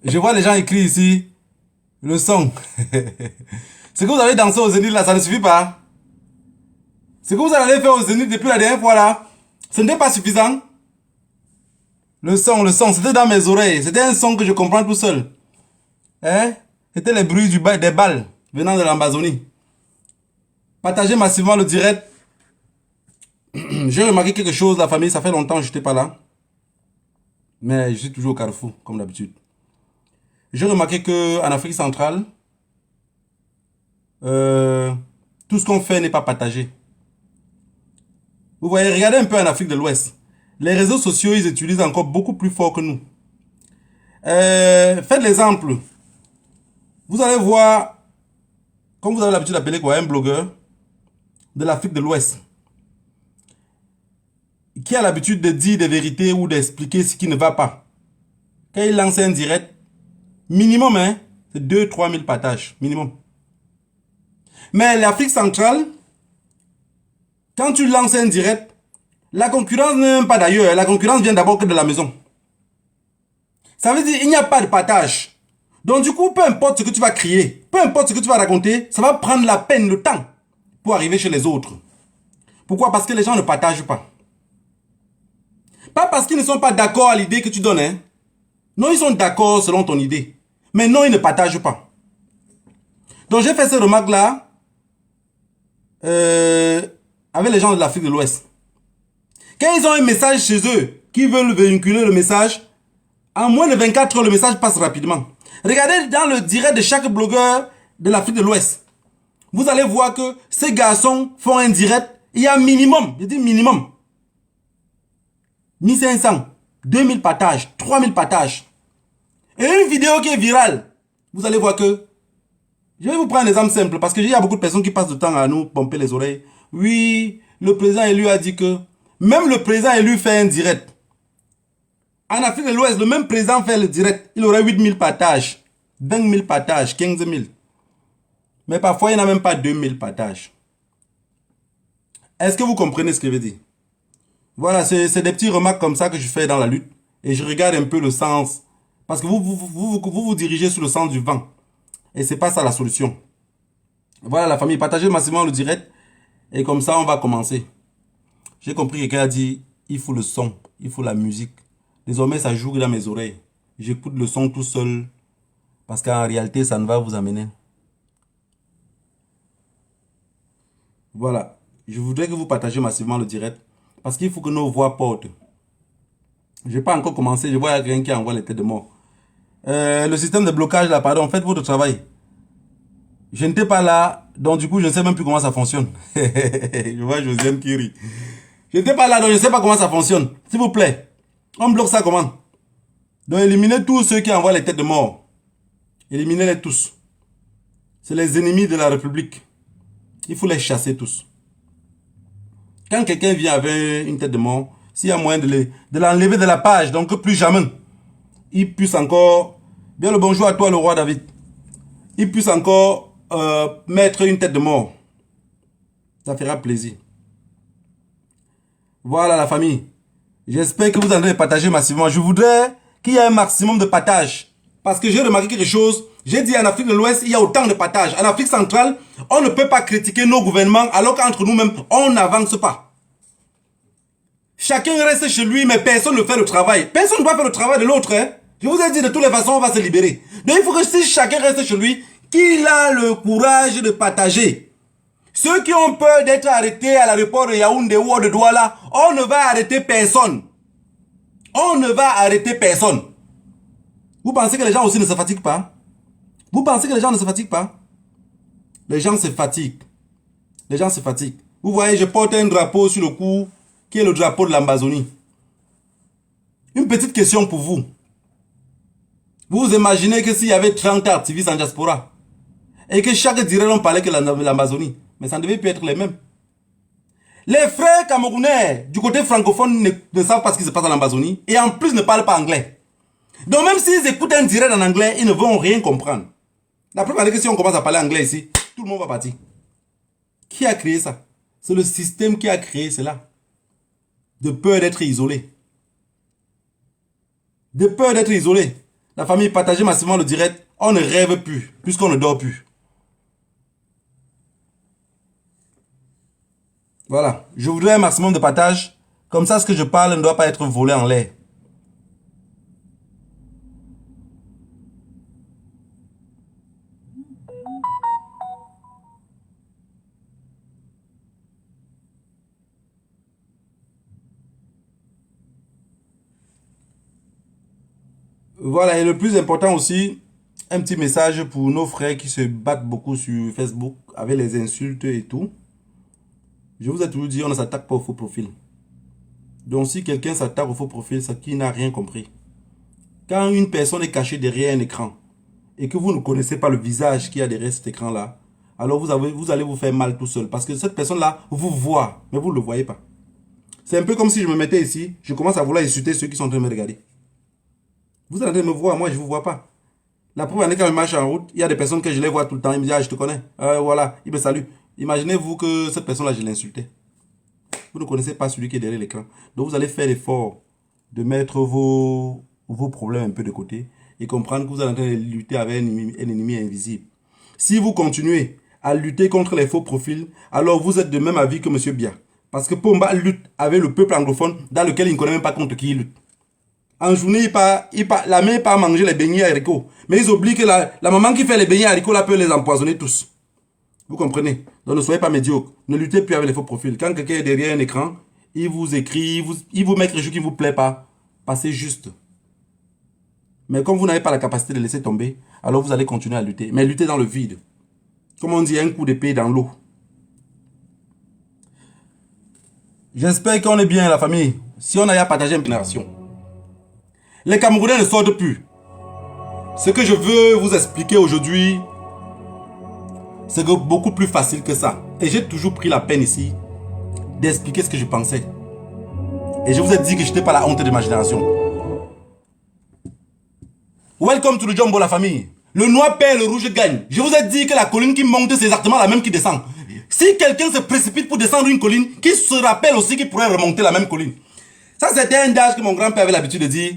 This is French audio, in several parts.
Je vois les gens écrire ici, le son. Ce que vous avez dansé au Zénith là, ça ne suffit pas. Ce que vous allez faire au Zénith depuis la dernière fois là, ce n'est pas suffisant. Le son, c'était dans mes oreilles. C'était un son que je comprends tout seul. Hein? C'était les bruits des balles venant de l'Amazonie. Partagez massivement le direct. J'ai remarqué quelque chose, la famille, ça fait longtemps que je n'étais pas là. Mais je suis toujours au Carrefour, comme d'habitude. J'ai remarqué qu'en Afrique centrale, tout ce qu'on fait n'est pas partagé. Vous voyez, regardez un peu en Afrique de l'Ouest. Les réseaux sociaux, ils utilisent encore beaucoup plus fort que nous. Faites l'exemple. Vous allez voir, comme vous avez l'habitude d'appeler quoi, un blogueur de l'Afrique de l'Ouest, qui a l'habitude de dire des vérités ou d'expliquer ce qui ne va pas. Quand il lance un direct, minimum, hein, c'est 2-3 000 partages, minimum. Mais l'Afrique centrale, quand tu lances un direct, la concurrence n'est même pas d'ailleurs. La concurrence vient d'abord que de la maison. Ça veut dire qu'il n'y a pas de partage. Donc du coup, peu importe ce que tu vas crier, peu importe ce que tu vas raconter, ça va prendre la peine, le temps pour arriver chez les autres. Pourquoi? Parce que les gens ne partagent pas. Pas parce qu'ils ne sont pas d'accord à l'idée que tu donnes. Hein. Non, ils sont d'accord selon ton idée. Mais non, ils ne partagent pas. Donc j'ai fait cette remarque-là avec les gens de l'Afrique de l'Ouest. Quand ils ont un message chez eux, qui veulent véhiculer le message, en moins de 24 heures, le message passe rapidement. Regardez dans le direct de chaque blogueur de l'Afrique de l'Ouest. Vous allez voir que ces garçons font un direct. Il y a minimum, je dis minimum, 1500, 2000 partages, 3000 partages. Et une vidéo qui est virale, vous allez voir que, je vais vous prendre un exemple simple, parce qu'il y a beaucoup de personnes qui passent du temps à nous pomper les oreilles. Oui, le président élu a dit que, même le président élu fait un direct. En Afrique de l'Ouest, le même président fait le direct. Il aurait 8000 partages, 20 000 partages, 15 000. Mais parfois, il n'y en a même pas 2000 partages. Est-ce que vous comprenez ce que je veux dire? Voilà, c'est des petites remarques comme ça que je fais dans la lutte. Et je regarde un peu le sens. Parce que vous dirigez sur le sens du vent. Et c'est pas ça la solution. Voilà la famille, partagez massivement le direct. Et comme ça, on va commencer. J'ai compris que quelqu'un a dit, il faut le son, il faut la musique. Désormais, ça joue dans mes oreilles. J'écoute le son tout seul. Parce qu'en réalité, ça ne va vous amener. Voilà. Je voudrais que vous partagez massivement le direct. Parce qu'il faut que nos voix portent. Je n'ai pas encore commencé. Je vois quelqu'un qui envoie les têtes de mort. Le système de blocage là, pardon, faites votre travail. Je n'étais pas là. Donc du coup, je ne sais même plus comment ça fonctionne. Je vois Josiane qui rit. Je n'étais pas là, donc je ne sais pas comment ça fonctionne. S'il vous plaît. On bloque ça comment? Donc éliminez tous ceux qui envoient les têtes de mort. Éliminez-les tous. C'est les ennemis de la République. Il faut les chasser tous. Quand quelqu'un vient avec une tête de mort, s'il y a moyen de l'enlever de la page, donc que plus jamais, il puisse encore... Bien le bonjour à toi, le roi David. Il puisse encore mettre une tête de mort. Ça fera plaisir. Voilà la famille. J'espère que vous allez partager massivement. Je voudrais qu'il y ait un maximum de partage. Parce que j'ai remarqué quelque chose. J'ai dit en Afrique de l'Ouest, il y a autant de partage. En Afrique centrale, on ne peut pas critiquer nos gouvernements alors qu'entre nous-mêmes, on n'avance pas. Chacun reste chez lui, mais personne ne fait le travail. Personne ne doit faire le travail de l'autre. Hein? Je vous ai dit, de toutes les façons, on va se libérer. Donc il faut que si chacun reste chez lui, qu'il a le courage de partager. Ceux qui ont peur d'être arrêtés à l'aéroport de Yaoundé ou de Douala, on ne va arrêter personne. On ne va arrêter personne. Vous pensez que les gens aussi ne se fatiguent pas? Vous pensez que les gens ne se fatiguent pas? Les gens se fatiguent. Les gens se fatiguent. Vous voyez, je porte un drapeau sur le cou qui est le drapeau de l'Amazonie. Une petite question pour vous. Vous imaginez que s'il y avait 30 activistes en diaspora et que chaque direct on parlait que l'Amazonie, mais ça ne devait plus être les mêmes. Les frères camerounais du côté francophone ne savent pas ce qui se passe en Amazonie et en plus ne parlent pas anglais. Donc même s'ils écoutent un direct en anglais, ils ne vont rien comprendre. La preuve est que si on commence à parler anglais ici, tout le monde va partir. Qui a créé ça? C'est le système qui a créé cela. De peur d'être isolé. De peur d'être isolé. La famille, partagez massivement le direct. On ne rêve plus, puisqu'on ne dort plus. Voilà. Je voudrais un maximum de partage. Comme ça, ce que je parle ne doit pas être volé en l'air. Voilà, et le plus important aussi, un petit message pour nos frères qui se battent beaucoup sur Facebook avec les insultes et tout. Je vous ai toujours dit, on ne s'attaque pas au faux profil. Donc si quelqu'un s'attaque au faux profil, c'est qu'il n'a rien compris. Quand une personne est cachée derrière un écran et que vous ne connaissez pas le visage qu'il y a derrière cet écran-là, alors vous allez vous faire mal tout seul. Parce que cette personne-là vous voit, mais vous ne le voyez pas. C'est un peu comme si je me mettais ici, je commence à vouloir insulter ceux qui sont en train de me regarder. Vous êtes en train de me voir, moi je ne vous vois pas. La première année quand je marche en route, il y a des personnes que je les vois tout le temps, ils me disent ah je te connais, voilà, ils me saluent. Imaginez-vous que cette personne-là je l'insultais. Vous ne connaissez pas celui qui est derrière l'écran. Donc vous allez faire l'effort de mettre vos problèmes un peu de côté et comprendre que vous êtes en train de lutter avec un ennemi invisible. Si vous continuez à lutter contre les faux profils, alors vous êtes de même avis que M. Bia. Parce que Pomba lutte avec le peuple anglophone dans lequel il ne connaît même pas contre qui il lutte. En journée, la main part manger les beignets haricots. Mais ils oublient que la maman qui fait les beignets haricots là peut les empoisonner tous. Vous comprenez? Donc ne soyez pas médiocre. Ne luttez plus avec les faux profils. Quand quelqu'un est derrière un écran, il vous écrit, il vous met quelque chose qui ne vous plaît pas. Passez juste. Mais comme vous n'avez pas la capacité de laisser tomber, alors vous allez continuer à lutter. Mais luttez dans le vide. Comme on dit, un coup d'épée dans l'eau. J'espère qu'on est bien la famille. Si on a à partager une génération. Les Camerounais ne sortent plus. Ce que je veux vous expliquer aujourd'hui, c'est beaucoup plus facile que ça. Et j'ai toujours pris la peine ici d'expliquer ce que je pensais. Et je vous ai dit que je n'étais pas la honte de ma génération. Welcome to the Jumbo, la famille. Le noir perd, le rouge gagne. Je vous ai dit que la colline qui monte, c'est exactement la même qui descend. Si quelqu'un se précipite pour descendre une colline, qui se rappelle aussi qu'il pourrait remonter la même colline. Ça, c'était un adage que mon grand-père avait l'habitude de dire.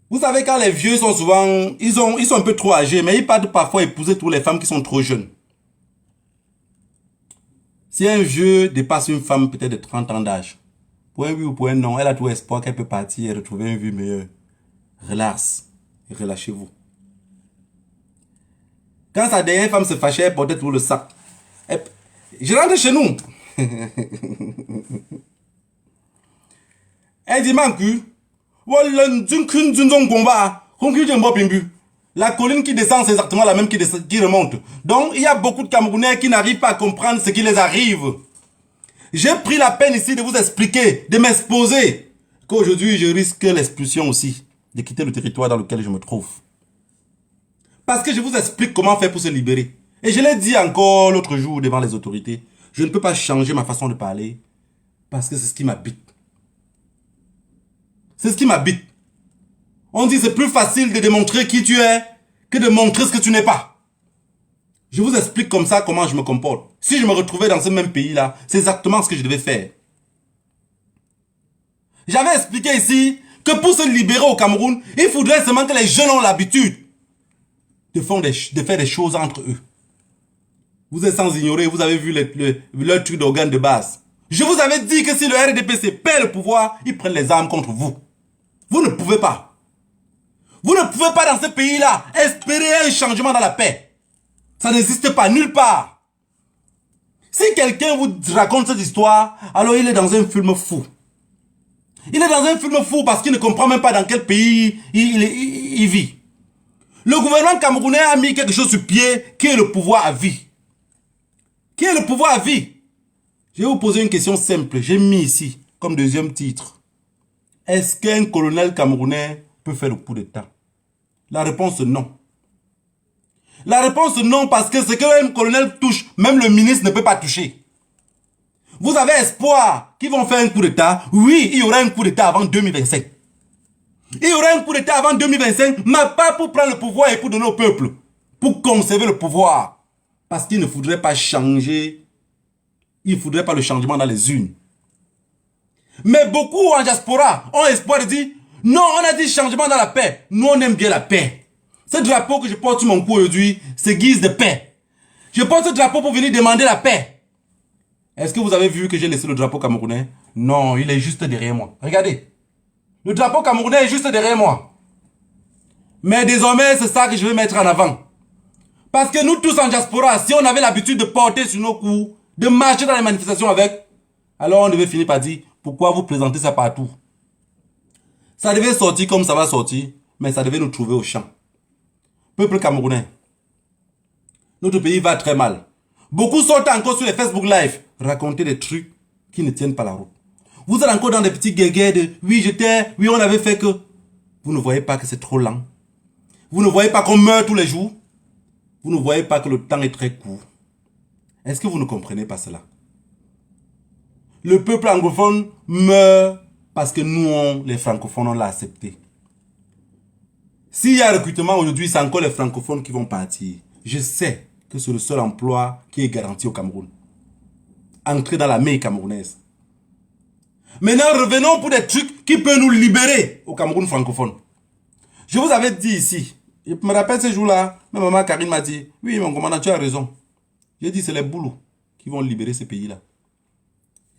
Vous savez, quand les vieux sont souvent, ils sont un peu trop âgés, mais ils partent parfois épouser toutes les femmes qui sont trop jeunes. Si un vieux dépasse une femme peut-être de 30 ans d'âge, pour un oui ou pour un non, elle a tout espoir qu'elle peut partir et retrouver une vie meilleure. Relax, relâchez-vous. Quand sa dernière femme se fâchait, elle portait tout le sac. Je rentre chez nous. Elle dit, Manku, la colline qui descend, c'est exactement la même qui remonte. Donc, il y a beaucoup de Camerounais qui n'arrivent pas à comprendre ce qui les arrive. J'ai pris la peine ici de vous expliquer, de m'exposer, qu'aujourd'hui, je risque l'expulsion aussi, de quitter le territoire dans lequel je me trouve. Parce que je vous explique comment faire pour se libérer. Et je l'ai dit encore l'autre jour devant les autorités, je ne peux pas changer ma façon de parler, parce que c'est ce qui m'habite. C'est ce qui m'habite. On dit c'est plus facile de démontrer qui tu es que de montrer ce que tu n'es pas. Je vous explique comme ça comment je me comporte. Si je me retrouvais dans ce même pays-là, c'est exactement ce que je devais faire. J'avais expliqué ici que pour se libérer au Cameroun, il faudrait seulement que les jeunes ont l'habitude de faire des choses entre eux. Vous êtes sans ignorer, vous avez vu leur truc d'organe de base. Je vous avais dit que si le RDPC perd le pouvoir, ils prennent les armes contre vous. Vous ne pouvez pas. Vous ne pouvez pas dans ce pays-là espérer un changement dans la paix. Ça n'existe pas nulle part. Si quelqu'un vous raconte cette histoire, alors il est dans un film fou. Il est dans un film fou parce qu'il ne comprend même pas dans quel pays il vit. Le gouvernement camerounais a mis quelque chose sur pied qui est le pouvoir à vie. Qui est le pouvoir à vie? Je vais vous poser une question simple. J'ai mis ici comme deuxième titre. Est-ce qu'un colonel camerounais peut faire le coup d'État? La réponse non. La réponse non parce que ce qu'un colonel touche, même le ministre ne peut pas toucher. Vous avez espoir qu'ils vont faire un coup d'État? Oui, il y aura un coup d'État avant 2025. Il y aura un coup d'État avant 2025, mais pas pour prendre le pouvoir et pour donner au peuple. Pour conserver le pouvoir. Parce qu'il ne faudrait pas changer. Il ne faudrait pas le changement dans les urnes. Mais beaucoup en diaspora ont espoir de dire, Non, on a dit changement dans la paix. Nous, on aime bien la paix. Ce drapeau que je porte sur mon cou aujourd'hui, c'est guise de paix. Je porte ce drapeau pour venir demander la paix. Est-ce que vous avez vu que j'ai laissé le drapeau camerounais? Non, il est juste derrière moi. Regardez. Le drapeau camerounais est juste derrière moi. Mais désormais, c'est ça que je vais mettre en avant. Parce que nous tous en diaspora, si on avait l'habitude de porter sur nos coups, de marcher dans les manifestations avec, alors on devait finir par dire, pourquoi vous présentez ça partout? Ça devait sortir comme ça va sortir, mais ça devait nous trouver au champ. Peuple camerounais, notre pays va très mal. Beaucoup sortent encore sur les Facebook Live, raconter des trucs qui ne tiennent pas la route. Vous êtes encore dans des petits guéguets de, oui on avait fait que... Vous ne voyez pas que c'est trop lent. Vous ne voyez pas qu'on meurt tous les jours. Vous ne voyez pas que le temps est très court. Est-ce que vous ne comprenez pas cela? Le peuple anglophone meurt parce que nous, les francophones, on l'a accepté. S'il y a recrutement aujourd'hui, c'est encore les francophones qui vont partir. Je sais que c'est le seul emploi qui est garanti au Cameroun. Entrer dans la main camerounaise. Maintenant, revenons pour des trucs qui peuvent nous libérer au Cameroun francophone. Je vous avais dit ici, je me rappelle ce jour-là, ma maman Karine m'a dit, oui, mon commandant, tu as raison. J'ai dit, c'est les boulots qui vont libérer ce pays-là.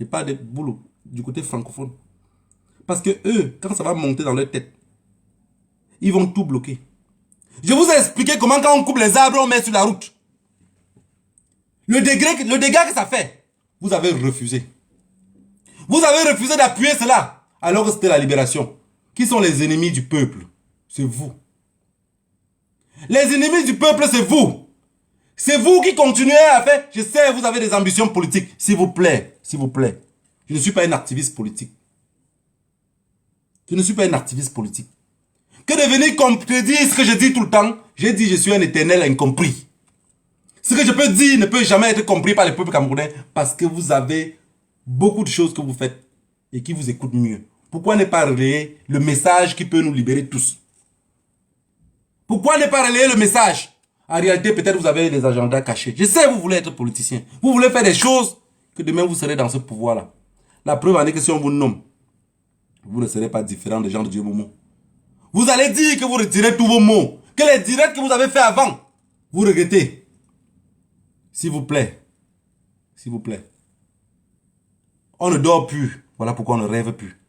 Et pas des boulots du côté francophone. Parce que eux, quand ça va monter dans leur tête, ils vont tout bloquer. Je vous ai expliqué comment quand on coupe les arbres, on met sur la route. Le dégât que ça fait, vous avez refusé. Vous avez refusé d'appuyer cela, alors que c'était la libération. Qui sont les ennemis du peuple? C'est vous. Les ennemis du peuple, c'est vous. C'est vous qui continuez à faire. Je sais, vous avez des ambitions politiques. S'il vous plaît, s'il vous plaît. Je ne suis pas un activiste politique. Je ne suis pas un activiste politique. Que de venir contredire ce que je dis tout le temps. J'ai dit, je suis un éternel incompris. Ce que je peux dire ne peut jamais être compris par le peuple camerounais parce que vous avez beaucoup de choses que vous faites et qui vous écoutent mieux. Pourquoi ne pas relayer le message qui peut nous libérer tous? Pourquoi ne pas relayer le message? En réalité, peut-être vous avez des agendas cachés. Je sais, vous voulez être politicien. Vous voulez faire des choses que demain vous serez dans ce pouvoir-là. La preuve en est que si on vous nomme, vous ne serez pas différent des gens de Dieu Momo. Vous allez dire que vous retirez tous vos mots, que les directs que vous avez fait avant, vous regrettez. S'il vous plaît, s'il vous plaît. On ne dort plus. Voilà pourquoi on ne rêve plus.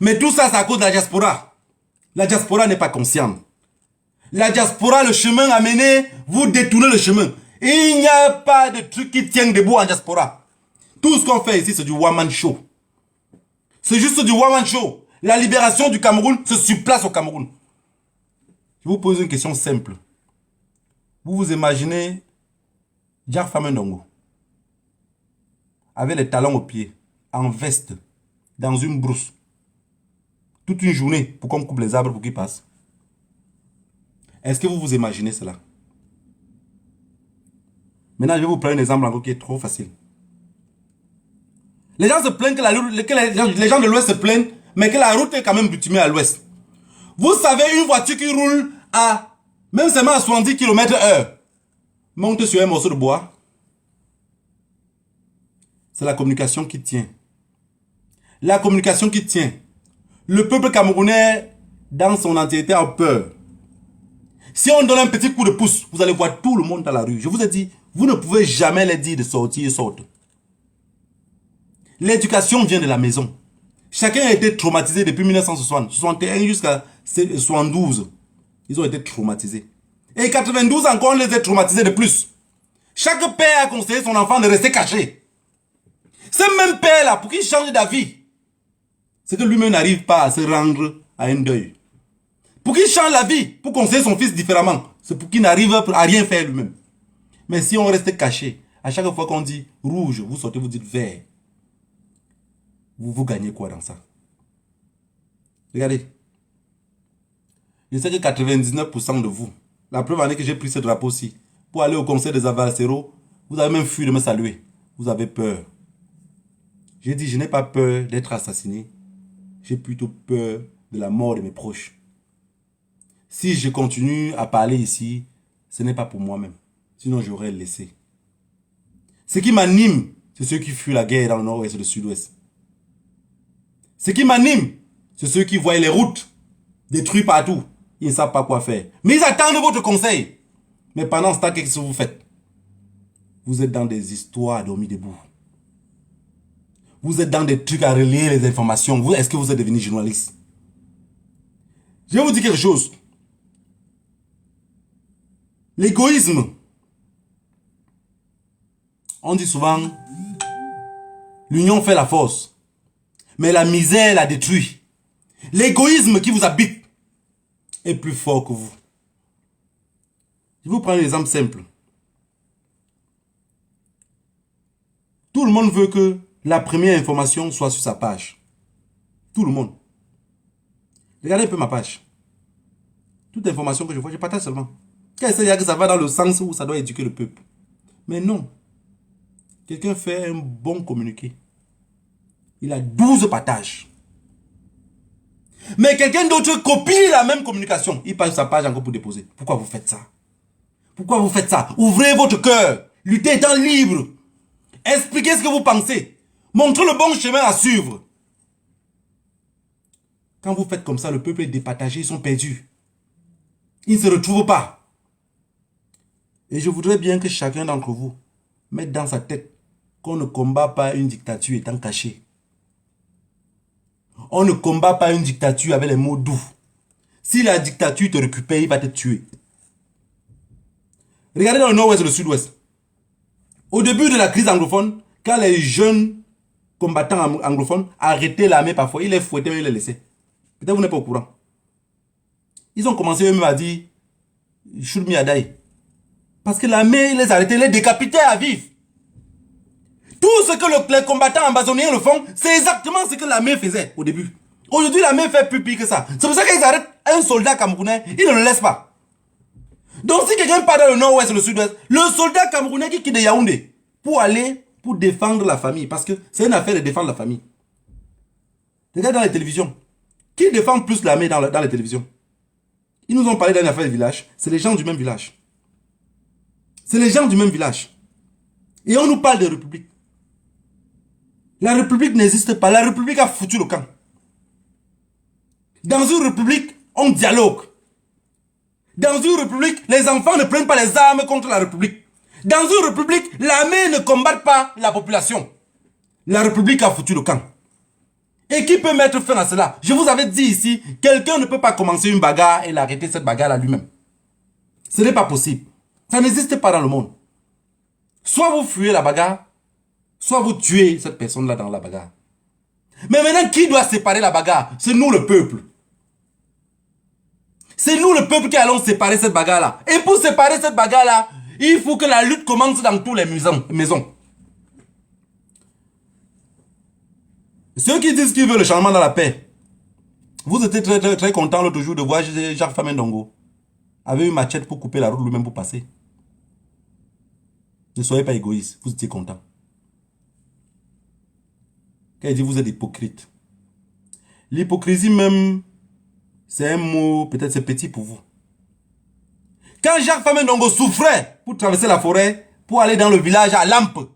Mais tout ça, c'est à cause de la diaspora. La diaspora n'est pas consciente. La diaspora, le chemin à mener, vous détournez le chemin. Et il n'y a pas de truc qui tienne debout en diaspora. Tout ce qu'on fait ici, c'est du one-man show. C'est juste du one-man show. La libération du Cameroun se surplace au Cameroun. Je vous pose une question simple. Vous vous imaginez Jack Famendongo avec les talons aux pieds, en veste, dans une brousse, toute une journée pour qu'on coupe les arbres pour qu'ils passent. Est-ce que vous vous imaginez cela? Maintenant, je vais vous prendre un exemple encore qui est trop facile. Les gens se plaignent que les gens de l'Ouest se plaignent, mais que la route est quand même bitumée à l'Ouest. Vous savez, une voiture qui roule à, même seulement à 70 km/h, monte sur un morceau de bois. C'est la communication qui tient. La communication qui tient. Le peuple camerounais, dans son entièreté, a peur. Si on donne un petit coup de pouce, vous allez voir tout le monde dans la rue. Je vous ai dit, vous ne pouvez jamais les dire de sortir, ils sortent. L'éducation vient de la maison. Chacun a été traumatisé depuis 1960, 61 jusqu'à 72. Ils ont été traumatisés. Et 92 encore, on les a traumatisés de plus. Chaque père a conseillé son enfant de rester caché. Ce même père-là, pour qu'il change d'avis, c'est que lui-même n'arrive pas à se rendre à un deuil. Pour qu'il change la vie, pour conseiller son fils différemment, c'est pour qu'il n'arrive à rien faire lui-même. Mais si on reste caché, à chaque fois qu'on dit rouge, vous sortez, vous dites vert. Vous gagnez quoi dans ça? Regardez. Je sais que 99% de vous, la preuve en est que j'ai pris ce drapeau-ci pour aller au conseil des Avalcero, vous avez même fui de me saluer. Vous avez peur. J'ai dit, je n'ai pas peur d'être assassiné. J'ai plutôt peur de la mort de mes proches. Si je continue à parler ici, ce n'est pas pour moi-même. Sinon, j'aurais laissé. Ce qui m'anime, c'est ceux qui fuient la guerre dans le nord-ouest et le sud-ouest. Ce qui m'anime, c'est ceux qui voient les routes détruits partout. Ils ne savent pas quoi faire. Mais ils attendent votre conseil. Mais pendant ce temps, qu'est-ce que vous faites? Vous êtes dans des histoires à dormir debout. Vous êtes dans des trucs à relayer les informations. Est-ce que vous êtes devenu journaliste? Je vais vous dire quelque chose. L'égoïsme. On dit souvent, l'union fait la force. Mais la misère la détruit. L'égoïsme qui vous habite est plus fort que vous. Je vais vous prendre un exemple simple. Tout le monde veut que la première information soit sur sa page. Tout le monde. Regardez un peu ma page. Toute information que je vois, je partage seulement. C'est-à-dire que ça va dans le sens où ça doit éduquer le peuple. Mais non. Quelqu'un fait un bon communiqué. Il a 12 partages. Mais quelqu'un d'autre copie la même communication. Il passe sa page encore pour déposer. Pourquoi vous faites ça? Pourquoi vous faites ça? Ouvrez votre cœur. Luttez étant libre. Expliquez ce que vous pensez. Montrez le bon chemin à suivre. Quand vous faites comme ça, le peuple est départagé, ils sont perdus. Ils ne se retrouvent pas. Et je voudrais bien que chacun d'entre vous mette dans sa tête qu'on ne combat pas une dictature étant caché. On ne combat pas une dictature avec les mots doux. Si la dictature te récupère, il va te tuer. Regardez dans le nord-ouest et le sud-ouest. Au début de la crise anglophone, quand les jeunes combattants anglophones arrêtaient l'armée parfois, ils les fouettaient, mais ils les laissaient. Peut-être vous n'êtes pas au courant. Ils ont commencé eux-mêmes à dire « Shoot me a die ». Parce que l'armée les arrêtait, les décapitait à vif. Tout ce que les combattants ambazoniens le font, c'est exactement ce que l'armée faisait au début. Aujourd'hui, l'armée fait plus pire que ça. C'est pour ça qu'ils arrêtent un soldat camerounais, ils ne le laissent pas. Donc si quelqu'un part dans le nord-ouest et le sud-ouest, le soldat camerounais qui quitte Yaoundé pour aller, pour défendre la famille, parce que c'est une affaire de défendre la famille. Regarde dans les télévisions. Qui défend plus l'armée dans les télévisions? Ils nous ont parlé d'une affaire de village. C'est les gens du même village. C'est les gens du même village. Et on nous parle de république. La république n'existe pas. La république a foutu le camp. Dans une république, on dialogue. Dans une république, les enfants ne prennent pas les armes contre la république. Dans une république, l'armée ne combat pas la population. La république a foutu le camp. Et qui peut mettre fin à cela? Je vous avais dit ici, quelqu'un ne peut pas commencer une bagarre et l'arrêter cette bagarre-là lui-même. Ce n'est pas possible. Ça n'existe pas dans le monde. Soit vous fuyez la bagarre, soit vous tuez cette personne-là dans la bagarre. Mais maintenant, qui doit séparer la bagarre? C'est nous le peuple. C'est nous le peuple qui allons séparer cette bagarre-là. Et pour séparer cette bagarre-là, il faut que la lutte commence dans toutes les maisons. Ceux qui disent qu'ils veulent le changement dans la paix, vous étiez très content l'autre jour de voir Jacques Famendongo avec une machette pour couper la route lui-même pour passer. Ne soyez pas égoïste, vous étiez content. Quand il dit vous êtes hypocrite. L'hypocrisie même, c'est un mot, peut-être c'est petit pour vous. Quand Jacques Famendongo souffrait pour traverser la forêt, pour aller dans le village à Lampe,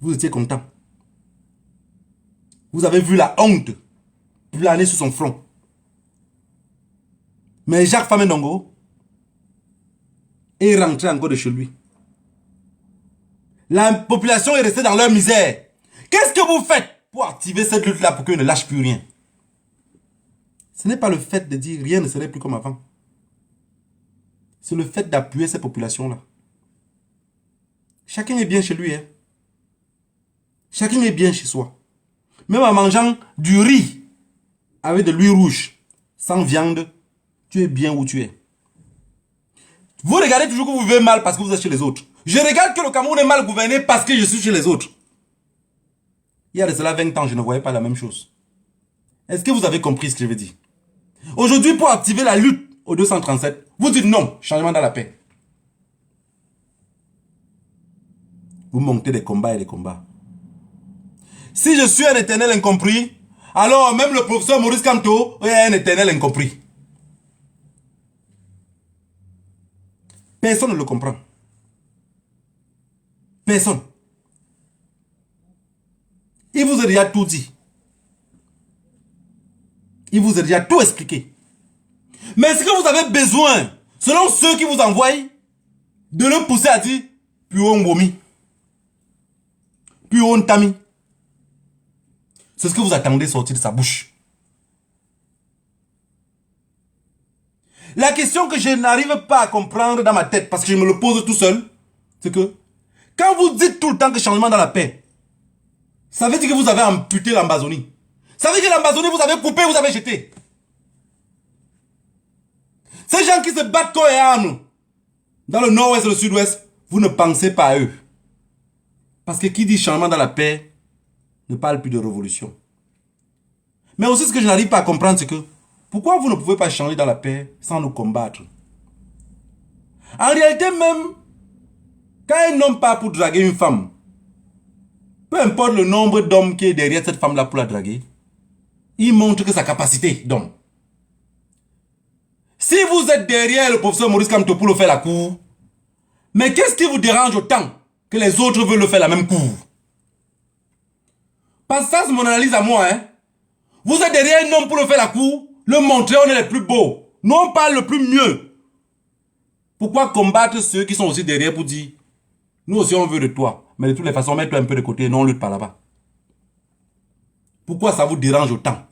vous étiez content. Vous avez vu la honte planer sur son front. Mais Jacques Famendongo est rentré encore de chez lui. La population est restée dans leur misère. Qu'est-ce que vous faites pour activer cette lutte-là pour qu'ils ne lâchent plus rien? Ce n'est pas le fait de dire rien ne serait plus comme avant. C'est le fait d'appuyer ces populations-là. Chacun est bien chez lui. Hein? Chacun est bien chez soi. Même en mangeant du riz avec de l'huile rouge, sans viande, tu es bien où tu es. Vous regardez toujours que vous vivez mal parce que vous êtes chez les autres. Je regarde que le Cameroun est mal gouverné parce que je suis chez les autres. Il y a de cela 20 ans, je ne voyais pas la même chose. Est-ce que vous avez compris ce que je veux dire? Aujourd'hui, pour activer la lutte au 237, vous dites non, changement dans la paix. Vous montez des combats et des combats. Si je suis un éternel incompris, alors même le professeur Maurice Kamto est un éternel incompris. Personne ne le comprend. Personne. Il vous a déjà tout dit. Il vous a déjà tout expliqué. Mais est-ce que vous avez besoin, selon ceux qui vous envoient, de le pousser à dire puis on vomi, puis on tami? C'est ce que vous attendez sortir de sa bouche. La question que je n'arrive pas à comprendre dans ma tête, parce que je me le pose tout seul, c'est que quand vous dites tout le temps que changement dans la paix, ça veut dire que vous avez amputé l'Amazonie. Ça veut dire que l'Amazonie, vous avez coupé, vous avez jeté. Ces gens qui se battent corps et âme dans le nord-ouest et le sud-ouest, vous ne pensez pas à eux. Parce que qui dit changement dans la paix ne parle plus de révolution. Mais aussi ce que je n'arrive pas à comprendre, c'est que pourquoi vous ne pouvez pas changer dans la paix sans nous combattre? En réalité même, quand un homme part pour draguer une femme, peu importe le nombre d'hommes qui est derrière cette femme-là pour la draguer, il montre que sa capacité d'homme. Si vous êtes derrière le professeur Maurice Kamto pour le faire la cour, mais qu'est-ce qui vous dérange autant que les autres veulent le faire la même cour? Parce que ça, c'est mon analyse à moi. Hein? Vous êtes derrière un homme pour le faire la cour, le montrer, on est les plus beaux. Nous, on parle le plus mieux. Pourquoi combattre ceux qui sont aussi derrière pour dire, nous aussi on veut de toi, mais de toutes les façons, mets-toi un peu de côté, non, on lutte par là-bas. Pourquoi ça vous dérange autant?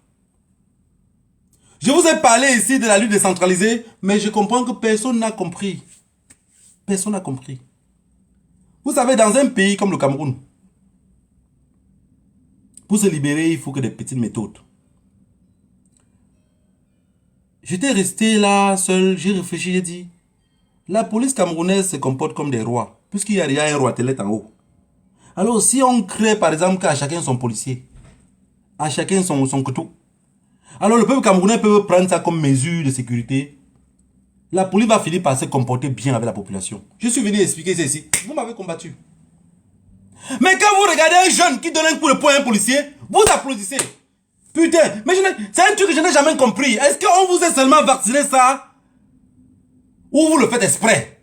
Je vous ai parlé ici de la lutte décentralisée, mais je comprends que personne n'a compris. Personne n'a compris. Vous savez, dans un pays comme le Cameroun, pour se libérer, il faut que des petites méthodes. J'étais resté là, seul, j'ai réfléchi, j'ai dit, la police camerounaise se comporte comme des rois, puisqu'il y a déjà un roi télé en haut. Alors, si on crée, par exemple, qu'à chacun son policier, à chacun son couteau, alors le peuple camerounais peut prendre ça comme mesure de sécurité. La police va finir par se comporter bien avec la population. Je suis venu expliquer ça ici. Vous m'avez combattu. Mais quand vous regardez un jeune qui donne un coup de poing à un policier, vous applaudissez. Putain, mais c'est un truc que je n'ai jamais compris. Est-ce qu'on vous a seulement vacciné ça? Ou vous le faites exprès?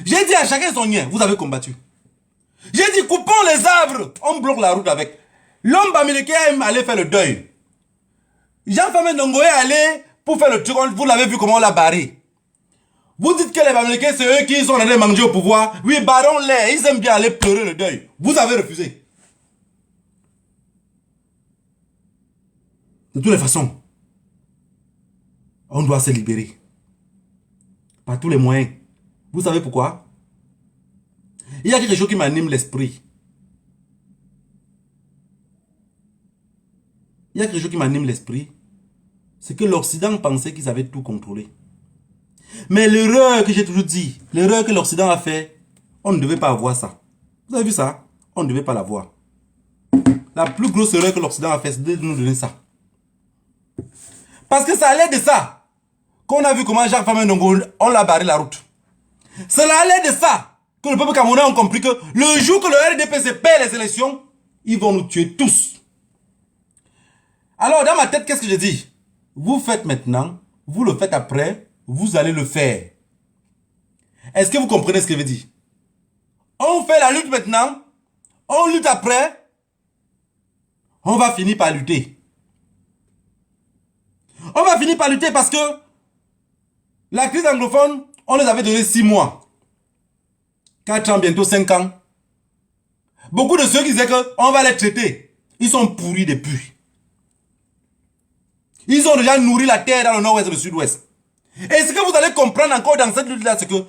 J'ai dit à chacun son lien, vous avez combattu. J'ai dit coupons les arbres, on bloque la route avec. L'homme bamileke aime aller faire le deuil. Jean-Famé Ndongo est allé pour faire le truc, vous l'avez vu comment on l'a barré. Vous dites que les bamileke c'est eux qui sont en train de manger au pouvoir. Oui, barrons-les, ils aiment bien aller pleurer le deuil. Vous avez refusé. De toutes les façons, on doit se libérer. Par tous les moyens. Vous savez pourquoi? Il y a quelque chose qui m'anime l'esprit. Il y a quelque chose qui m'anime l'esprit. C'est que l'Occident pensait qu'ils avaient tout contrôlé. Mais l'erreur que j'ai toujours dit, l'erreur que l'Occident a fait, on ne devait pas avoir ça. Vous avez vu ça? On ne devait pas l'avoir. La plus grosse erreur que l'Occident a fait, c'est de nous donner ça. Parce que ça allait de ça qu'on a vu comment Jean-Famé Ndongo, on l'a barré la route. Cela allait de ça que le peuple camerounais a compris que le jour que le RDPC perd les élections, ils vont nous tuer tous. Alors dans ma tête, qu'est-ce que je dis? Vous faites maintenant, vous le faites après, vous allez le faire. Est-ce que vous comprenez ce que je veux dire? On fait la lutte maintenant, on lutte après, on va finir par lutter. On va finir par lutter parce que la crise anglophone, on les avait donné 6 mois. 4 ans, bientôt 5 ans. Beaucoup de ceux qui disaient qu'on va les traiter, ils sont pourris depuis. Ils ont déjà nourri la terre dans le nord-ouest et le sud-ouest. Et ce que vous allez comprendre encore dans cette lutte-là, c'est que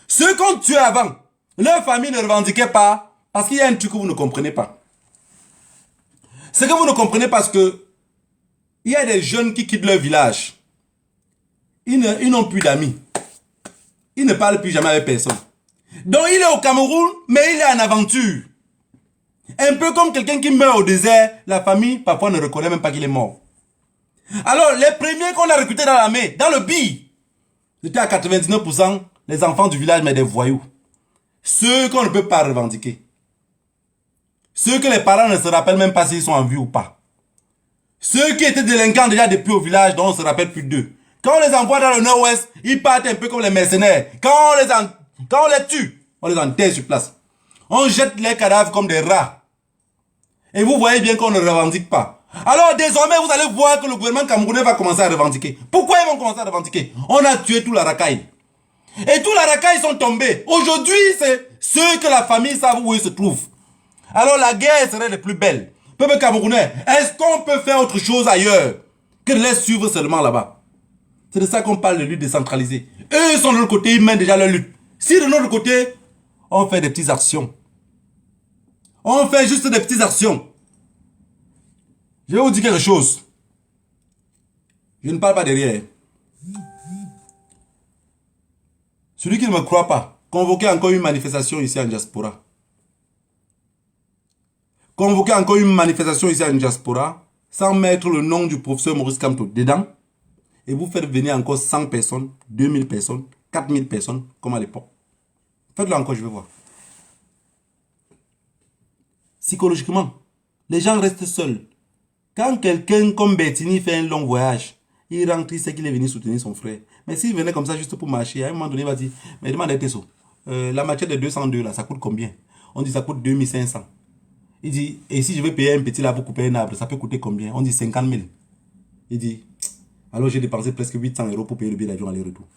ceux qu'on tuait avant, leur famille ne revendiquait pas parce qu'il y a un truc que vous ne comprenez pas. Ce que vous ne comprenez pas, c'est que il y a des jeunes qui quittent leur village. Ils n'ont plus d'amis. Ils ne parlent plus jamais avec personne. Donc il est au Cameroun, mais il est en aventure. Un peu comme quelqu'un qui meurt au désert, la famille parfois ne reconnaît même pas qu'il est mort. Alors les premiers qu'on a recrutés dans l'armée, dans le BI, c'était à 99% les enfants du village, mais des voyous. Ceux qu'on ne peut pas revendiquer. Ceux que les parents ne se rappellent même pas s'ils sont en vie ou pas. Ceux qui étaient délinquants déjà depuis au village, dont on ne se rappelle plus d'eux. Quand on les envoie dans le nord-ouest, ils partent un peu comme les mercenaires. Quand on les tue, on les enterre sur place. On jette les cadavres comme des rats. Et vous voyez bien qu'on ne revendique pas. Alors désormais, vous allez voir que le gouvernement camerounais va commencer à revendiquer. Pourquoi ils vont commencer à revendiquer? On a tué tout la racaille. Et tous la racaille sont tombés. Aujourd'hui, c'est ceux que la famille savent où ils se trouvent. Alors la guerre serait la plus belle. Peuple camerounais, est-ce qu'on peut faire autre chose ailleurs que de les suivre seulement là-bas? C'est de ça qu'on parle de lutte décentralisée. Eux sont de l'autre côté, ils mènent déjà leur lutte. Si de notre côté, on fait des petites actions. On fait juste des petites actions. Je vais vous dire quelque chose. Je ne parle pas derrière. Celui qui ne me croit pas, convoquez encore une manifestation ici en diaspora. Convoquez encore une manifestation ici en diaspora, sans mettre le nom du professeur Maurice Kamto dedans, et vous faites venir encore 100 personnes, 2000 personnes, 4000 personnes, comme à l'époque. Faites-le encore, je vais voir. Psychologiquement, les gens restent seuls. Quand quelqu'un comme Bertini fait un long voyage, il rentre, il sait qu'il est venu soutenir son frère. Mais s'il venait comme ça juste pour marcher, à un moment donné, il va dire, mais demande à Tesso, la matière de 202 là, ça coûte combien? On dit ça coûte 2500. Il dit, et si je veux payer un petit là pour couper un arbre, ça peut coûter combien? On dit 50 000. Il dit, alors j'ai dépensé presque 800 € pour payer le billet d'avion aller-retour.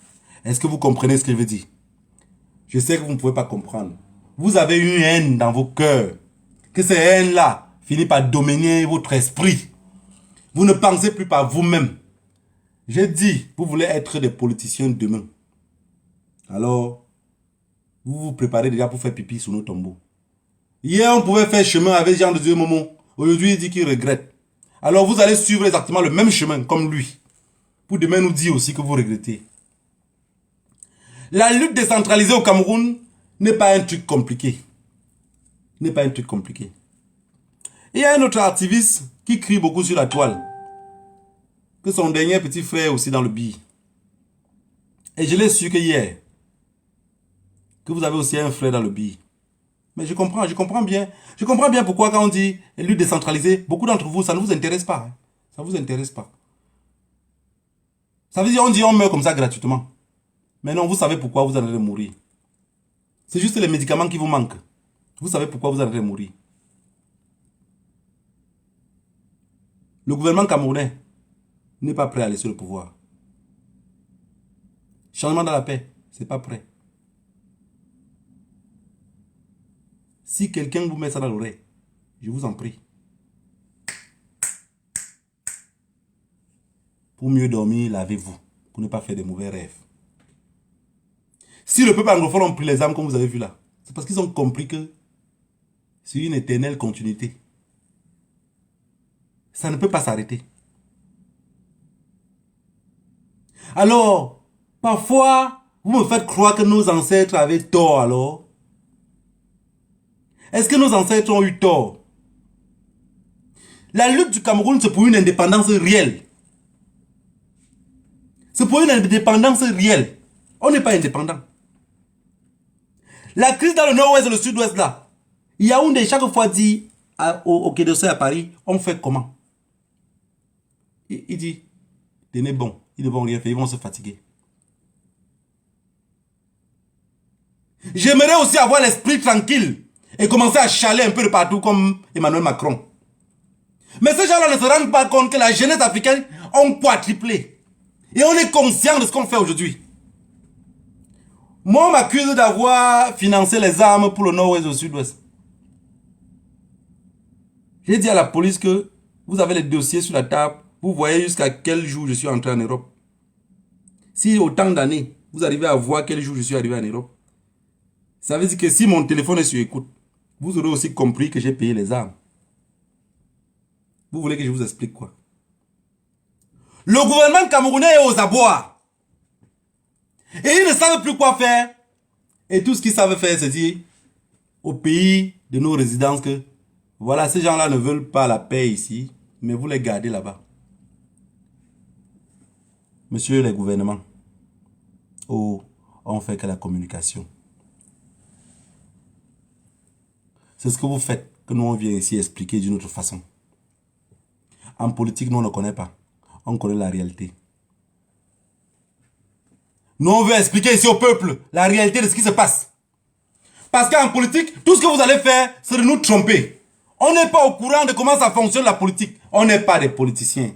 Est-ce que vous comprenez ce que je veux dire? Je sais que vous ne pouvez pas comprendre. Vous avez une haine dans vos cœurs. Que cette haine-là finit par dominer votre esprit. Vous ne pensez plus par vous-même. J'ai dit, vous voulez être des politiciens demain. Alors, vous vous préparez déjà pour faire pipi sur nos tombeaux. Hier, on pouvait faire chemin avec Jean de Dieu Momo. Aujourd'hui, il dit qu'il regrette. Alors, vous allez suivre exactement le même chemin comme lui. Pour demain nous dire aussi que vous regrettez. La lutte décentralisée au Cameroun n'est pas un truc compliqué. N'est pas un truc compliqué. Il y a un autre activiste qui crie beaucoup sur la toile. Que son dernier petit frère aussi dans le billet. Et je l'ai su que hier. Que vous avez aussi un frère dans le billet. Mais je comprends bien. Je comprends bien pourquoi quand on dit lutte décentralisée, beaucoup d'entre vous, ça ne vous intéresse pas. Ça ne vous intéresse pas. Ça veut dire, on dit on meurt comme ça gratuitement. Mais non, vous savez pourquoi vous allez mourir. C'est juste les médicaments qui vous manquent. Vous savez pourquoi vous allez mourir. Le gouvernement camerounais n'est pas prêt à laisser le pouvoir. Changement dans la paix, c'est pas prêt. Si quelqu'un vous met ça dans l'oreille, je vous en prie. Pour mieux dormir, lavez-vous. Pour ne pas faire de mauvais rêves. Si le peuple anglophone ont pris les armes comme vous avez vu là, c'est parce qu'ils ont compris que c'est une éternelle continuité. Ça ne peut pas s'arrêter. Alors, parfois, vous me faites croire que nos ancêtres avaient tort alors. Est-ce que nos ancêtres ont eu tort? La lutte du Cameroun, c'est pour une indépendance réelle. C'est pour une indépendance réelle. On n'est pas indépendant. La crise dans le nord-ouest et le sud-ouest là, Yaoundé chaque fois dit au Quai d'Orsay à Paris, on fait comment? Il dit, tenez bon, ils ne vont rien faire, ils vont se fatiguer. J'aimerais aussi avoir l'esprit tranquille et commencer à chialer un peu de partout comme Emmanuel Macron. Mais ces gens-là ne se rendent pas compte que la jeunesse africaine a quadruplé. Et on est conscient de ce qu'on fait aujourd'hui. Moi, on m'accuse d'avoir financé les armes pour le nord-ouest et le sud-ouest. J'ai dit à la police que vous avez les dossiers sur la table. Vous voyez jusqu'à quel jour je suis entré en Europe. Si autant d'années, vous arrivez à voir quel jour je suis arrivé en Europe, ça veut dire que si mon téléphone est sur écoute, vous aurez aussi compris que j'ai payé les armes. Vous voulez que je vous explique quoi? Le gouvernement camerounais est aux abois. Et ils ne savent plus quoi faire. Et tout ce qu'ils savent faire, c'est dire au pays de nos résidences que voilà, ces gens-là ne veulent pas la paix ici, mais vous les gardez là-bas. Monsieur les gouvernements, oh, on fait que la communication. C'est ce que vous faites que nous on vient ici expliquer d'une autre façon. En politique, nous on ne connaît pas. On connaît la réalité. Nous on veut expliquer ici au peuple la réalité de ce qui se passe. Parce qu'en politique, tout ce que vous allez faire, c'est de nous tromper. On n'est pas au courant de comment ça fonctionne la politique. On n'est pas des politiciens.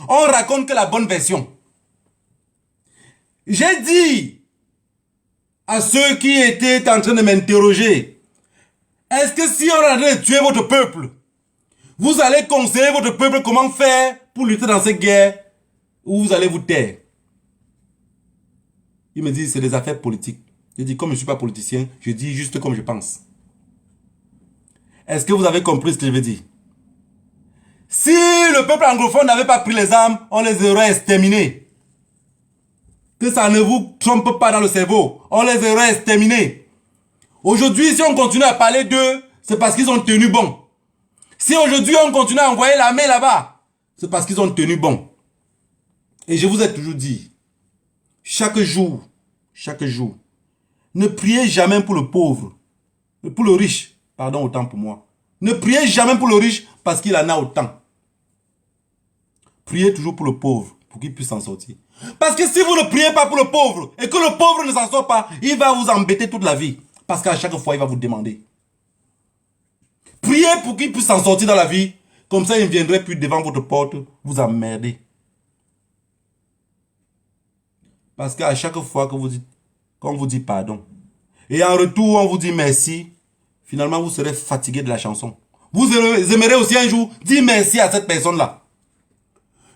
On raconte que la bonne version. J'ai dit à ceux qui étaient en train de m'interroger, est-ce que si on est en train de tuer votre peuple, vous allez conseiller votre peuple comment faire pour lutter dans cette guerre ou vous allez vous taire? Il me dit, c'est des affaires politiques. Je dis, comme je ne suis pas politicien, je dis juste comme je pense. Est-ce que vous avez compris ce que je veux dire? Si le peuple anglophone n'avait pas pris les armes, on les aurait exterminés. Que ça ne vous trompe pas dans le cerveau. On les aurait exterminés. Aujourd'hui, si on continue à parler d'eux, c'est parce qu'ils ont tenu bon. Si aujourd'hui on continue à envoyer l'armée là-bas, c'est parce qu'ils ont tenu bon. Et je vous ai toujours dit, chaque jour, ne priez jamais pour le pauvre, pour le riche, pardon, autant pour moi. Ne priez jamais pour le riche parce qu'il en a autant. Priez toujours pour le pauvre, pour qu'il puisse s'en sortir. Parce que si vous ne priez pas pour le pauvre, et que le pauvre ne s'en sort pas, il va vous embêter toute la vie. Parce qu'à chaque fois, il va vous demander. Priez pour qu'il puisse s'en sortir dans la vie. Comme ça, il ne viendrait plus devant votre porte vous emmerder. Parce qu'à chaque fois que qu'on vous dit pardon, et en retour, on vous dit merci, finalement, vous serez fatigué de la chanson. Vous aimerez aussi un jour dire merci à cette personne-là.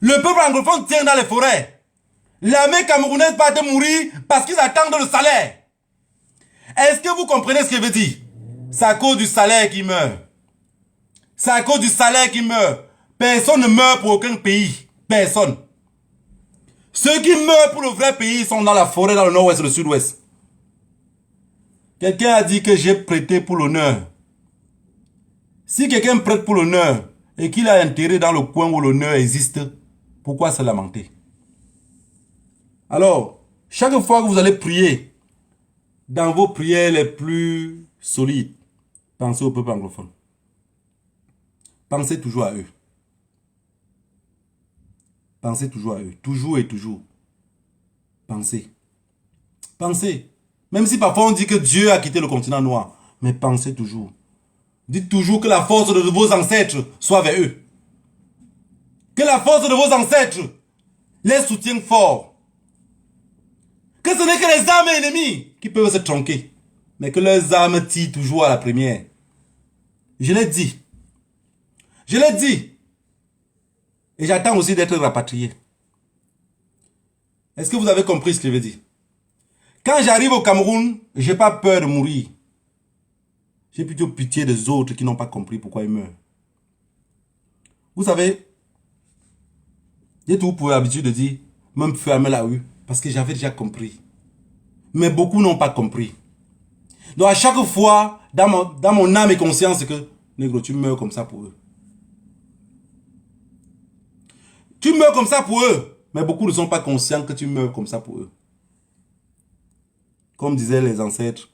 Le peuple anglophone tient dans les forêts. L'armée camerounaise va de mourir parce qu'ils attendent le salaire. Est-ce que vous comprenez ce que je veux dire? C'est à cause du salaire qu'ils meurent. C'est à cause du salaire qu'ils meurent. Personne ne meurt pour aucun pays. Personne. Ceux qui meurent pour le vrai pays sont dans la forêt, dans le nord-ouest et le sud-ouest. Quelqu'un a dit que j'ai prêté pour l'honneur. Si quelqu'un prête pour l'honneur et qu'il a intérêt dans le coin où l'honneur existe, pourquoi se lamenter? Alors, chaque fois que vous allez prier, dans vos prières les plus solides, pensez au peuple anglophone. Pensez toujours à eux. Pensez toujours à eux. Toujours et toujours. Pensez. Pensez. Même si parfois on dit que Dieu a quitté le continent noir. Mais pensez toujours. Dites toujours que la force de vos ancêtres soit vers eux. Que la force de vos ancêtres les soutienne fort. Que ce n'est que les armes ennemies qui peuvent se tronquer. Mais que leurs armes tirent toujours à la première. Je l'ai dit. Je l'ai dit. Et j'attends aussi d'être rapatrié. Est-ce que vous avez compris ce que je veux dire? Quand j'arrive au Cameroun, je n'ai pas peur de mourir. J'ai plutôt pitié des autres qui n'ont pas compris pourquoi ils meurent. Vous savez, j'ai toujours pour l'habitude de dire, même fermer la rue, parce que j'avais déjà compris. Mais beaucoup n'ont pas compris. Donc à chaque fois, dans mon âme et conscience, c'est que, négro, tu meurs comme ça pour eux. Tu meurs comme ça pour eux. Mais beaucoup ne sont pas conscients que tu meurs comme ça pour eux. Comme disaient les ancêtres.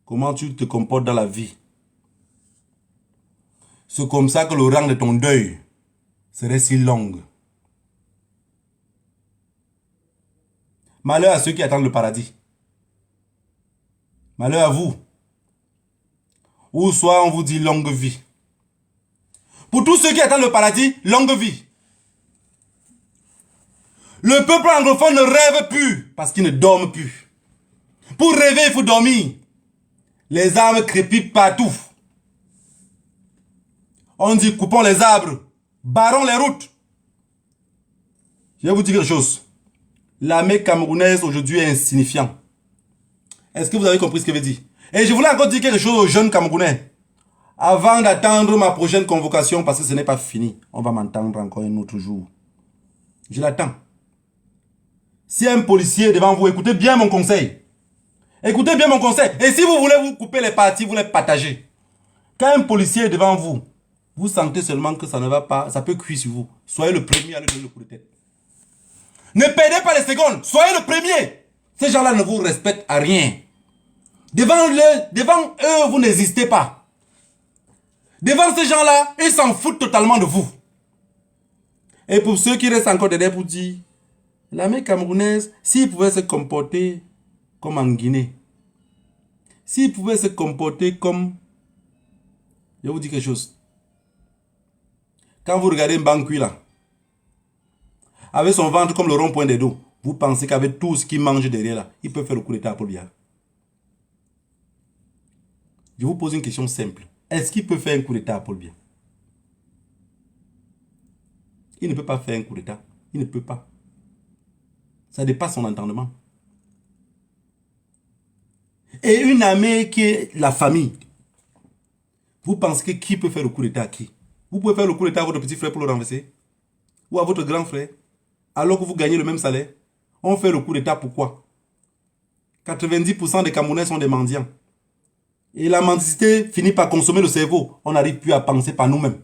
Comment tu te comportes dans la vie. C'est comme ça que le rang de ton deuil serait si long. Malheur à ceux qui attendent le paradis. Malheur à vous. Ou soit on vous dit longue vie. Pour tous ceux qui attendent le paradis, longue vie. Le peuple anglophone ne rêve plus parce qu'il ne dorme plus. Pour rêver, il faut dormir. Les arbres crépitent partout. On dit coupons les arbres, barrons les routes. Je vais vous dire quelque chose. L'armée camerounaise aujourd'hui est insignifiante. Est-ce que vous avez compris ce que je veux dire? Et je voulais encore dire quelque chose aux jeunes Camerounais. Avant d'attendre ma prochaine convocation, parce que ce n'est pas fini. On va m'entendre encore un autre jour. Je l'attends. Si un policier est devant vous, écoutez bien mon conseil. Écoutez bien mon conseil. Et si vous voulez vous couper les parties, vous les partagez. Quand un policier est devant vous, vous sentez seulement que ça ne va pas, ça peut cuire sur vous. Soyez le premier à lui donner le coup de tête. Ne perdez pas les secondes. Soyez le premier. Ces gens-là ne vous respectent à rien. Devant eux, vous n'existez pas. Devant ces gens-là, ils s'en foutent totalement de vous. Et pour ceux qui restent encore derrière pour dire, l'armée camerounaise, s'ils pouvaient se comporter comme en Guinée, S'il pouvait se comporter comme... Je vous dis quelque chose. Quand vous regardez Mbankui là, avec son ventre comme le rond-point des dos, vous pensez qu'avec tout ce qu'il mange derrière là, il peut faire le coup d'état à Paul Biya? Je vous pose une question simple. Est-ce qu'il peut faire un coup d'état à Paul Biya? Il ne peut pas faire un coup d'état. Il ne peut pas. Ça dépasse son entendement. Et une armée qui est la famille. Vous pensez que qui peut faire le coup d'état à qui? Vous pouvez faire le coup d'état à votre petit frère pour le renverser? Ou à votre grand frère? Alors que vous gagnez le même salaire? On fait le coup d'état pourquoi? 90% des Camerounais sont des mendiants. Et la mendicité finit par consommer le cerveau. On n'arrive plus à penser par nous-mêmes.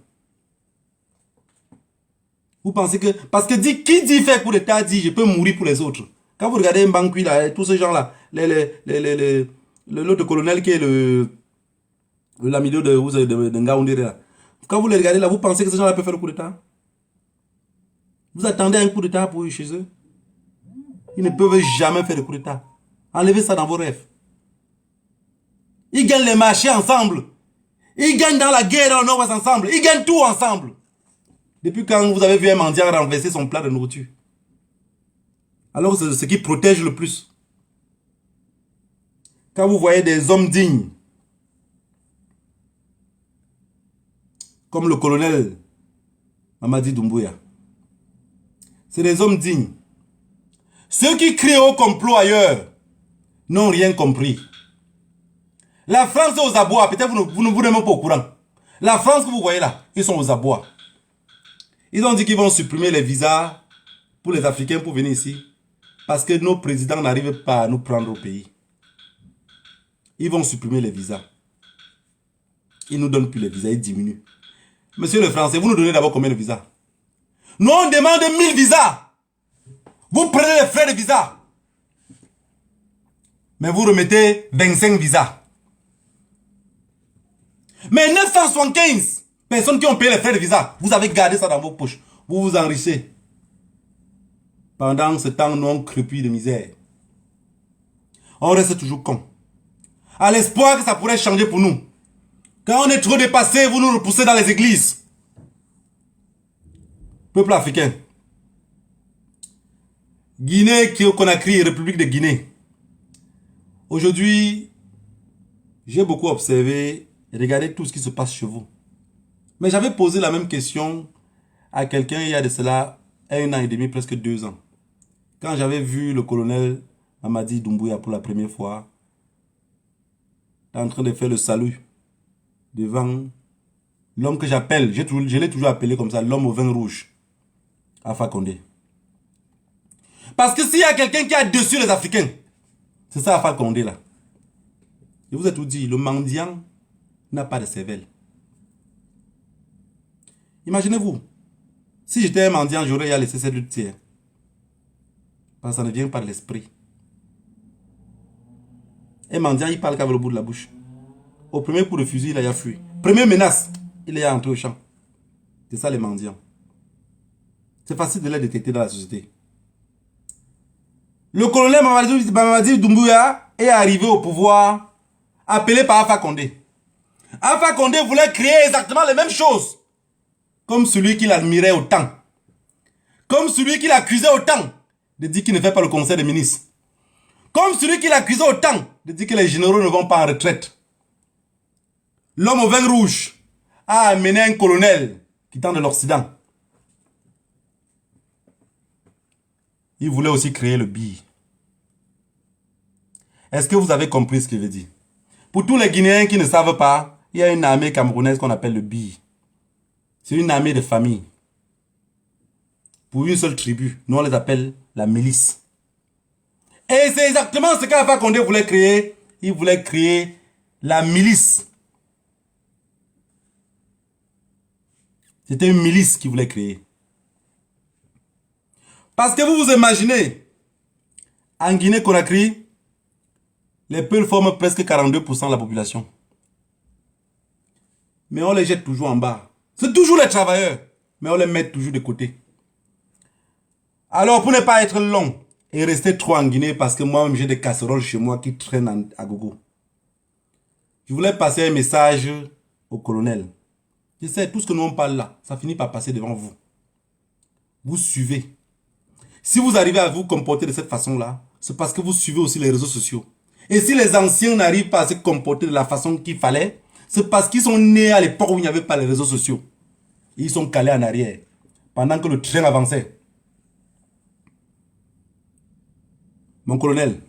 Vous pensez que... Parce que qui dit faire coup d'état dit je peux mourir pour les autres. Quand vous regardez Mbankui, là, tous ces gens-là, l'autre colonel qui est l'amido de Ngaoundé, là. Quand vous les regardez là, vous pensez que ces gens-là peuvent faire le coup d'état? Vous attendez un coup d'état pour eux chez eux? Ils ne peuvent jamais faire le coup d'état. Enlevez ça dans vos rêves. Ils gagnent les marchés ensemble. Ils gagnent dans la guerre au nord-ouest ensemble. Ils gagnent tout ensemble. Depuis quand vous avez vu un mendiant renverser son plat de nourriture? Alors c'est ce qui protège le plus. Quand vous voyez des hommes dignes, comme le colonel Mamadi Doumbouya, c'est des hommes dignes. Ceux qui crient au complot ailleurs n'ont rien compris. La France est aux abois. Peut-être vous ne vous n'êtes même pas au courant. La France que vous voyez là, ils sont aux abois. Ils ont dit qu'ils vont supprimer les visas pour les Africains pour venir ici. Parce que nos présidents n'arrivent pas à nous prendre au pays. Ils vont supprimer les visas. Ils ne nous donnent plus les visas, ils diminuent. Monsieur le Français, vous nous donnez d'abord combien de visas? Nous on demande 1000 visas. Vous prenez les frais de visa. Mais vous remettez 25 visas. Mais 975 personnes qui ont payé les frais de visa, vous avez gardé ça dans vos poches. Vous vous enrichissez. Pendant ce temps, nous on crépit de misère. On reste toujours con. À l'espoir que ça pourrait changer pour nous. Quand on est trop dépassé, vous nous repoussez dans les églises. Peuple africain. Guinée, Conakry, République de Guinée. Aujourd'hui, j'ai beaucoup observé et regardé tout ce qui se passe chez vous. Mais j'avais posé la même question à quelqu'un il y a de cela 1 an et demi, presque 2 ans. Quand j'avais vu le colonel Mamadi Doumbouya pour la première fois, en train de faire le salut devant l'homme que j'appelle, je l'ai toujours appelé comme ça, l'homme au vin rouge, Alpha Condé. Parce que s'il y a quelqu'un qui a dessus les Africains, c'est ça Alpha Condé là. Je vous ai tout dit, le mendiant n'a pas de cervelle. Imaginez-vous, si j'étais un mendiant, j'aurais laissé cette lutte. Parce que ça ne vient pas de l'esprit. Un mendiant, il parle qu'avec le bout de la bouche. Au premier coup de fusil, il a fui. Première menace, il est entré au champ. C'est ça les mendiants. C'est facile de les détecter dans la société. Le colonel Mamadi Doumbouya est arrivé au pouvoir, appelé par Alpha Condé. Alpha Condé voulait créer exactement les mêmes choses. Comme celui qui l'admirait autant. Comme celui qui l'accusait autant de dire qu'il ne fait pas le conseil des ministres. Comme celui qui l'accusait autant de dire que les généraux ne vont pas en retraite. L'homme au vin rouge a amené un colonel quittant de l'Occident. Il voulait aussi créer le BI. Est-ce que vous avez compris ce qu'il veut dire? Pour tous les Guinéens qui ne savent pas, il y a une armée camerounaise qu'on appelle le BI. C'est une armée de famille. Pour une seule tribu. Nous, on les appelle la milice. Et c'est exactement ce qu'Alpha Condé voulait créer. Il voulait créer la milice. C'était une milice qu'il voulait créer. Parce que vous vous imaginez, en Guinée-Conakry, les Peuls forment presque 42% de la population. Mais on les jette toujours en bas. C'est toujours les travailleurs, mais on les met toujours de côté. Alors, pour ne pas être long et rester trop en Guinée, parce que moi-même j'ai des casseroles chez moi qui traînent à gogo. Je voulais passer un message au colonel. Je sais, tout ce que nous on parle là, ça finit par passer devant vous. Vous suivez. Si vous arrivez à vous comporter de cette façon-là, c'est parce que vous suivez aussi les réseaux sociaux. Et si les anciens n'arrivent pas à se comporter de la façon qu'il fallait, c'est parce qu'ils sont nés à l'époque où il n'y avait pas les réseaux sociaux. Ils sont calés en arrière, pendant que le train avançait. Mon colonel,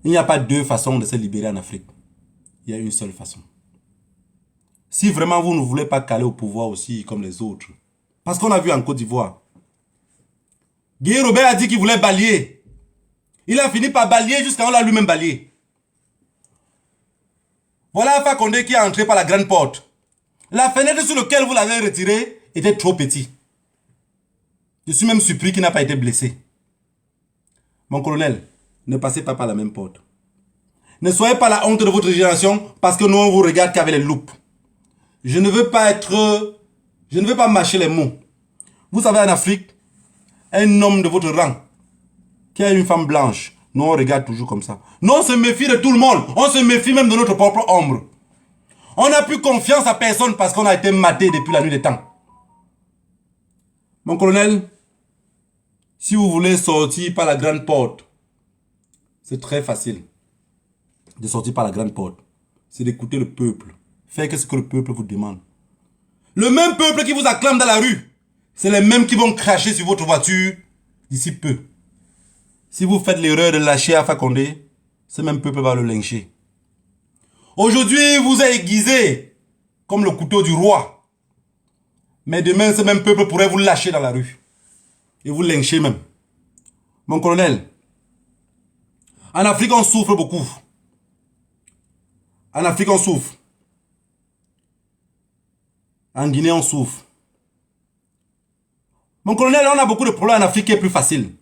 il n'y a pas deux façons de se libérer en Afrique. Il y a une seule façon. Si vraiment vous ne voulez pas caler au pouvoir aussi comme les autres, parce qu'on a vu en Côte d'Ivoire, Guy Robert a dit qu'il voulait balayer. Il a fini par balayer jusqu'à on l'a lui-même balayé. Voilà Alpha Condé qui est entré par la grande porte. La fenêtre sur laquelle vous l'avez retiré était trop petite. Je suis même surpris qu'il n'a pas été blessé. Mon colonel, ne passez pas par la même porte. Ne soyez pas la honte de votre génération parce que nous on vous regarde qu'avec les loupes. Je ne veux pas mâcher les mots. Vous savez en Afrique, un homme de votre rang qui a une femme blanche, nous on regarde toujours comme ça. Nous on se méfie de tout le monde. On se méfie même de notre propre ombre. On n'a plus confiance à personne parce qu'on a été maté depuis la nuit des temps. Mon colonel, si vous voulez sortir par la grande porte, c'est très facile de sortir par la grande porte. C'est d'écouter le peuple. Faire ce que le peuple vous demande. Le même peuple qui vous acclame dans la rue, c'est les mêmes qui vont cracher sur votre voiture d'ici peu. Si vous faites l'erreur de lâcher Alpha Condé, ce même peuple va le lyncher. Aujourd'hui, vous êtes aiguisé comme le couteau du roi. Mais demain, ce même peuple pourrait vous lâcher dans la rue. Et vous lyncher même. Mon colonel, en Afrique, on souffre beaucoup. En Afrique, on souffre. En Guinée, on souffre. Mon colonel, on a beaucoup de problèmes en Afrique qui est plus facile.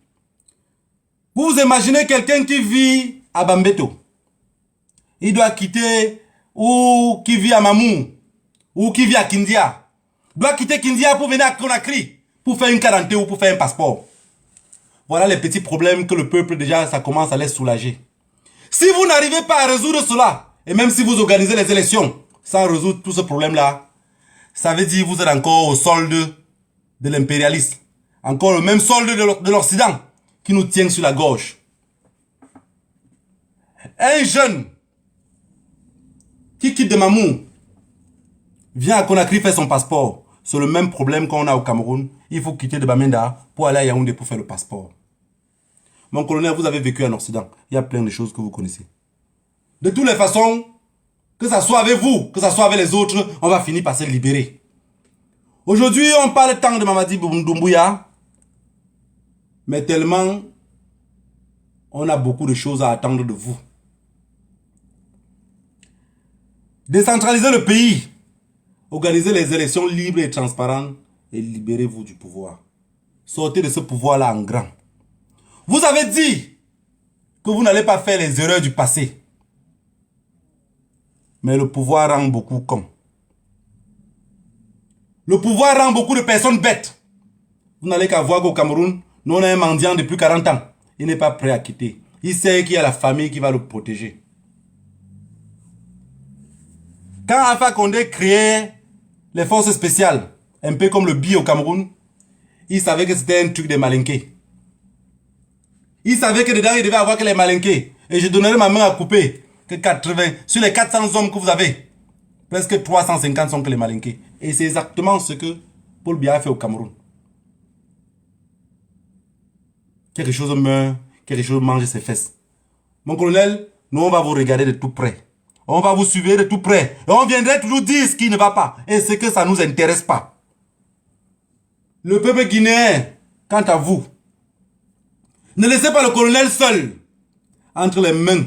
Vous vous imaginez quelqu'un qui vit à Bambeto. Il doit quitter, ou qui vit à Mamou, ou qui vit à Kindia. Il doit quitter Kindia pour venir à Conakry, pour faire une quarantaine ou pour faire un passeport. Voilà les petits problèmes que le peuple déjà, ça commence à les soulager. Si vous n'arrivez pas à résoudre cela, et même si vous organisez les élections, sans résoudre tout ce problème-là, ça veut dire que vous êtes encore au solde de l'impérialisme. Encore le même solde de l'Occident qui nous tient sur la gorge. Un jeune qui quitte de Mamou vient à Conakry faire son passeport. C'est le même problème qu'on a au Cameroun. Il faut quitter de Bamenda pour aller à Yaoundé pour faire le passeport. Mon colonel, vous avez vécu en Occident. Il y a plein de choses que vous connaissez. De toutes les façons, que ça soit avec vous, que ça soit avec les autres, on va finir par se libérer. Aujourd'hui, on parle tant de Mamadi Doumbouya, mais tellement on a beaucoup de choses à attendre de vous. Décentralisez le pays, organisez les élections libres et transparentes et libérez-vous du pouvoir. Sortez de ce pouvoir-là en grand. Vous avez dit que vous n'allez pas faire les erreurs du passé. Mais le pouvoir rend beaucoup cons. Le pouvoir rend beaucoup de personnes bêtes. Vous n'allez qu'à voir qu'au Cameroun, nous on a un mendiant depuis 40 ans. Il n'est pas prêt à quitter. Il sait qu'il y a la famille qui va le protéger. Quand Alpha Condé créait les forces spéciales, un peu comme le BI au Cameroun, il savait que c'était un truc des malinqués. Il savait que dedans, il devait avoir que les malinqués. Et je donnerai ma main à couper que 80. Sur les 400 hommes que vous avez, presque 350 sont que les malinqués. Et c'est exactement ce que Paul Biya a fait au Cameroun. Quelque chose meurt, quelque chose mange ses fesses. Mon colonel, nous on va vous regarder de tout près. On va vous suivre de tout près. Et on viendrait toujours dire ce qui ne va pas. Et ce que ça ne nous intéresse pas. Le peuple guinéen, quant à vous, ne laissez pas le colonel seul entre les mains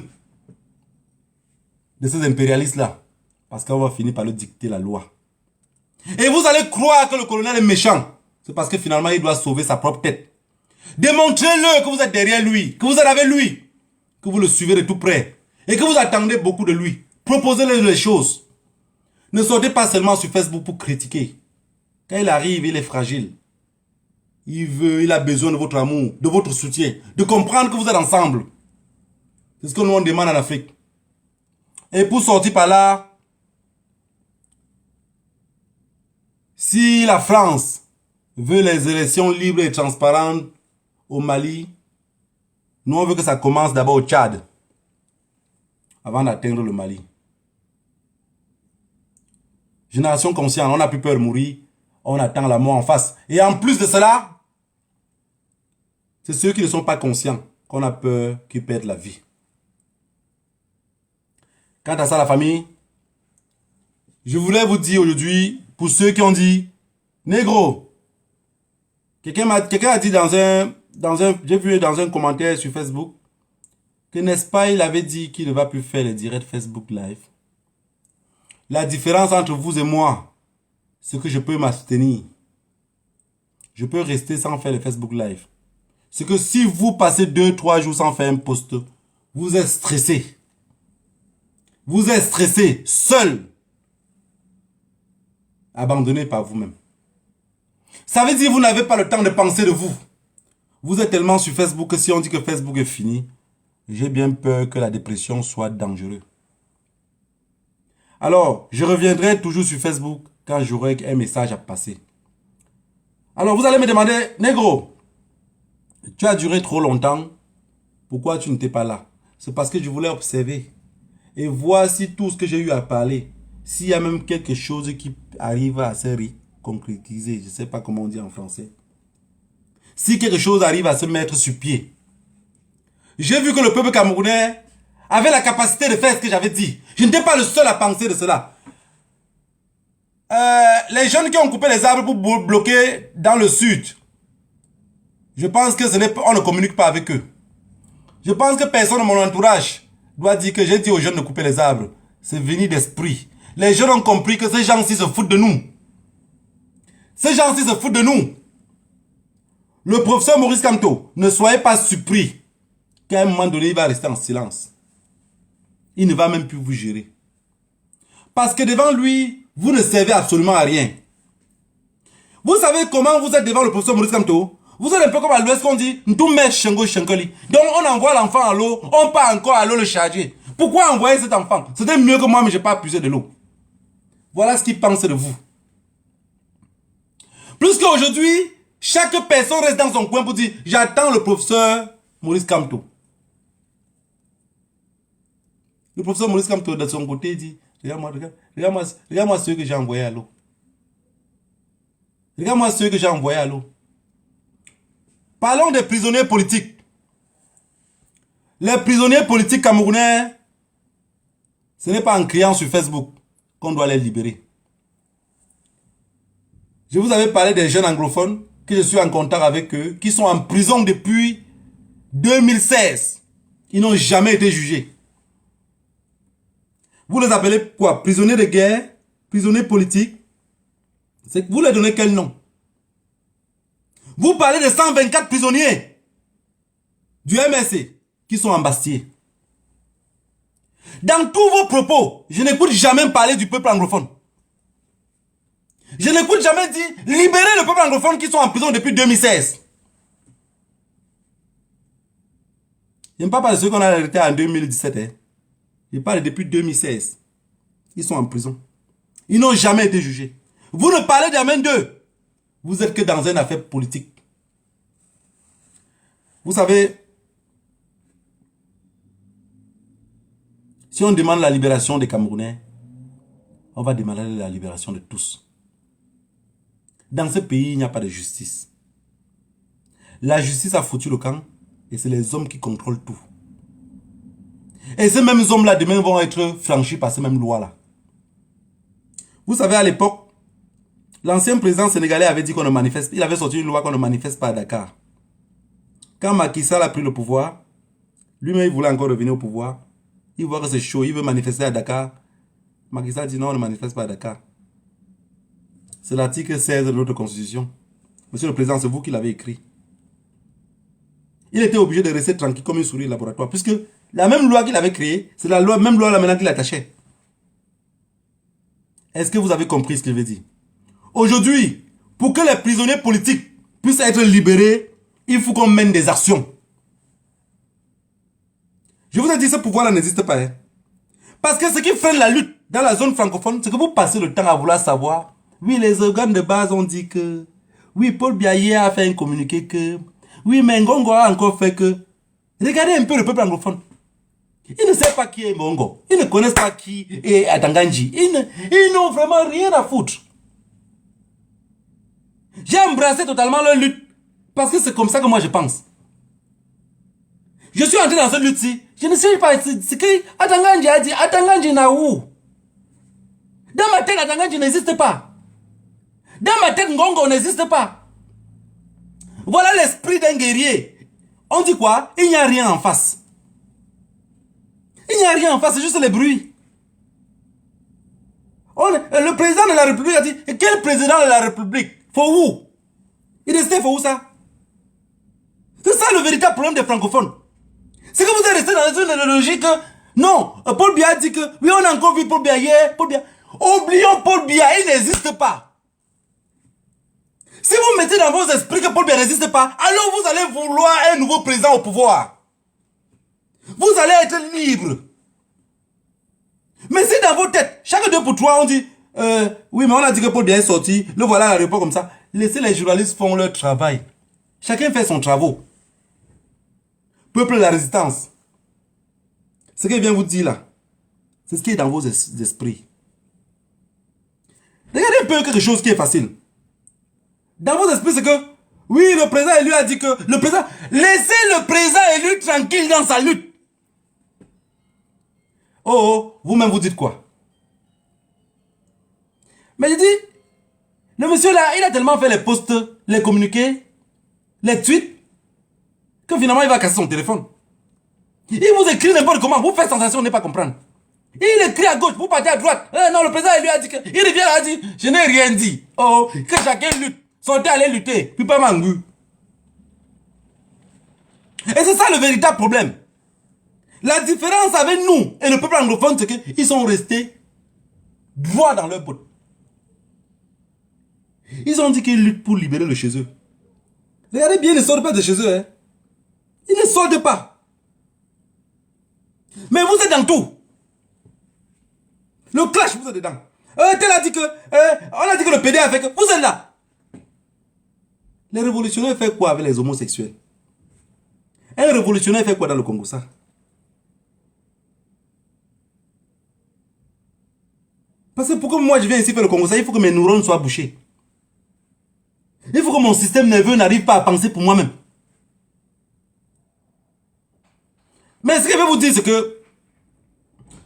de ces impérialistes-là. Parce qu'on va finir par lui dicter la loi. Et vous allez croire que le colonel est méchant. C'est parce que finalement, il doit sauver sa propre tête. Démontrez-le que vous êtes derrière lui, que vous êtes avec lui, que vous le suivez de tout près et que vous attendez beaucoup de lui. Proposez-lui les choses. Ne sortez pas seulement sur Facebook pour critiquer. Quand il arrive, il est fragile. Il a besoin de votre amour, de votre soutien, de comprendre que vous êtes ensemble. C'est ce que nous on demande en Afrique. Et pour sortir par là, si la France veut les élections libres et transparentes au Mali, nous on veut que ça commence d'abord au Tchad, avant d'atteindre le Mali. Génération consciente, on n'a plus peur de mourir, on attend la mort en face. Et en plus de cela, c'est ceux qui ne sont pas conscients qu'on a peur qu'ils perdent la vie. Quant à ça, la famille, je voulais vous dire aujourd'hui, pour ceux qui ont dit, négro, quelqu'un a dit j'ai vu dans un commentaire sur Facebook, que n'est-ce pas, il avait dit qu'il ne va plus faire les directs Facebook Live. La différence entre vous et moi, c'est que je peux m'abstenir. Je peux rester sans faire le Facebook Live. C'est que si vous passez 2-3 jours sans faire un post, vous êtes stressé. Vous êtes stressé, seul. Abandonné par vous-même. Ça veut dire que vous n'avez pas le temps de penser de vous. Vous êtes tellement sur Facebook que si on dit que Facebook est fini, j'ai bien peur que la dépression soit dangereuse. Alors, je reviendrai toujours sur Facebook quand j'aurai un message à passer. Alors, vous allez me demander, négro, tu as duré trop longtemps, pourquoi tu n'étais pas là? C'est parce que je voulais observer et voir si tout ce que j'ai eu à parler, s'il y a même quelque chose qui arrive à se concrétiser, je ne sais pas comment on dit en français. Si quelque chose arrive à se mettre sur pied. J'ai vu que le peuple camerounais avait la capacité de faire ce que j'avais dit. Je n'étais pas le seul à penser de cela. Les jeunes qui ont coupé les arbres pour bloquer dans le sud, je pense que on ne communique pas avec eux. Je pense que personne de mon entourage doit dire que j'ai dit aux jeunes de couper les arbres. C'est venu d'esprit. Les jeunes ont compris que ces gens-ci se foutent de nous. Ces gens-ci se foutent de nous. Le professeur Maurice Kamto, ne soyez pas surpris qu'à un moment donné, il va rester en silence. Il ne va même plus vous gérer. Parce que devant lui, vous ne servez absolument à rien. Vous savez comment vous êtes devant le professeur Maurice Kamto? Vous êtes un peu comme à l'ouest qu'on dit, donc on envoie l'enfant à l'eau, on part encore à l'eau le charger. Pourquoi envoyer cet enfant? C'était mieux que moi, mais je n'ai pas puisé de l'eau. Voilà ce qu'il pense de vous. Plus qu'aujourd'hui, chaque personne reste dans son coin pour dire, j'attends le professeur Maurice Kamto. Le professeur Maurice Kamto, de son côté, dit, regarde-moi ceux que j'ai envoyés à l'eau. Regarde-moi ceux que j'ai envoyés à l'eau. Parlons des prisonniers politiques. Les prisonniers politiques camerounais, ce n'est pas en criant sur Facebook qu'on doit les libérer. Je vous avais parlé des jeunes anglophones, que je suis en contact avec eux, qui sont en prison depuis 2016. Ils n'ont jamais été jugés. Vous les appelez quoi? Prisonniers de guerre? Prisonniers politiques? Vous les donnez quel nom? Vous parlez de 124 prisonniers du MSC qui sont en Bastille. Dans tous vos propos, je n'écoute jamais parler du peuple anglophone. Je n'écoute jamais dire libérer le peuple anglophone qui sont en prison depuis 2016. Je ne parle pas de ceux qu'on a arrêtés en 2017. Hein. Je parle depuis 2016. Ils sont en prison. Ils n'ont jamais été jugés. Vous ne parlez jamais d'eux. Vous êtes que dans une affaire politique. Vous savez, si on demande la libération des Camerounais, on va demander la libération de tous. Dans ce pays, il n'y a pas de justice. La justice a foutu le camp et c'est les hommes qui contrôlent tout. Et ces mêmes hommes-là, demain, vont être franchis par ces mêmes lois-là. Vous savez, à l'époque, l'ancien président sénégalais avait dit qu'on ne manifeste. Il avait sorti une loi qu'on ne manifeste pas à Dakar. Quand Macky Sall a pris le pouvoir, lui-même il voulait encore revenir au pouvoir. Il voit que c'est chaud, il veut manifester à Dakar. Macky Sall dit non, on ne manifeste pas à Dakar. C'est l'article 16 de notre constitution. Monsieur le président, c'est vous qui l'avez écrit. Il était obligé de rester tranquille comme une souris de laboratoire. Puisque la même loi qu'il avait créée, c'est la loi, même loi là maintenant qu'il attachait. Est-ce que vous avez compris ce qu'il veut dire? Aujourd'hui, pour que les prisonniers politiques puissent être libérés, il faut qu'on mène des actions. Je vous ai dit, ce pouvoir-là n'existe pas. Hein. Parce que ce qui freine la lutte dans la zone francophone, c'est que vous passez le temps à vouloir savoir. Oui, les organes de base ont dit que... Oui, Paul Biya a fait un communiqué que... Oui, mais Ngongo a encore fait que... Regardez un peu le peuple anglophone. Ils ne savent pas qui est Ngongo. Ils ne connaissent pas qui est Atanganji. Ils n'ont vraiment rien à foutre. J'ai embrassé totalement leur lutte. Parce que c'est comme ça que moi je pense. Je suis entré dans cette lutte-ci. Je ne sais pas ce que Atanganji a dit. Atanganji n'a où? Dans ma tête, Atanganji n'existe pas. Dans ma tête, Ngongo n'existe pas. Voilà l'esprit d'un guerrier. On dit quoi? Il n'y a rien en face. Il n'y a rien en face, c'est juste les bruits. Le président de la République a dit, quel président de la République? For où? Il est resté pour où ça? C'est ça le véritable problème des francophones. C'est que vous êtes resté dans une logique que, non, Paul Biya dit que, oui, on a encore vu Paul Biya hier, Paul Biya. Oublions Paul Biya, il n'existe pas. Si vous mettez dans vos esprits que Paul Biya n'existe pas, alors vous allez vouloir un nouveau président au pouvoir. Vous allez être libre. Mais si dans vos têtes, chaque 2 pour 3, on dit, oui, mais on a dit que Paul Biya est sorti, le voilà à l'aéroport comme ça. Laissez les journalistes faire leur travail. Chacun fait son travail. Peuple de la résistance. Ce qu'il vient vous dire là, c'est ce qui est dans vos esprits. Regardez un peu quelque chose qui est facile. Dans vos esprits, c'est que, oui, le président élu a dit que, le président, laissez le président élu tranquille dans sa lutte. Oh, vous-même vous dites quoi? Mais je dis, le monsieur là, il a tellement fait les posts, les communiqués, les tweets, que finalement il va casser son téléphone. Il vous écrit n'importe comment, vous faites sensation, ne pas comprendre. Il écrit à gauche, vous partez à droite. Non, le président lui a dit que, il revient là, il dit, je n'ai rien dit. Oh, que chacun lutte. Sortez, allez lutter, puis pas mangu. Et c'est ça le véritable problème. La différence avec nous et le peuple anglophone, c'est qu'ils sont restés droits dans leur botte. Ils ont dit qu'ils luttent pour libérer le chez eux. Regardez bien, ils ne sortent pas de chez eux. Hein. Ils ne sortent pas. Mais vous êtes dans tout. Le clash, vous êtes dedans. Tel a dit que, on a dit que le PD a fait que, vous êtes là. Les révolutionnaires font quoi avec les homosexuels? Un révolutionnaire fait quoi dans le Congo, ça? Parce que pour que moi je viens ici faire le Congo, ça, il faut que mes neurones soient bouchés. Il faut que mon système nerveux n'arrive pas à penser pour moi-même. Mais ce que je vais vous dire, c'est que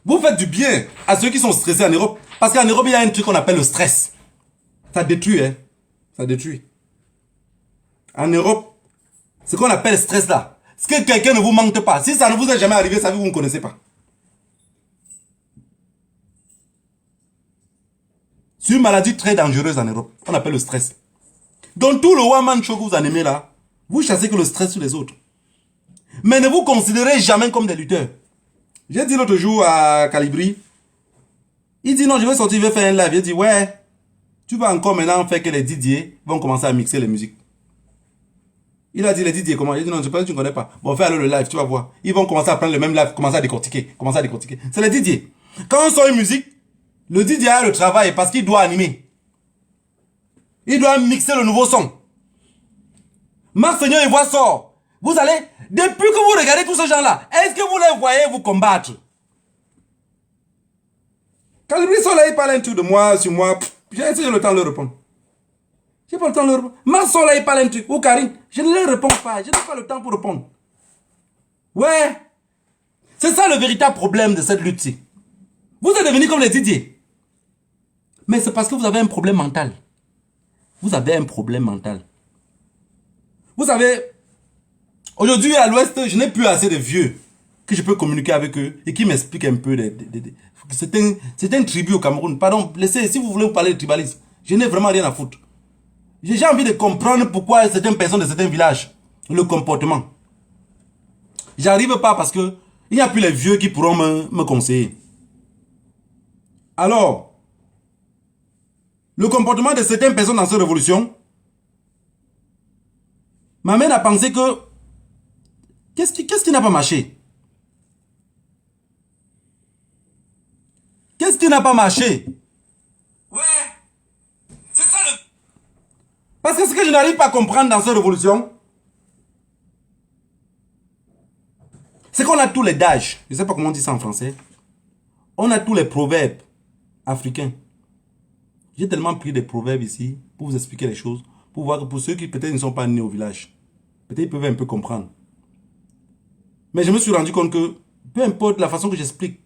vous faites du bien à ceux qui sont stressés en Europe. Parce qu'en Europe, il y a un truc qu'on appelle le stress. Ça détruit, hein. Ça détruit. En Europe, ce qu'on appelle stress là, c'est que quelqu'un ne vous manque pas. Si ça ne vous est jamais arrivé, ça veut que vous ne connaissez pas. C'est une maladie très dangereuse en Europe. On appelle le stress. Dans tout le one-man show que vous en aimez là, vous chassez que le stress sur les autres. Mais ne vous considérez jamais comme des lutteurs. J'ai dit l'autre jour à Calibri, il dit non, je vais sortir, je vais faire un live. Il dit ouais, tu vas encore maintenant faire que les DJ vont commencer à mixer les musiques. Il a dit les DJ comment? Il dit non, je pense que tu ne connais pas. Bon, fais alors le live, tu vas voir. Ils vont commencer à prendre le même live, commencer à décortiquer. C'est les DJ. Quand on sort une musique, le DJ a le travail parce qu'il doit animer. Il doit mixer le nouveau son. Marc Seigneur et voix sort. Vous allez, depuis que vous regardez tous ces gens-là, est-ce que vous les voyez vous combattre? Quand le brisson là, il parle un truc de moi, sur moi, j'ai essayé le temps de leur répondre. J'ai pas le temps de leur répondre. Marc Seigneur là, il parle un truc. Ou Karine, je ne leur réponds pas. Je n'ai pas le temps pour répondre. Ouais. C'est ça le véritable problème de cette lutte-ci. Vous êtes devenus comme les Didier. Mais c'est parce que vous avez un problème mental. Vous avez un problème mental. Vous savez, aujourd'hui à l'Ouest, je n'ai plus assez de vieux que je peux communiquer avec eux et qui m'expliquent un peu. C'est un tribu au Cameroun. Pardon, laissez, si vous voulez vous parler de tribalisme, je n'ai vraiment rien à foutre. J'ai envie de comprendre pourquoi certaines personnes de certains villages, le comportement. J'arrive pas parce que il n'y a plus les vieux qui pourront me conseiller. Alors, le comportement de certaines personnes dans cette révolution m'amène à penser que qu'est-ce qui n'a pas marché? Qu'est-ce qui n'a pas marché? Ouais. C'est ça le... Parce que ce que je n'arrive pas à comprendre dans cette révolution, c'est qu'on a tous les dages. Je ne sais pas comment on dit ça en français. On a tous les proverbes africains. J'ai tellement pris des proverbes ici pour vous expliquer les choses, pour voir que pour ceux qui peut-être ne sont pas nés au village, peut-être ils peuvent un peu comprendre. Mais je me suis rendu compte que peu importe la façon que j'explique,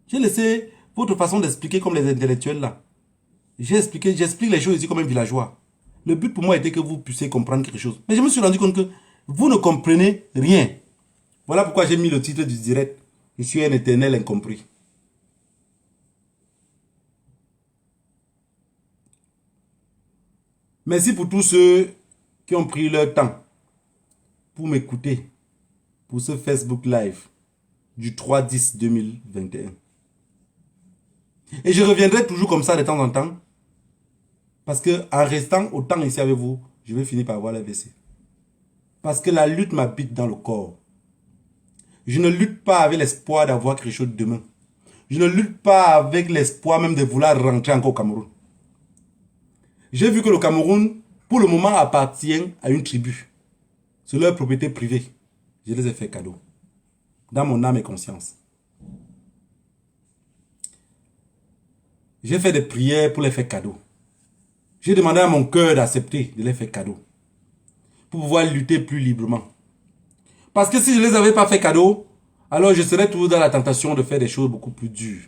j'ai laissé votre façon d'expliquer comme les intellectuels là. J'explique les choses ici comme un villageois. Le but pour moi était que vous puissiez comprendre quelque chose. Mais je me suis rendu compte que vous ne comprenez rien. Voilà pourquoi j'ai mis le titre du direct. Je suis un éternel incompris. Merci pour tous ceux qui ont pris leur temps pour m'écouter pour ce Facebook Live du 3/10/2021. Et je reviendrai toujours comme ça de temps en temps. Parce que en restant autant ici avec vous, je vais finir par avoir la l'AVC. Parce que la lutte m'habite dans le corps. Je ne lutte pas avec l'espoir d'avoir quelque chose demain. Je ne lutte pas avec l'espoir même de vouloir rentrer encore au Cameroun. J'ai vu que le Cameroun, pour le moment, appartient à une tribu. C'est leur propriété privée. Je les ai fait cadeau. Dans mon âme et conscience. J'ai fait des prières pour les faire cadeau. J'ai demandé à mon cœur d'accepter de les faire cadeau. Pour pouvoir lutter plus librement. Parce que si je ne les avais pas fait cadeau, alors je serais toujours dans la tentation de faire des choses beaucoup plus dures.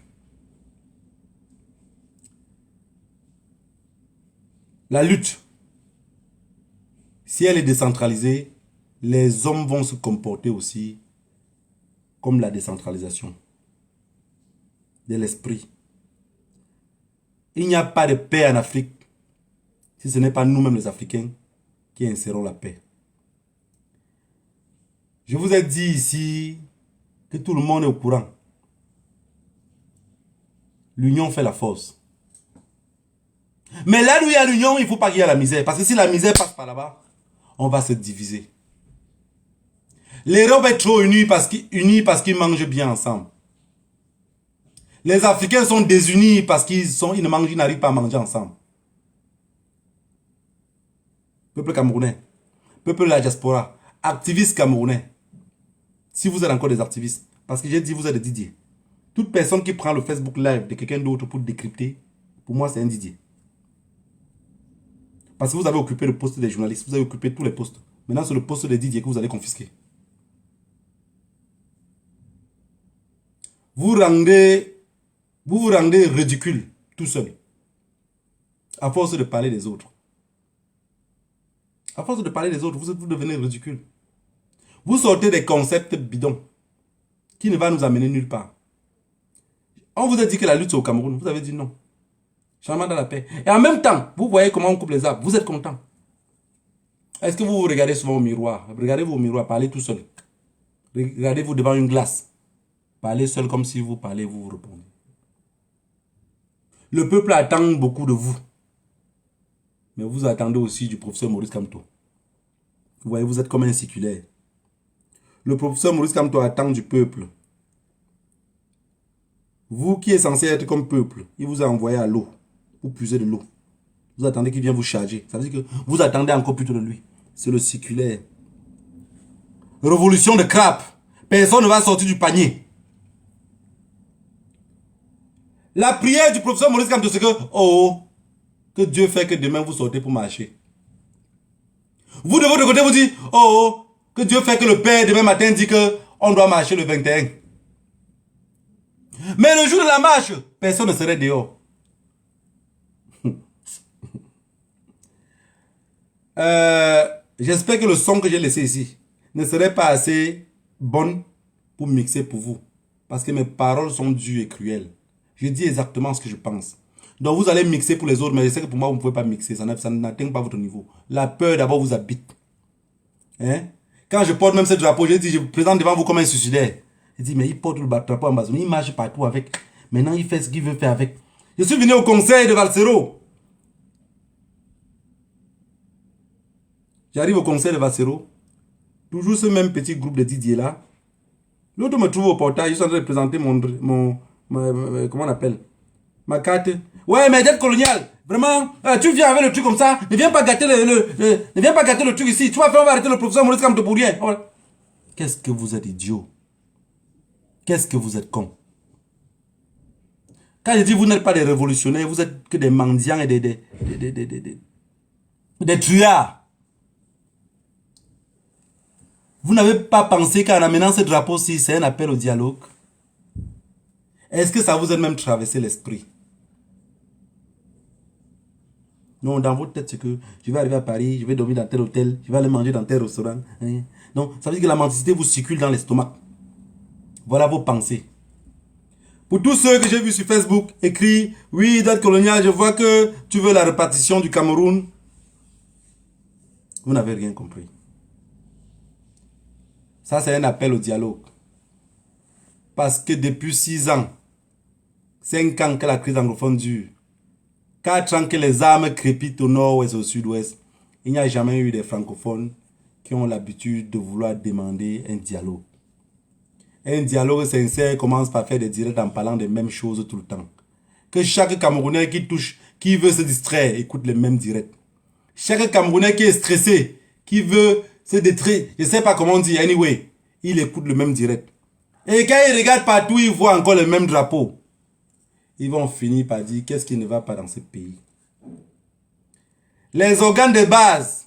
La lutte, si elle est décentralisée, les hommes vont se comporter aussi comme la décentralisation de l'esprit. Il n'y a pas de paix en Afrique si ce n'est pas nous-mêmes les Africains qui insérons la paix. Je vous ai dit ici que tout le monde est au courant. L'union fait la force. Mais là où il y a l'union, il ne faut pas qu'il y ait la misère. Parce que si la misère passe par là-bas, on va se diviser. L'Europe est trop unie parce qu'ils mangent bien ensemble. Les Africains sont désunis parce qu'ils n'arrivent pas à manger ensemble. Peuple camerounais, peuple de la diaspora, activistes camerounais. Si vous êtes encore des activistes, parce que j'ai dit vous êtes des Didier. Toute personne qui prend le Facebook Live de quelqu'un d'autre pour décrypter, pour moi c'est un Didier. Parce que vous avez occupé le poste des journalistes, vous avez occupé tous les postes. Maintenant c'est le poste des Didier que vous allez confisquer. Vous vous rendez ridicule tout seul. À force de parler des autres. À force de parler des autres, vous devenez ridicule. Vous sortez des concepts bidons qui ne vont nous amener nulle part. On vous a dit que la lutte c'est au Cameroun. Vous avez dit non. Changement dans la paix. Et en même temps, vous voyez comment on coupe les arbres. Vous êtes content. Est-ce que vous vous regardez souvent au miroir? Regardez-vous au miroir, parlez tout seul. Regardez-vous devant une glace. Parlez seul comme si vous parlez, vous répondez. Le peuple attend beaucoup de vous. Mais vous attendez aussi du professeur Maurice Kamto. Vous voyez, vous êtes comme un séculaire. Le professeur Maurice Kamto attend du peuple. Vous qui êtes censé être comme peuple, il vous a envoyé à l'eau pour puiser de l'eau. Vous attendez qu'il vienne vous charger. Ça veut dire que vous attendez encore plutôt de lui. C'est le séculaire. Révolution de crabe. Personne ne va sortir du panier. La prière du professeur Maurice Kamto, c'est que Dieu fait que demain vous sortez pour marcher. Vous de votre côté vous dites, que Dieu fait que le Père demain matin dit qu'on doit marcher le 21. Mais le jour de la marche, personne ne serait dehors. J'espère que le son que j'ai laissé ici ne serait pas assez bon pour mixer pour vous. Parce que mes paroles sont dures et cruelles. Je dis exactement ce que je pense. Donc vous allez mixer pour les autres, mais je sais que pour moi, vous ne pouvez pas mixer. Ça n'atteint pas votre niveau. La peur d'abord vous habite. Hein? Quand je porte même ce drapeau, je présente devant vous comme un suicidaire. Je dis, mais il porte le drapeau Amazon, il marche partout avec. Maintenant, il fait ce qu'il veut faire avec. Je suis venu au conseil de Valsero. J'arrive au conseil de Valsero. Toujours ce même petit groupe de Didier là. L'autre me trouve au portail, ils sont en train de présenter mon comment on appelle? Ma carte. Ouais, mais dette coloniale. Vraiment, tu viens avec le truc comme ça. Ne viens pas gâter ne viens pas gâter le truc ici. Tu vas faire, on va arrêter le professeur Maurice Kamto pour rien. Oh. Qu'est-ce que vous êtes idiot? Qu'est-ce que vous êtes con? Quand je dis vous n'êtes pas des révolutionnaires, vous êtes que des mendiants et des truands. Vous n'avez pas pensé qu'en amenant ce drapeau-ci, c'est un appel au dialogue? Est-ce que ça vous a même traversé l'esprit? Non, dans votre tête, c'est que je vais arriver à Paris, je vais dormir dans tel hôtel, je vais aller manger dans tel restaurant. Non, ça veut dire que la mendicité vous circule dans l'estomac. Voilà vos pensées. Pour tous ceux que j'ai vus sur Facebook, écrit, oui, date coloniale, je vois que tu veux la répartition du Cameroun. Vous n'avez rien compris. Ça, c'est un appel au dialogue. Parce que depuis 6 ans, 5 ans que la crise anglophone dure, 4 ans que les armes crépitent au nord-ouest et au sud-ouest, il n'y a jamais eu des francophones qui ont l'habitude de vouloir demander un dialogue. Un dialogue sincère commence par faire des directs en parlant des mêmes choses tout le temps. Que chaque Camerounais qui touche, qui veut se distraire, écoute les mêmes directs. Chaque Camerounais qui est stressé, qui veut se détruire, je ne sais pas comment on dit, anyway, il écoute le même direct. Et quand il regarde partout, il voit encore le même drapeau. Ils vont finir par dire qu'est-ce qui ne va pas dans ce pays. Les organes de base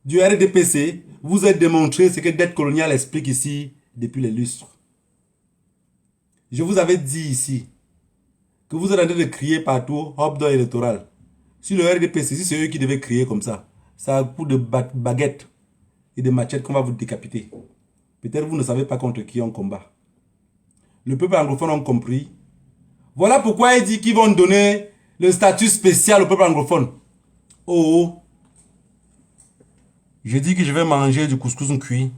du RDPC vous ont démontré ce que dette coloniale explique ici depuis les lustres. Je vous avais dit ici que vous êtes en train de crier partout hop d'or électoral. Si le RDPC, si c'est eux qui devaient crier comme ça, c'est à coup de baguettes et de machettes qu'on va vous décapiter. Peut-être vous ne savez pas contre qui on combat. Le peuple anglophone a compris. Voilà pourquoi il dit qu'ils vont donner le statut spécial au peuple anglophone. Oh, je dis que je vais manger du couscous cuit.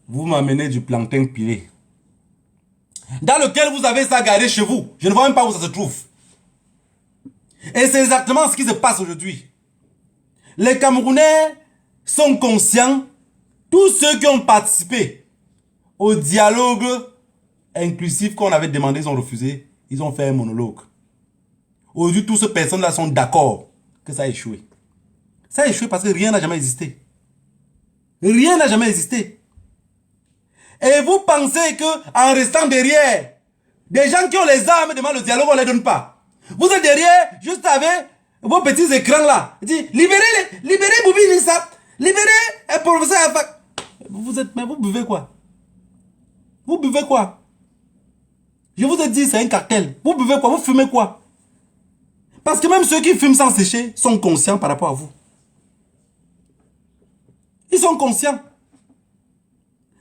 Vous m'amenez du plantain pilé. Dans lequel vous avez ça gardé chez vous. Je ne vois même pas où ça se trouve. Et c'est exactement ce qui se passe aujourd'hui. Les Camerounais sont conscients, tous ceux qui ont participé au dialogue inclusif qu'on avait demandé, ils ont refusé. Ils ont fait un monologue. Aujourd'hui, toutes ces personnes-là sont d'accord que ça a échoué. Ça a échoué parce que rien n'a jamais existé. Rien n'a jamais existé. Et vous pensez que en restant derrière, des gens qui ont les armes demandent le dialogue, on ne les donne pas. Vous êtes derrière, juste avec vos petits écrans là. Dit, libérez Boubi Nissa, libérez un professeur à fac. Mais vous buvez quoi? Vous buvez quoi? Je vous ai dit, c'est un cartel. Vous buvez quoi? Vous fumez quoi? Parce que même ceux qui fument sans sécher sont conscients par rapport à vous. Ils sont conscients.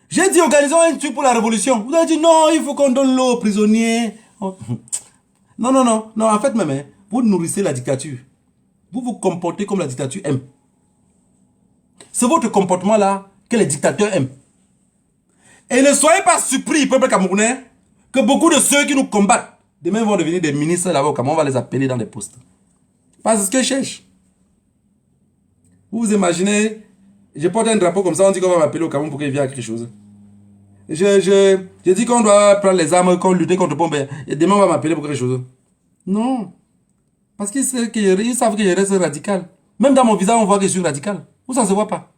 J'ai dit, organisons un truc pour la révolution. Vous avez dit, non, il faut qu'on donne l'eau aux prisonniers. Oh. Non, en fait, même, vous nourrissez la dictature. Vous vous comportez comme la dictature aime. C'est votre comportement-là que les dictateurs aiment. Et ne soyez pas surpris, peuple camerounais, que beaucoup de ceux qui nous combattent, demain vont devenir des ministres là-bas au Cameroun, on va les appeler dans des postes. Parce que je cherche. Vous vous imaginez, je porte un drapeau comme ça, on dit qu'on va m'appeler au Cameroun pour qu'il vienne quelque chose. Je dis qu'on doit prendre les armes, qu'on lutter contre Pombe. Et demain on va m'appeler pour quelque chose. Non. Parce qu'ils savent que je reste radical. Même dans mon visage, on voit que je suis radical. Ou ça ne se voit pas.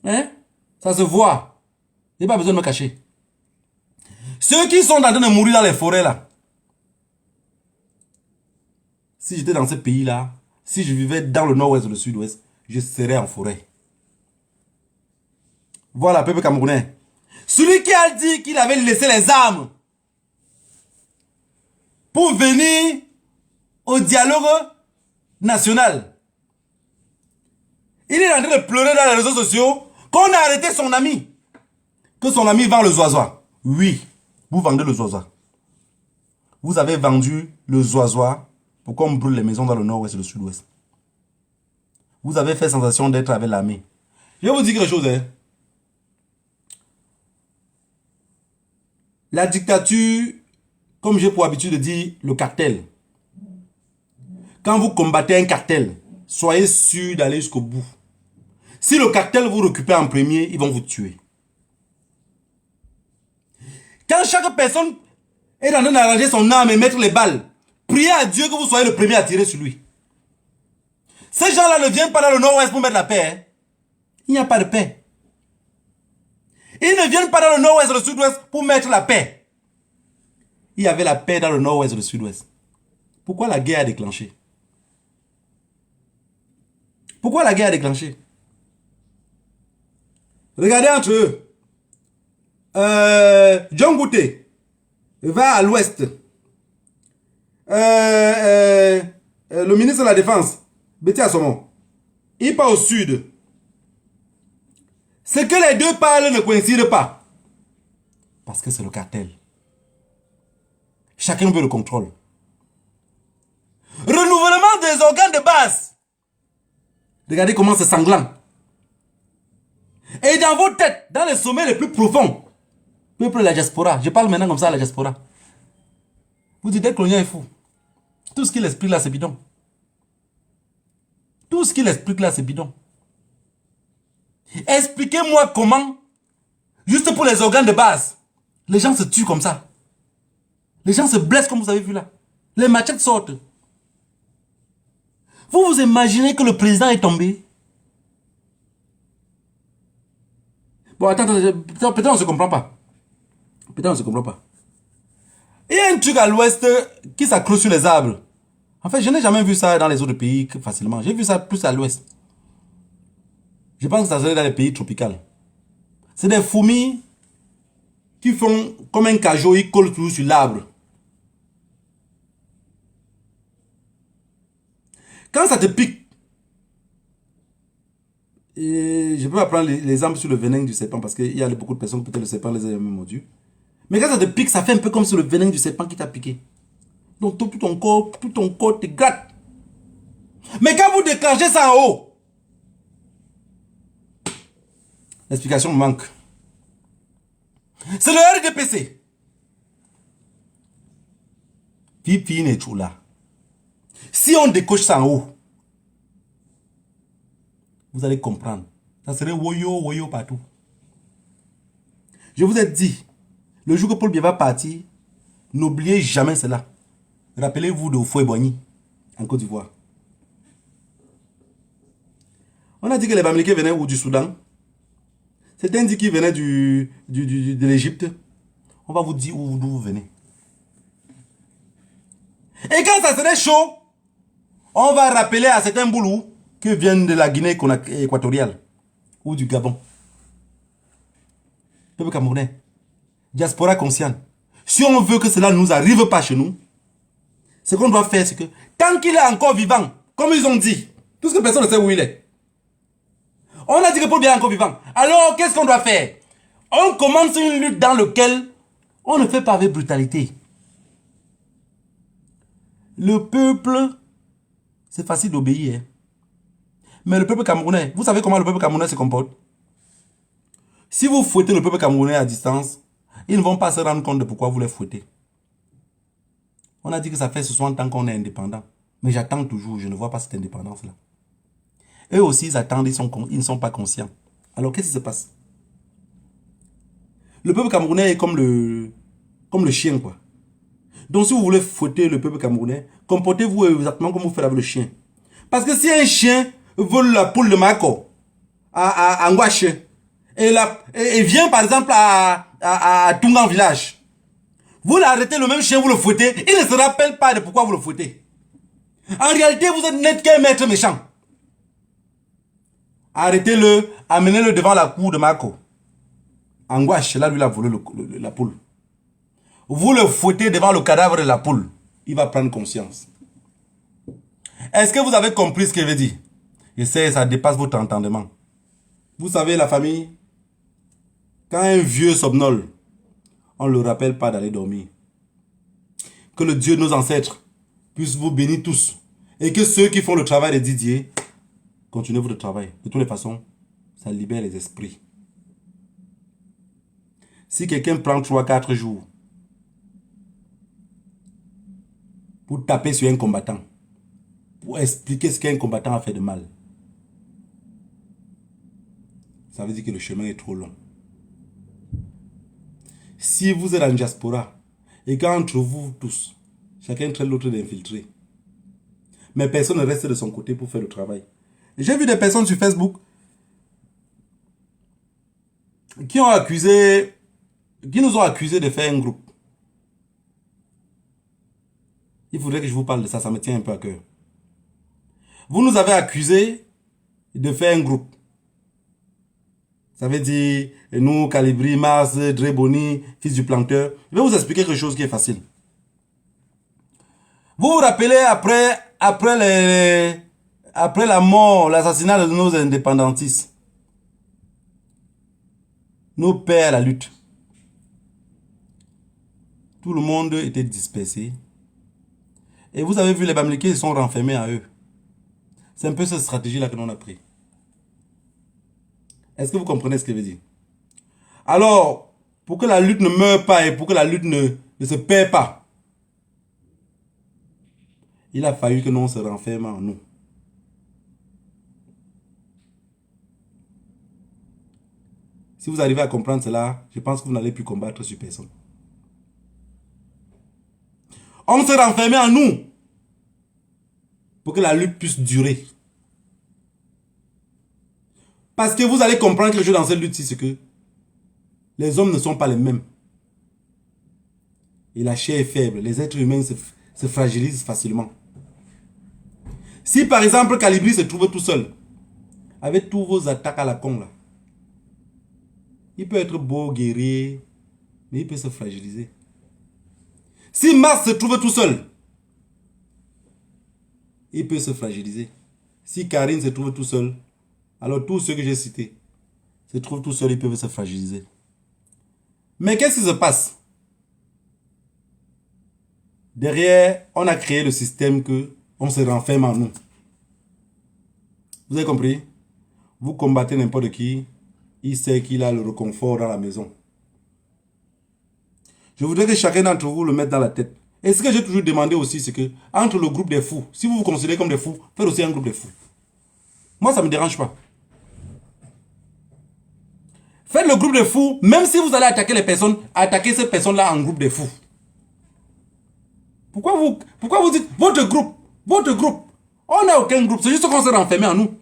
Hein? Ça se voit. Il n'y a pas besoin de me cacher. Ceux qui sont en train de mourir dans les forêts là. Si j'étais dans ce pays là, si je vivais dans le nord-ouest ou le sud-ouest, je serais en forêt. Voilà, peuple camerounais. Celui qui a dit qu'il avait laissé les armes pour venir au dialogue national. Il est en train de pleurer dans les réseaux sociaux qu'on a arrêté son ami. Que son ami vend le zoisois. Oui, vous vendez le zoisois. Vous avez vendu le zoisois pour qu'on brûle les maisons dans le nord-ouest et le sud-ouest. Vous avez fait sensation d'être avec l'armée. Je vais vous dire quelque chose. Hein. La dictature, comme j'ai pour habitude de dire, le cartel. Quand vous combattez un cartel, soyez sûr d'aller jusqu'au bout. Si le cartel vous récupère en premier, ils vont vous tuer. Quand chaque personne est en train d'arranger son âme et mettre les balles. Priez à Dieu que vous soyez le premier à tirer sur lui. Ces gens-là ne viennent pas dans le nord-ouest pour mettre la paix. Hein. Il n'y a pas de paix. Ils ne viennent pas dans le nord-ouest et le sud-ouest pour mettre la paix. Il y avait la paix dans le nord-ouest et le sud-ouest. Pourquoi la guerre a déclenché? Pourquoi la guerre a déclenché? Regardez entre eux. John Gouté va à l'ouest. Le ministre de la Défense, Betty Asomon, il part au sud. C'est que les deux parlent ne coïncident pas. Parce que c'est le cartel. Chacun veut le contrôle. Renouvellement des organes de base. Regardez comment c'est sanglant. Et dans vos têtes, dans les sommets les plus profonds, peuple de la diaspora, je parle maintenant comme ça à la diaspora. Vous dites que le colonial est fou. Tout ce qu'il explique là, c'est bidon. Tout ce qu'il explique là, c'est bidon. Expliquez-moi comment, juste pour les organes de base, les gens se tuent comme ça. Les gens se blessent comme vous avez vu là. Les machettes sortent. Vous vous imaginez que le président est tombé? Bon, attends, peut-être on ne se comprend pas. Peut-être on ne se comprend pas. Il y a un truc à l'ouest qui s'accroche sur les arbres. En fait, je n'ai jamais vu ça dans les autres pays facilement. J'ai vu ça plus à l'ouest. Je pense que ça serait dans les pays tropicaux. C'est des fourmis qui font comme un cajot, ils collent toujours sur l'arbre. Quand ça te pique, et je peux pas prendre l'exemple sur le venin du serpent parce qu'il y a beaucoup de personnes, peut-être le serpent les a même mordus. Mais quand ça te pique, ça fait un peu comme sur le venin du serpent qui t'a piqué. Donc tout ton corps te gratte. Mais quand vous déclenchez ça en haut, l'explication manque. C'est le RDPC. Pipi n'est tout là. Si on décoche ça en haut, vous allez comprendre. Ça serait woyo partout. Je vous ai dit, le jour que Paul Biya va partir, n'oubliez jamais cela. Rappelez-vous de Foué-Boigny, en Côte d'Ivoire. On a dit que les Bamileke venaient du Soudan. Certains disent qu'ils venaient de l'Égypte. On va vous dire d'où vous venez. Et quand ça serait chaud, on va rappeler à certains boulous qui viennent de la Guinée équatoriale ou du Gabon. Peuple camerounais, diaspora consciente. Si on veut que cela ne nous arrive pas chez nous, ce qu'on doit faire, c'est que tant qu'il est encore vivant, comme ils ont dit, tout ce que personne ne sait où il est. On a dit que Paul Biya est encore vivant. Alors, qu'est-ce qu'on doit faire? On commence une lutte dans laquelle on ne fait pas avec brutalité. Le peuple, c'est facile d'obéir. Hein. Mais le peuple camerounais, vous savez comment le peuple camerounais se comporte? Si vous fouettez le peuple camerounais à distance, ils ne vont pas se rendre compte de pourquoi vous les fouettez. On a dit que ça fait 60 ans qu'on est indépendant. Mais j'attends toujours, je ne vois pas cette indépendance-là. Eux aussi, ils attendent, ils ne sont pas conscients. Alors, qu'est-ce qui se passe? Le peuple camerounais est comme le chien, quoi. Donc, si vous voulez fouetter le peuple camerounais, comportez-vous exactement comme vous faites avec le chien. Parce que si un chien vole la poule de Mako à Ngwache et vient, par exemple, à Tungan village, vous l'arrêtez, le même chien, vous le fouettez, il ne se rappelle pas de pourquoi vous le fouettez. En réalité, vous êtes net qu'un maître méchant. Arrêtez-le, amenez-le devant la cour de Mako. Angouache, là, lui, il a volé la poule. Vous le fouettez devant le cadavre de la poule. Il va prendre conscience. Est-ce que vous avez compris ce qu'il veut dire? Je sais, ça dépasse votre entendement. Vous savez, la famille, quand un vieux somnole, on ne le rappelle pas d'aller dormir. Que le Dieu de nos ancêtres puisse vous bénir tous. Et que ceux qui font le travail de Didier, continuez votre travail. De toutes les façons, ça libère les esprits. Si quelqu'un prend 3-4 jours pour taper sur un combattant, pour expliquer ce qu'un combattant a fait de mal, ça veut dire que le chemin est trop long. Si vous êtes en diaspora Et qu'entre vous tous, chacun traite l'autre d'infiltré. Mais personne ne reste de son côté pour faire le travail. J'ai vu des personnes sur Facebook qui nous ont accusé de faire un groupe. Il faudrait que je vous parle de ça, ça me tient un peu à cœur. Vous nous avez accusé de faire un groupe. Ça veut dire, nous, Calibri, Mars, Dreboni, fils du planteur. Je vais vous expliquer quelque chose qui est facile. Vous vous rappelez après la mort, l'assassinat de nos indépendantistes, nos pères à la lutte. Tout le monde était dispersé. Et vous avez vu, les Bamilekés, ils sont renfermés à eux. C'est un peu cette stratégie-là que l'on a pris. Est-ce que vous comprenez ce que je veux dire? Alors, pour que la lutte ne meure pas et pour que la lutte ne se perd pas, il a fallu que l'on se renferme en nous. Si vous arrivez à comprendre cela, je pense que vous n'allez plus combattre sur personne. On se renfermait en nous pour que la lutte puisse durer. Parce que vous allez comprendre quelque chose dans cette lutte-ci, c'est que les hommes ne sont pas les mêmes. Et la chair est faible. Les êtres humains se fragilisent facilement. Si par exemple Calibri se trouve tout seul, avec tous vos attaques à la con là, il peut être beau, guerrier, mais il peut se fragiliser. Si Mars se trouve tout seul, il peut se fragiliser. Si Karine se trouve tout seul, alors tous ceux que j'ai cités se trouvent tout seuls, ils peuvent se fragiliser. Mais qu'est-ce qui se passe? Derrière, on a créé le système que on se renferme en nous. Vous avez compris? Vous combattez n'importe qui, il sait qu'il a le réconfort dans la maison. Je voudrais que chacun d'entre vous le mette dans la tête. Et ce que j'ai toujours demandé aussi, c'est que entre le groupe des fous, si vous vous considérez comme des fous, faites aussi un groupe des fous. Moi, ça ne me dérange pas. Faites le groupe des fous, même si vous allez attaquer les personnes, attaquez ces personnes-là en groupe des fous. Pourquoi vous dites votre groupe? On n'a aucun groupe, c'est juste qu'on s'est renfermé en nous.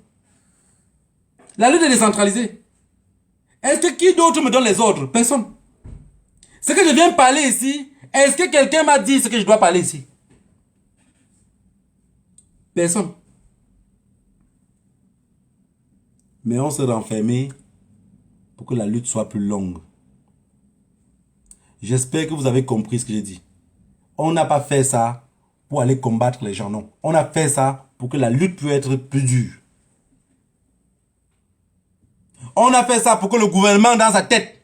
La lutte est décentralisée. Est-ce que qui d'autre me donne les ordres? Personne. Ce que je viens parler ici, est-ce que quelqu'un m'a dit ce que je dois parler ici? Personne. Mais on s'est renfermé pour que la lutte soit plus longue. J'espère que vous avez compris ce que j'ai dit. On n'a pas fait ça pour aller combattre les gens, non. On a fait ça pour que la lutte puisse être plus dure. On a fait ça pour que le gouvernement, dans sa tête,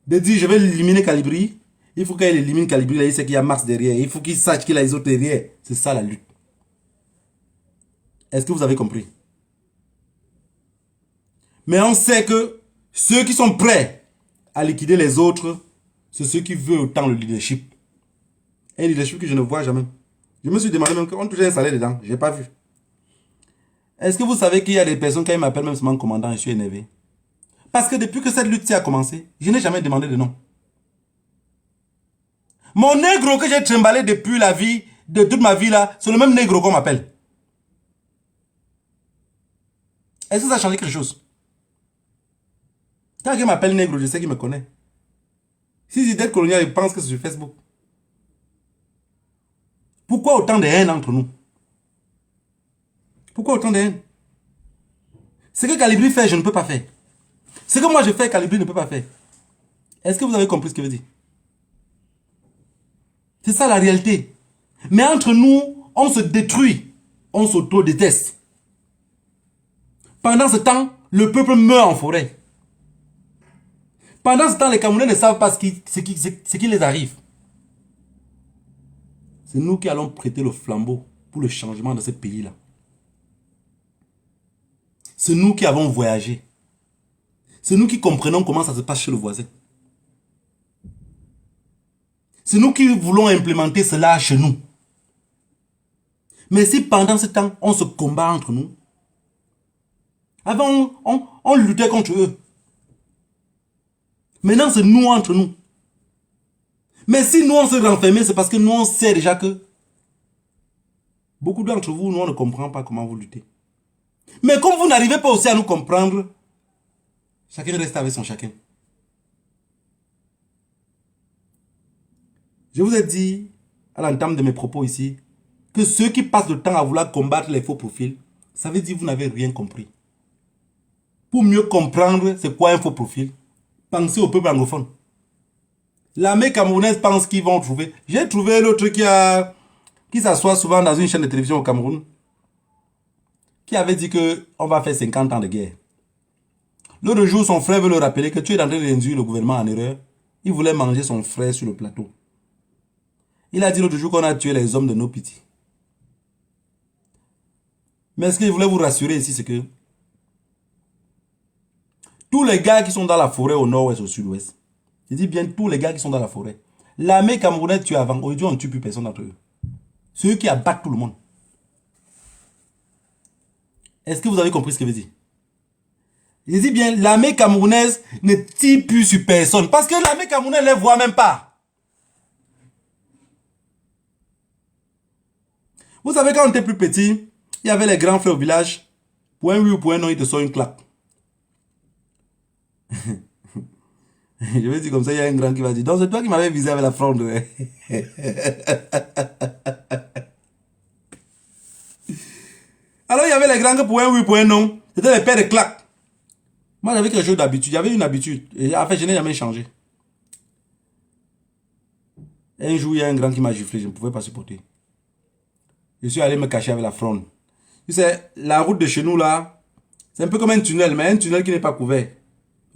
de dire je vais éliminer Calibri. Il faut qu'il élimine Calibri, là, il sait qu'il y a Mars derrière. Il faut qu'il sache qu'il a les autres derrière. C'est ça la lutte. Est-ce que vous avez compris? Mais on sait que ceux qui sont prêts à liquider les autres, c'est ceux qui veulent autant le leadership. Un leadership que je ne vois jamais. Je me suis demandé même qu'on touchait un salaire dedans. Je n'ai pas vu. Est-ce que vous savez qu'il y a des personnes qui m'appellent même seulement commandant, je suis énervé? Parce que depuis que cette lutte a commencé, je n'ai jamais demandé de nom. Mon négro que j'ai trimballé depuis la vie, de toute ma vie là, c'est le même négro qu'on m'appelle. Est-ce que ça a changé quelque chose? Quand quelqu'un m'appelle négro, je sais qu'il me connaît. Si c'est d'être colonial, il pense que c'est sur Facebook. Pourquoi autant de haine entre nous? Pourquoi autant de haine? Ce que Calibri fait, je ne peux pas faire. Ce que moi je fais, Calibri ne peut pas faire. Est-ce que vous avez compris ce que je veux dire? C'est ça la réalité. Mais entre nous, on se détruit. On s'auto-déteste. Pendant ce temps, le peuple meurt en forêt. Pendant ce temps, les Camerounais ne savent pas ce qui les arrive. C'est nous qui allons prêter le flambeau pour le changement de ce pays-là. C'est nous qui avons voyagé. C'est nous qui comprenons comment ça se passe chez le voisin. C'est nous qui voulons implémenter cela chez nous. Mais si pendant ce temps, on se combat entre nous, avant, on luttait contre eux. Maintenant, c'est nous entre nous. Mais si nous on se renferme, c'est parce que nous on sait déjà que beaucoup d'entre vous, nous on ne comprend pas comment vous luttez. Mais comme vous n'arrivez pas aussi à nous comprendre, chacun reste avec son chacun. Je vous ai dit, à l'entame de mes propos ici, que ceux qui passent le temps à vouloir combattre les faux profils, ça veut dire que vous n'avez rien compris. Pour mieux comprendre c'est quoi un faux profil, pensez au peuple anglophone. L'armée camerounaise pense qu'ils vont trouver. J'ai trouvé l'autre qui s'assoit souvent dans une chaîne de télévision au Cameroun, qui avait dit qu'on va faire 50 ans de guerre. L'autre jour, son frère veut le rappeler que tu es en train d'induire le gouvernement en erreur. Il voulait manger son frère sur le plateau. Il a dit l'autre jour qu'on a tué les hommes de nos pitiés. Mais ce qu'il voulait vous rassurer ici, c'est que tous les gars qui sont dans la forêt au nord-ouest, au sud-ouest, je dis bien tous les gars qui sont dans la forêt, l'armée camerounaise tue avant. Aujourd'hui, on ne tue plus personne d'entre eux. C'est eux qui abattent tout le monde. Est-ce que vous avez compris ce que je veux dire? Je dis bien, l'armée camerounaise ne tire plus sur personne. Parce que l'armée camerounaise ne les voit même pas. Vous savez, quand on était plus petit, il y avait les grands frères au village. Pour un oui ou pour un non, ils te sortent une claque. Je vais dire comme ça, il y a un grand qui va dire, donc c'est toi qui m'avais visé avec la fronde. Alors il y avait les grands que pour un oui, pour un non, c'était les pères de claques. Moi j'avais quelque chose d'habitude, j'avais une habitude. Et en fait, je n'ai jamais changé. Un jour, il y a un grand qui m'a giflé, je ne pouvais pas supporter. Je suis allé me cacher avec la fronde. Tu sais, la route de chez nous là, c'est un peu comme un tunnel, mais un tunnel qui n'est pas couvert.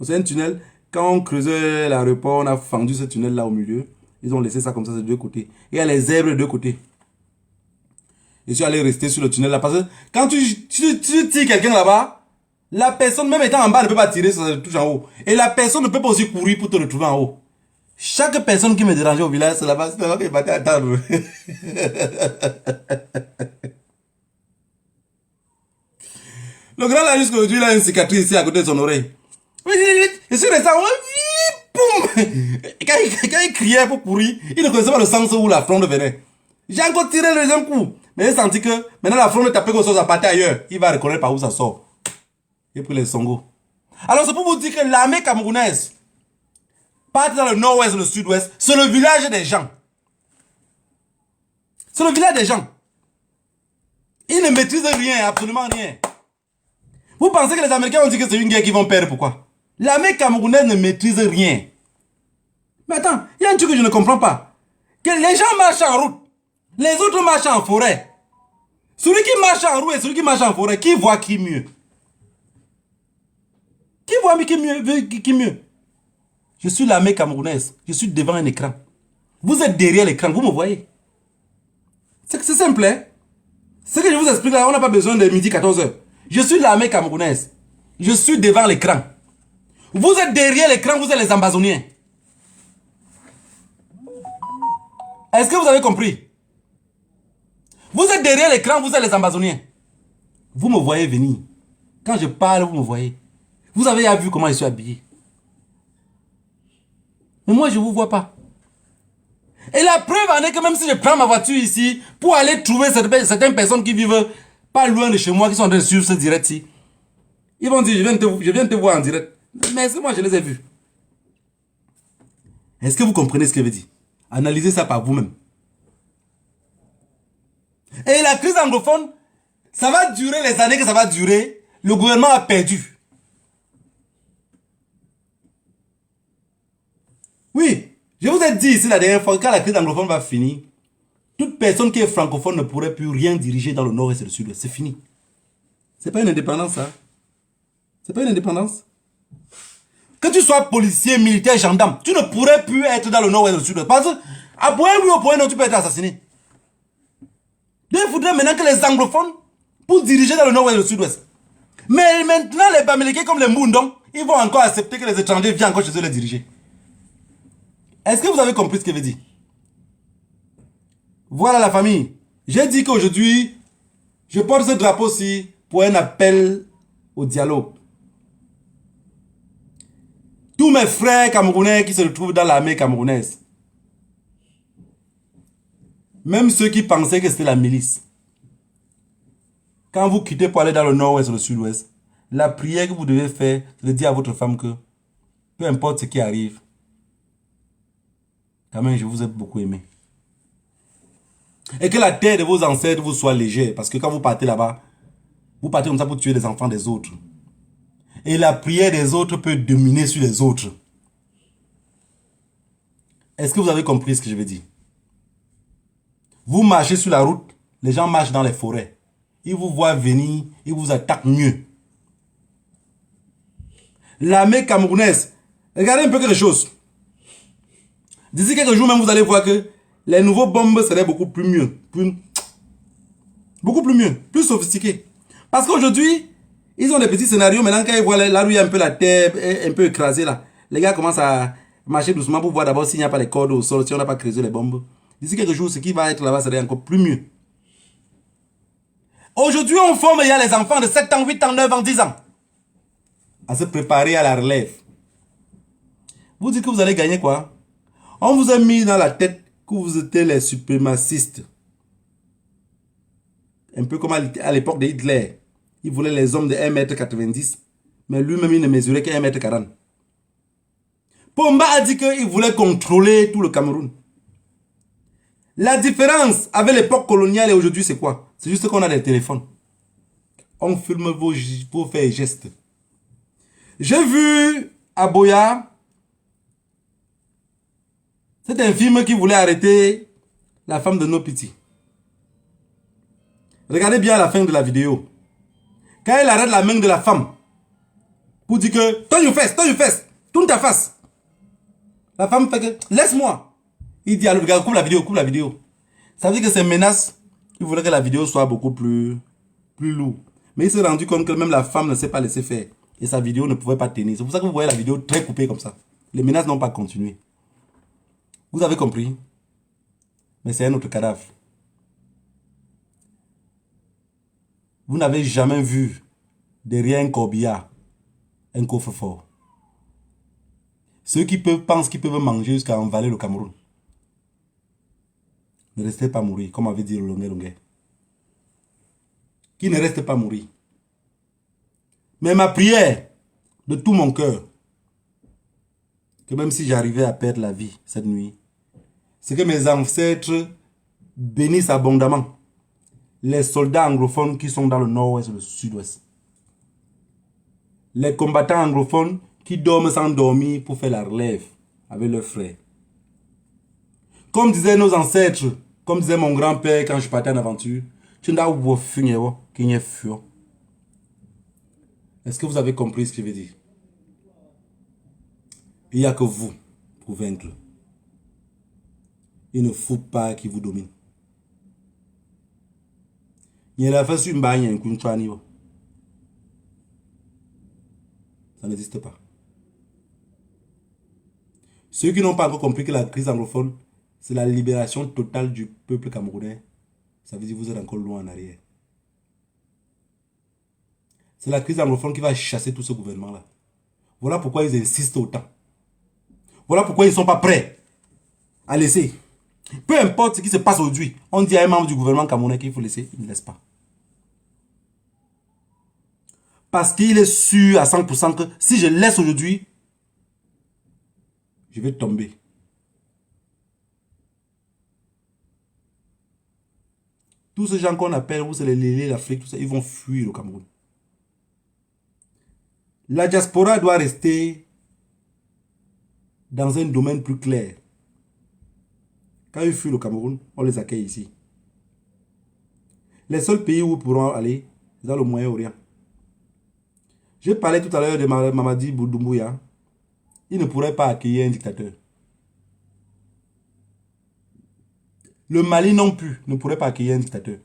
C'est un tunnel, quand on creusait l'aéroport, on a fendu ce tunnel là au milieu. Ils ont laissé ça comme ça de deux côtés. Et il y a les zèbres de deux côtés. Je suis allé rester sur le tunnel là, parce que quand tu tires quelqu'un là-bas, la personne, même étant en bas, ne peut pas tirer, ça se touche en haut. Et la personne ne peut pas aussi courir pour te retrouver en haut. Chaque personne qui me dérangeait au village, c'est là-bas, qu'il fallait attendre. Le grand là, jusqu'aujourd'hui, il a une cicatrice ici à côté de son oreille. Je suis resté en haut, boum! Quand il criait pour courir, il ne connaissait pas le sens où la fronde venait. J'ai encore tiré le deuxième coup. Mais j'ai senti que maintenant la fronde tapait comme ça, ça partait ailleurs. Il va reconnaître par où ça sort. J'ai pris les songos. Alors c'est pour vous dire que l'armée camerounaise part dans le nord-ouest, le sud-ouest. C'est le village des gens. C'est le village des gens. Ils ne maîtrisent rien, absolument rien. Vous pensez que les Américains ont dit que c'est une guerre qu'ils vont perdre, pourquoi? L'armée camerounaise ne maîtrise rien. Mais attends, il y a un truc que je ne comprends pas. Que les gens marchent en route. Les autres marchent en forêt. Celui qui marche en route et celui qui marche en forêt, qui voit qui mieux? Qui voit qui mieux? Je suis l'armée camerounaise. Je suis devant un écran. Vous êtes derrière l'écran, vous me voyez. C'est simple, hein? Ce que je vous explique là, on n'a pas besoin de midi 14h. Je suis l'armée camerounaise. Je suis devant l'écran. Vous êtes derrière l'écran, vous êtes les ambazoniens. Est-ce que vous avez compris? Vous êtes derrière l'écran, vous êtes les ambazoniens. Vous me voyez venir. Quand je parle, vous me voyez. Vous avez vu comment je suis habillé. Mais moi, je ne vous vois pas. Et la preuve en est que même si je prends ma voiture ici pour aller trouver certaines personnes qui vivent pas loin de chez moi, qui sont en train de suivre ce direct-ci, ils vont dire, je viens te voir en direct. Mais est-ce que moi, je les ai vus? Est-ce que vous comprenez ce que je veux dire? Analysez ça par vous-même. Et la crise anglophone, ça va durer les années que ça va durer. Le gouvernement a perdu. Oui, je vous ai dit ici la dernière fois, quand la crise anglophone va finir, toute personne qui est francophone ne pourrait plus rien diriger dans le nord et le sud. C'est fini. C'est pas une indépendance, ça. C'est pas une indépendance. Que tu sois policier, militaire, gendarme, tu ne pourrais plus être dans le nord et le sud. Parce que, à point oui ou point non, tu peux être assassiné. Donc, il faudrait maintenant que les anglophones, pour diriger dans le nord et le sud-ouest. Mais maintenant, les Bamileke comme les Moundong, ils vont encore accepter que les étrangers viennent encore chez eux les diriger. Est-ce que vous avez compris ce que je veux dire? Voilà la famille. J'ai dit qu'aujourd'hui, je porte ce drapeau-ci pour un appel au dialogue. Tous mes frères camerounais qui se retrouvent dans l'armée camerounaise, Même ceux qui pensaient que c'était la milice. Quand vous quittez pour aller dans le nord-ouest ou le sud-ouest, la prière que vous devez faire, c'est de dire à votre femme que peu importe ce qui arrive, quand même, je vous ai beaucoup aimé. Et que la terre de vos ancêtres vous soit légère. Parce que quand vous partez là-bas, vous partez comme ça pour tuer les enfants des autres. Et la prière des autres peut dominer sur les autres. Est-ce que vous avez compris ce que je veux dire? Vous marchez sur la route, les gens marchent dans les forêts. Ils vous voient venir, ils vous attaquent mieux. L'armée camerounaise, regardez un peu quelque chose. D'ici quelques jours même, vous allez voir que les nouveaux bombes seraient beaucoup plus mieux. Beaucoup plus mieux, plus sophistiqués. Parce qu'aujourd'hui, ils ont des petits scénarios. Maintenant, quand ils voient là où il y a un peu la terre, un peu écrasée là, les gars commencent à marcher doucement pour voir d'abord s'il n'y a pas les cordes au sol, si on n'a pas creusé les bombes. D'ici quelques jours, ce qui va être là-bas serait encore plus mieux. Aujourd'hui, on forme il y a les enfants de 7 ans, 8 ans, 9 ans, 10 ans à se préparer à la relève. Vous dites que vous allez gagner quoi? On vous a mis dans la tête que vous étiez les suprémacistes. Un peu comme à l'époque de Hitler. Il voulait les hommes de 1,90 m. Mais lui-même, il ne mesurait que 1,40 m. Pomba a dit qu'il voulait contrôler tout le Cameroun. La différence avec l'époque coloniale et aujourd'hui, c'est quoi? C'est juste qu'on a des téléphones. On filme vos faits et gestes. J'ai vu à Boya, c'est un film qui voulait arrêter la femme de Nopiti. Regardez bien la fin de la vidéo. Quand il arrête la main de la femme, pour dire que, tourne your face, tourne ta face. La femme fait que, laisse-moi. Il dit, alors, regarde, coupe la vidéo. Ça veut dire que c'est menace. Il voulait que la vidéo soit beaucoup plus lourde. Mais il s'est rendu compte que même la femme ne s'est pas laissé faire. Et sa vidéo ne pouvait pas tenir. C'est pour ça que vous voyez la vidéo très coupée comme ça. Les menaces n'ont pas continué. Vous avez compris? Mais c'est un autre cadavre. Vous n'avez jamais vu derrière un corbillard un coffre-fort. Ceux qui pensent qu'ils peuvent manger jusqu'à envaler le Cameroun. Ne restez pas mourir, comme avait dit le Longuet. Qui ne reste pas mourir. Mais ma prière, de tout mon cœur, que même si j'arrivais à perdre la vie cette nuit, c'est que mes ancêtres bénissent abondamment les soldats anglophones qui sont dans le nord-ouest et le sud-ouest. Les combattants anglophones qui dorment sans dormir pour faire la relève avec leurs frères. Comme disaient nos ancêtres, comme disait mon grand-père quand je partais en aventure, est-ce que vous avez compris ce que je veux dire? Il n'y a que vous pour vaincre. Il ne faut pas qu'il vous domine. Ça n'existe pas. Ceux qui n'ont pas encore compris que la crise anglophone, c'est la libération totale du peuple camerounais, ça veut dire que vous êtes encore loin en arrière. C'est la crise anglophone qui va chasser tout ce gouvernement-là. Voilà pourquoi ils insistent autant. Voilà pourquoi ils ne sont pas prêts à laisser. Peu importe ce qui se passe aujourd'hui, on dit à un membre du gouvernement camerounais qu'il faut laisser, il ne laisse pas. Parce qu'il est sûr à 100% que si je laisse aujourd'hui, je vais tomber. Tous ces gens qu'on appelle, vous c'est les Lélés, l'Afrique, tout ça, ils vont fuir le Cameroun. La diaspora doit rester dans un domaine plus clair. Quand ils fuient le Cameroun, on les accueille ici. Les seuls pays où ils pourront aller, c'est dans le Moyen-Orient. J'ai parlé tout à l'heure de Mamadi Doumbouya. Il ne pourrait pas accueillir un dictateur. Le Mali non plus ne pourrait pas accueillir un dictateur.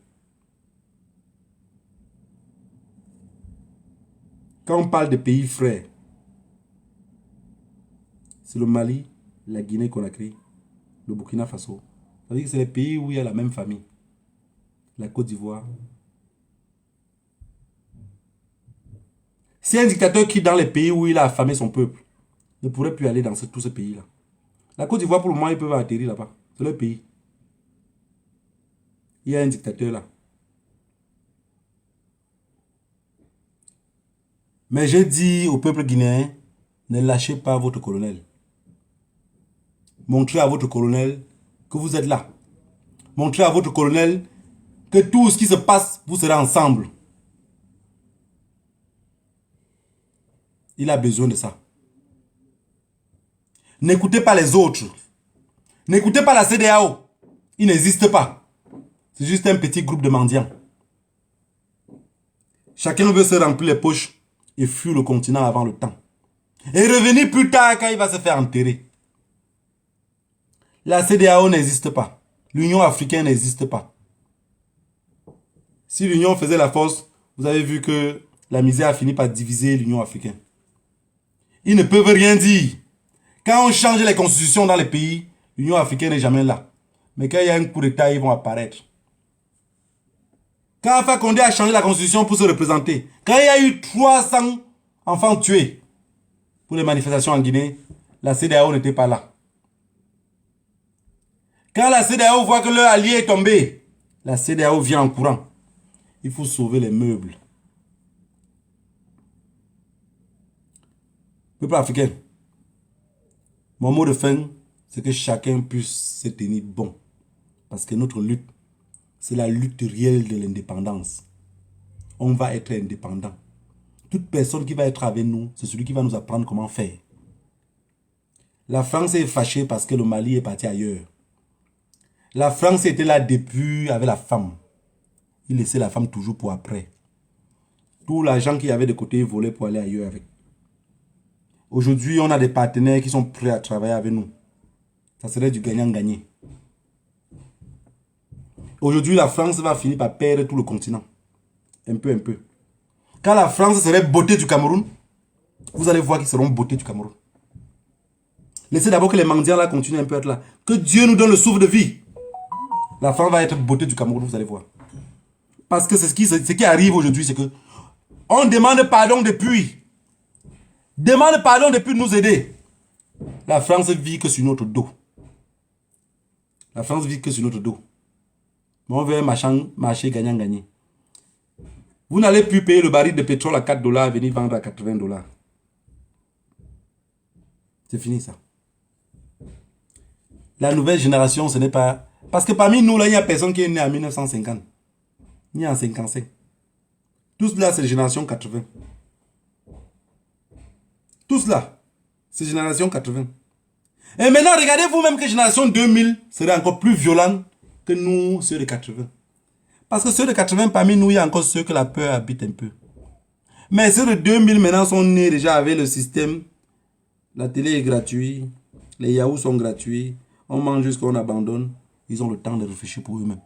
Quand on parle de pays frères, c'est le Mali, la Guinée-Conakry, le Burkina Faso. Ça veut dire que c'est les pays où il y a la même famille. La Côte d'Ivoire. Si un dictateur qui dans les pays où il a affamé son peuple ne pourrait plus aller dans tous ces pays-là. La Côte d'Ivoire, pour le moment, ils peuvent atterrir là-bas. C'est leur pays. Il y a un dictateur là. Mais j'ai dit au peuple guinéen, ne lâchez pas votre colonel. Montrez à votre colonel que vous êtes là. Montrez à votre colonel que tout ce qui se passe, vous serez ensemble. Il a besoin de ça. N'écoutez pas les autres. N'écoutez pas la CEDEAO. Il n'existe pas. C'est juste un petit groupe de mendiants. Chacun veut se remplir les poches et fuir le continent avant le temps. Et revenir plus tard quand il va se faire enterrer. La CEDEAO n'existe pas. L'Union africaine n'existe pas. Si l'Union faisait la force, vous avez vu que la misère a fini par diviser l'Union africaine. Ils ne peuvent rien dire. Quand on change les constitutions dans les pays, l'Union africaine n'est jamais là. Mais quand il y a un coup d'État, ils vont apparaître. Quand Alpha Condé a changé la constitution pour se représenter, quand il y a eu 300 enfants tués pour les manifestations en Guinée, la CEDEAO n'était pas là. Quand la CEDEAO voit que leur allié est tombé, la CEDEAO vient en courant. Il faut sauver les meubles. Peuple africain, mon mot de fin, c'est que chacun puisse se tenir bon. Parce que notre lutte, c'est la lutte réelle de l'indépendance. On va être indépendant. Toute personne qui va être avec nous, c'est celui qui va nous apprendre comment faire. La France est fâchée parce que le Mali est parti ailleurs. La France était là depuis avec la femme. Il laissait la femme toujours pour après. Tout l'argent qu'il y avait de côté, il volait pour aller ailleurs avec. Aujourd'hui, on a des partenaires qui sont prêts à travailler avec nous. Ça serait du gagnant-gagné. Aujourd'hui, la France va finir par perdre tout le continent. Un peu, un peu. Quand la France serait bottée du Cameroun, vous allez voir qu'ils seront bottés du Cameroun. Laissez d'abord que les mendiants là continuent un peu à être là. Que Dieu nous donne le souffle de vie. La France va être bottée du Cameroun, vous allez voir. Parce que c'est ce qui arrive aujourd'hui, c'est que on demande pardon depuis. Demande pardon depuis de nous aider. La France vit que sur notre dos. La France vit que sur notre dos. Mais on veut un marché gagnant-gagné. Vous n'allez plus payer le baril de pétrole à 4 $, venir vendre à 80 $. C'est fini ça. La nouvelle génération, ce n'est pas... Parce que parmi nous, là, il n'y a personne qui est né en 1950. Ni en 55. Tous là, c'est génération 80. Tous là, c'est génération 80. Et maintenant, regardez vous-même que génération 2000 serait encore plus violente que nous, ceux de 80. Parce que ceux de 80, parmi nous, il y a encore ceux que la peur habite un peu. Mais ceux de 2000 maintenant sont nés déjà avec le système. La télé est gratuite, les yaourts sont gratuits, on mange jusqu'à qu'on abandonne. Ils ont le temps de réfléchir pour eux-mêmes.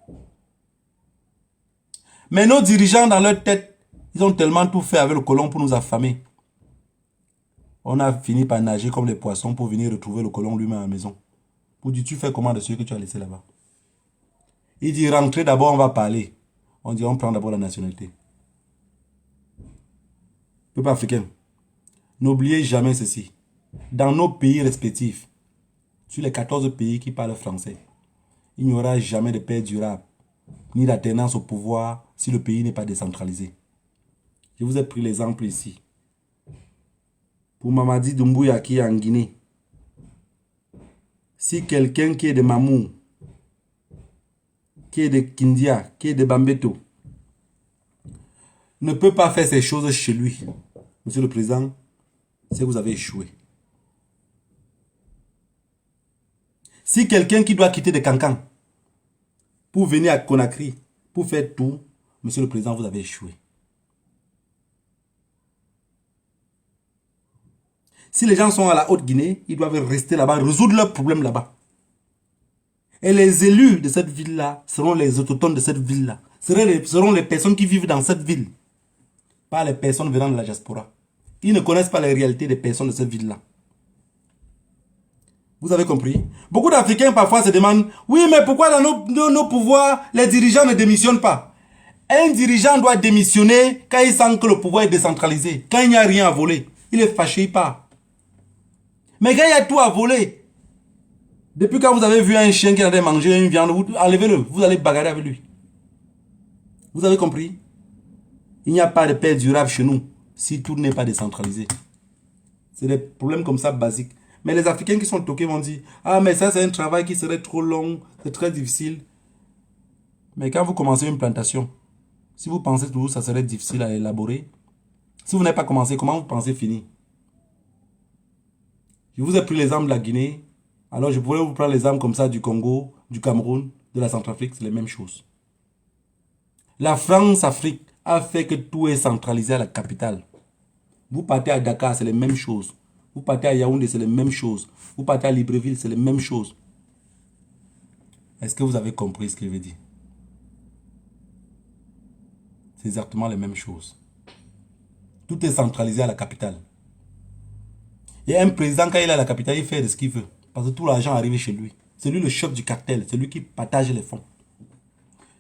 Mais nos dirigeants, dans leur tête, ils ont tellement tout fait avec le colon pour nous affamer. On a fini par nager comme les poissons pour venir retrouver le colon lui-même à la maison. Pour dire, tu fais comment de ceux que tu as laissés là-bas? Il dit, rentrez d'abord, on va parler. On dit, on prend d'abord la nationalité. Peuple africain, n'oubliez jamais ceci. Dans nos pays respectifs, sur les 14 pays qui parlent français, il n'y aura jamais de paix durable, ni d'alternance au pouvoir si le pays n'est pas décentralisé. Je vous ai pris l'exemple ici. Pour Mamadi Doumbouya qui est en Guinée, si quelqu'un qui est de Mamou, qui est de Kindia, qui est de Bambeto, ne peut pas faire ces choses chez lui, Monsieur le Président, c'est que vous avez échoué. Si quelqu'un qui doit quitter de Cancan pour venir à Conakry, pour faire tout, Monsieur le Président, vous avez échoué. Si les gens sont à la Haute-Guinée, ils doivent rester là-bas, résoudre leurs problèmes là-bas. Et les élus de cette ville-là seront les autochtones de cette ville-là. Seront les personnes qui vivent dans cette ville. Pas les personnes venant de la diaspora. Ils ne connaissent pas les réalités des personnes de cette ville-là. Vous avez compris? Beaucoup d'Africains parfois se demandent, oui, mais pourquoi dans nos pouvoirs, les dirigeants ne démissionnent pas? Un dirigeant doit démissionner quand il sent que le pouvoir est décentralisé. Quand il n'y a rien à voler, il est fâché, il part. Mais quand il y a tout à voler, depuis quand vous avez vu un chien qui a mangé une viande, enlevez-le, vous allez bagarrer avec lui. Vous avez compris? Il n'y a pas de paix durable chez nous si tout n'est pas décentralisé. C'est des problèmes comme ça basiques. Mais les Africains qui sont toqués vont dire, ah mais ça c'est un travail qui serait trop long, c'est très difficile. Mais quand vous commencez une plantation, si vous pensez toujours que ça serait difficile à élaborer, si vous n'avez pas commencé, comment vous pensez finir? Je vous ai pris l'exemple de la Guinée, alors je pourrais vous prendre l'exemple comme ça du Congo, du Cameroun, de la Centrafrique, c'est les mêmes choses. La France-Afrique a fait que tout est centralisé à la capitale. Vous partez à Dakar, c'est les mêmes choses. Vous partez à Yaoundé, c'est les mêmes choses. Vous partez à Libreville, c'est les mêmes choses. Est-ce que vous avez compris ce que je veux dire? C'est exactement les mêmes choses. Tout est centralisé à la capitale. Et un président, quand il est à la capitale, il fait de ce qu'il veut. Parce que tout l'argent arrive chez lui. C'est lui le chef du cartel. C'est lui qui partage les fonds.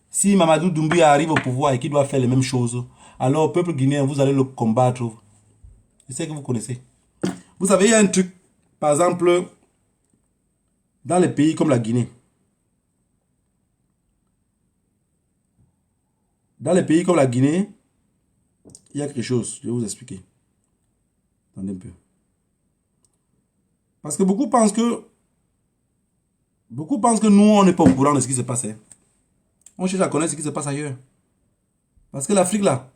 Si Mamadou Doumbouya arrive au pouvoir et qu'il doit faire les mêmes choses, alors au peuple guinéen, vous allez le combattre. Je sais que vous connaissez. Vous savez, il y a un truc, par exemple, dans les pays comme la Guinée. Dans les pays comme la Guinée, il y a quelque chose, je vais vous expliquer. Attendez un peu. Parce que beaucoup pensent que nous, on n'est pas au courant de ce qui se passe. On cherche à connaître ce qui se passe ailleurs. Parce que l'Afrique, là,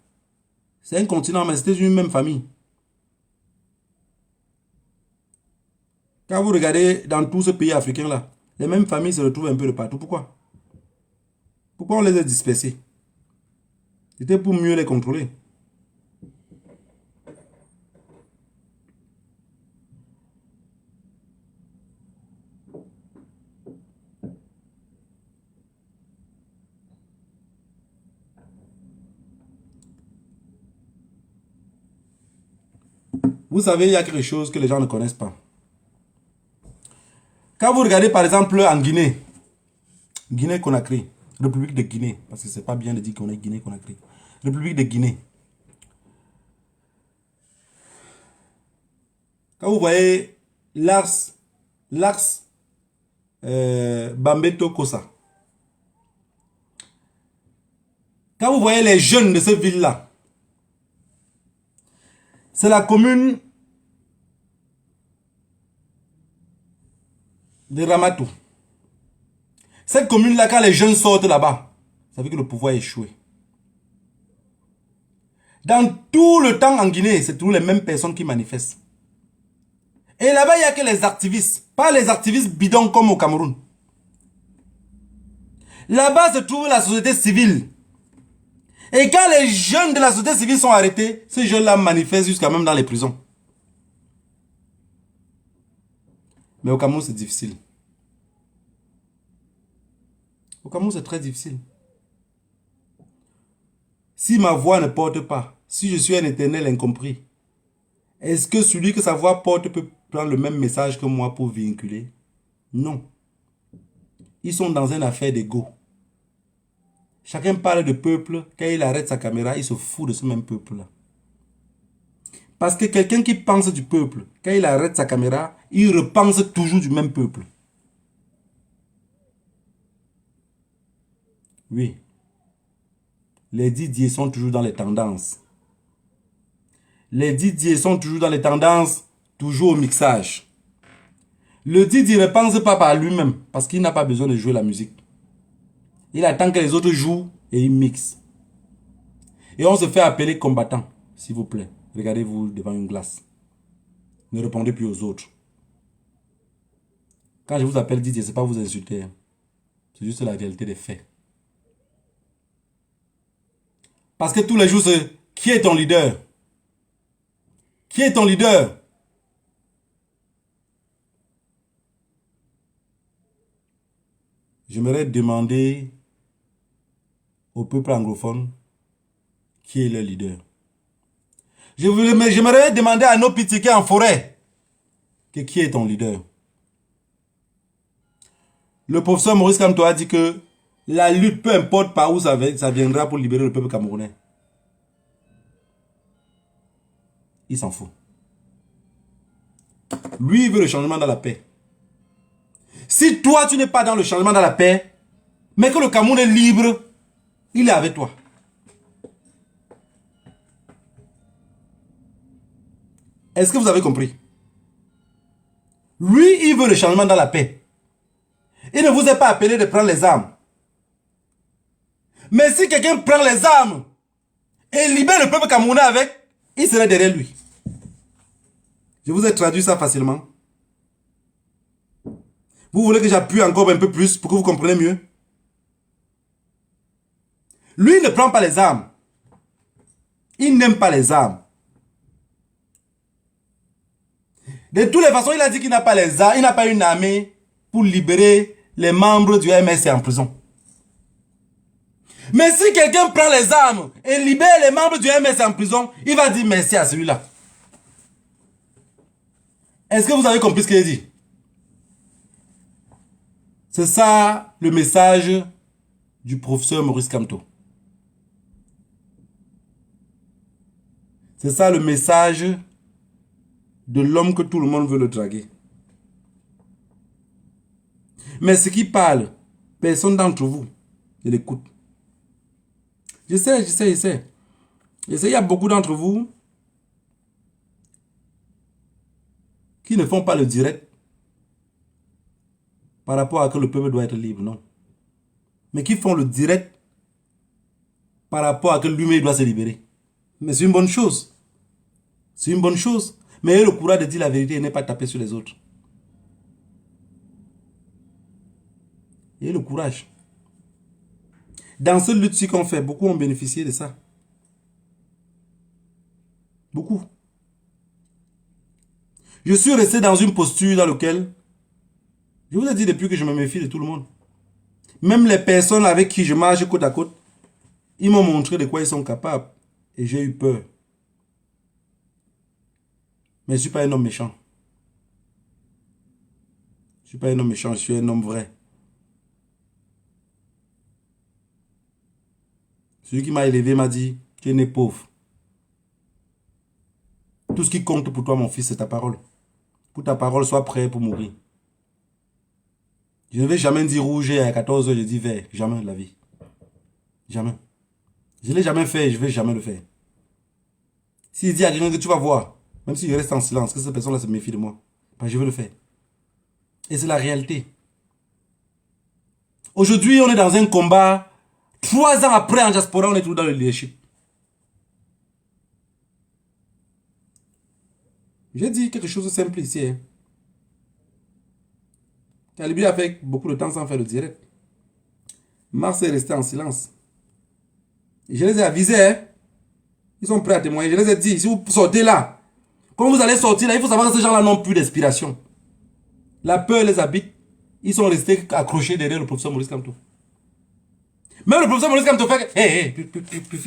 c'est un continent, mais c'était une même famille. Quand vous regardez dans tout ce pays africain-là, les mêmes familles se retrouvent un peu de partout. Pourquoi? Pourquoi on les a dispersées? C'était pour mieux les contrôler. Vous savez, il y a quelque chose que les gens ne connaissent pas. Quand vous regardez par exemple en Guinée, Guinée-Conakry, République de Guinée, parce que c'est pas bien de dire qu'on est Guinée-Conakry, République de Guinée. Quand vous voyez l'axe Bambeto-Kossa, quand vous voyez les jeunes de cette ville-là, c'est la commune de Ramatou. Cette commune-là, quand les jeunes sortent là-bas, ça veut dire que le pouvoir est échoué. Dans tout le temps en Guinée, c'est toujours les mêmes personnes qui manifestent. Et là-bas, il n'y a que les activistes, pas les activistes bidons comme au Cameroun. Là-bas se trouve la société civile. Et quand les jeunes de la société civile sont arrêtés, ces jeunes-là manifestent jusqu'à même dans les prisons. Mais au Cameroun, c'est difficile. Au Cameroun, c'est très difficile. Si ma voix ne porte pas, si je suis un éternel incompris, est-ce que celui que sa voix porte peut prendre le même message que moi pour véhiculer? Non. Ils sont dans une affaire d'ego. Chacun parle de peuple, quand il arrête sa caméra, il se fout de ce même peuple-là. Parce que quelqu'un qui pense du peuple, quand il arrête sa caméra, il repense toujours du même peuple. Oui. Les Didier sont toujours dans les tendances. Les Didier sont toujours dans les tendances, toujours au mixage. Le Didier ne pense pas par lui-même, parce qu'il n'a pas besoin de jouer la musique. Il attend que les autres jouent et il mixe. Et on se fait appeler combattant, s'il vous plaît. Regardez-vous devant une glace. Ne répondez plus aux autres. Quand je vous appelle Didier, ce n'est pas vous insulter. C'est juste la réalité des faits. Parce que tous les jours, c'est qui est ton leader? Qui est ton leader? J'aimerais demander au peuple anglophone qui est le leader. J'aimerais demander à nos petits en forêt qui est ton leader. Le professeur Maurice Kamto a dit que la lutte, peu importe par où ça viendra pour libérer le peuple camerounais. Il s'en fout. Lui, il veut le changement dans la paix. Si toi, tu n'es pas dans le changement dans la paix, mais que le Cameroun est libre, il est avec toi. Est-ce que vous avez compris? Lui, il veut le changement dans la paix. Il ne vous est pas appelé de prendre les armes. Mais si quelqu'un prend les armes et libère le peuple camerounais avec, il serait derrière lui. Je vous ai traduit ça facilement. Vous voulez que j'appuie encore un peu plus pour que vous compreniez mieux? Lui ne prend pas les armes. Il n'aime pas les armes. De toutes les façons, il a dit qu'il n'a pas les armes, il n'a pas une armée pour libérer les membres du MSC en prison. Mais si quelqu'un prend les armes et libère les membres du MSC en prison, il va dire merci à celui-là. Est-ce que vous avez compris ce qu'il a dit? C'est ça le message du professeur Maurice Kamto. C'est ça le message de l'homme que tout le monde veut le draguer. Mais ce qui parle, personne d'entre vous ne l'écoute. Je sais. Il y a beaucoup d'entre vous qui ne font pas le direct par rapport à que le peuple doit être libre, non. Mais qui font le direct par rapport à que lui-même doit se libérer. Mais c'est une bonne chose. C'est une bonne chose. Mais ayez le courage de dire la vérité et ne pas taper sur les autres. Ayez le courage. Dans ce lutte qu'on fait, beaucoup ont bénéficié de ça. Beaucoup. Je suis resté dans une posture dans laquelle, je vous ai dit depuis que je me méfie de tout le monde. Même les personnes avec qui je marche côte à côte, ils m'ont montré de quoi ils sont capables. Et j'ai eu peur. Mais je ne suis pas un homme méchant. Je ne suis pas un homme méchant, je suis un homme vrai. Celui qui m'a élevé m'a dit, tu es né pauvre. Tout ce qui compte pour toi, mon fils, c'est ta parole. Pour ta parole, sois prêt pour mourir. Je ne vais jamais dire rouge et à 14 heures, je dis vert. Jamais de la vie. Jamais. Je ne l'ai jamais fait et je ne vais jamais le faire. S'il dit à quelqu'un que tu vas voir, même si je reste en silence, que cette personne-là se méfie de moi, ben je vais le faire. Et c'est la réalité. Aujourd'hui, on est dans un combat. 3 ans après, en diaspora, on est toujours dans le leadership. J'ai dit quelque chose de simple ici. Hein. Talibi a fait beaucoup de temps sans faire le direct. Mars est resté en silence. Et je les ai avisés. Hein. Ils sont prêts à témoigner. Je les ai dit, si vous sortez là, quand vous allez sortir là, il faut savoir que ces gens-là n'ont plus d'inspiration. La peur les habite. Ils sont restés accrochés derrière le professeur Maurice Kamto. Même le professeur Maurice Kamto fait que, plus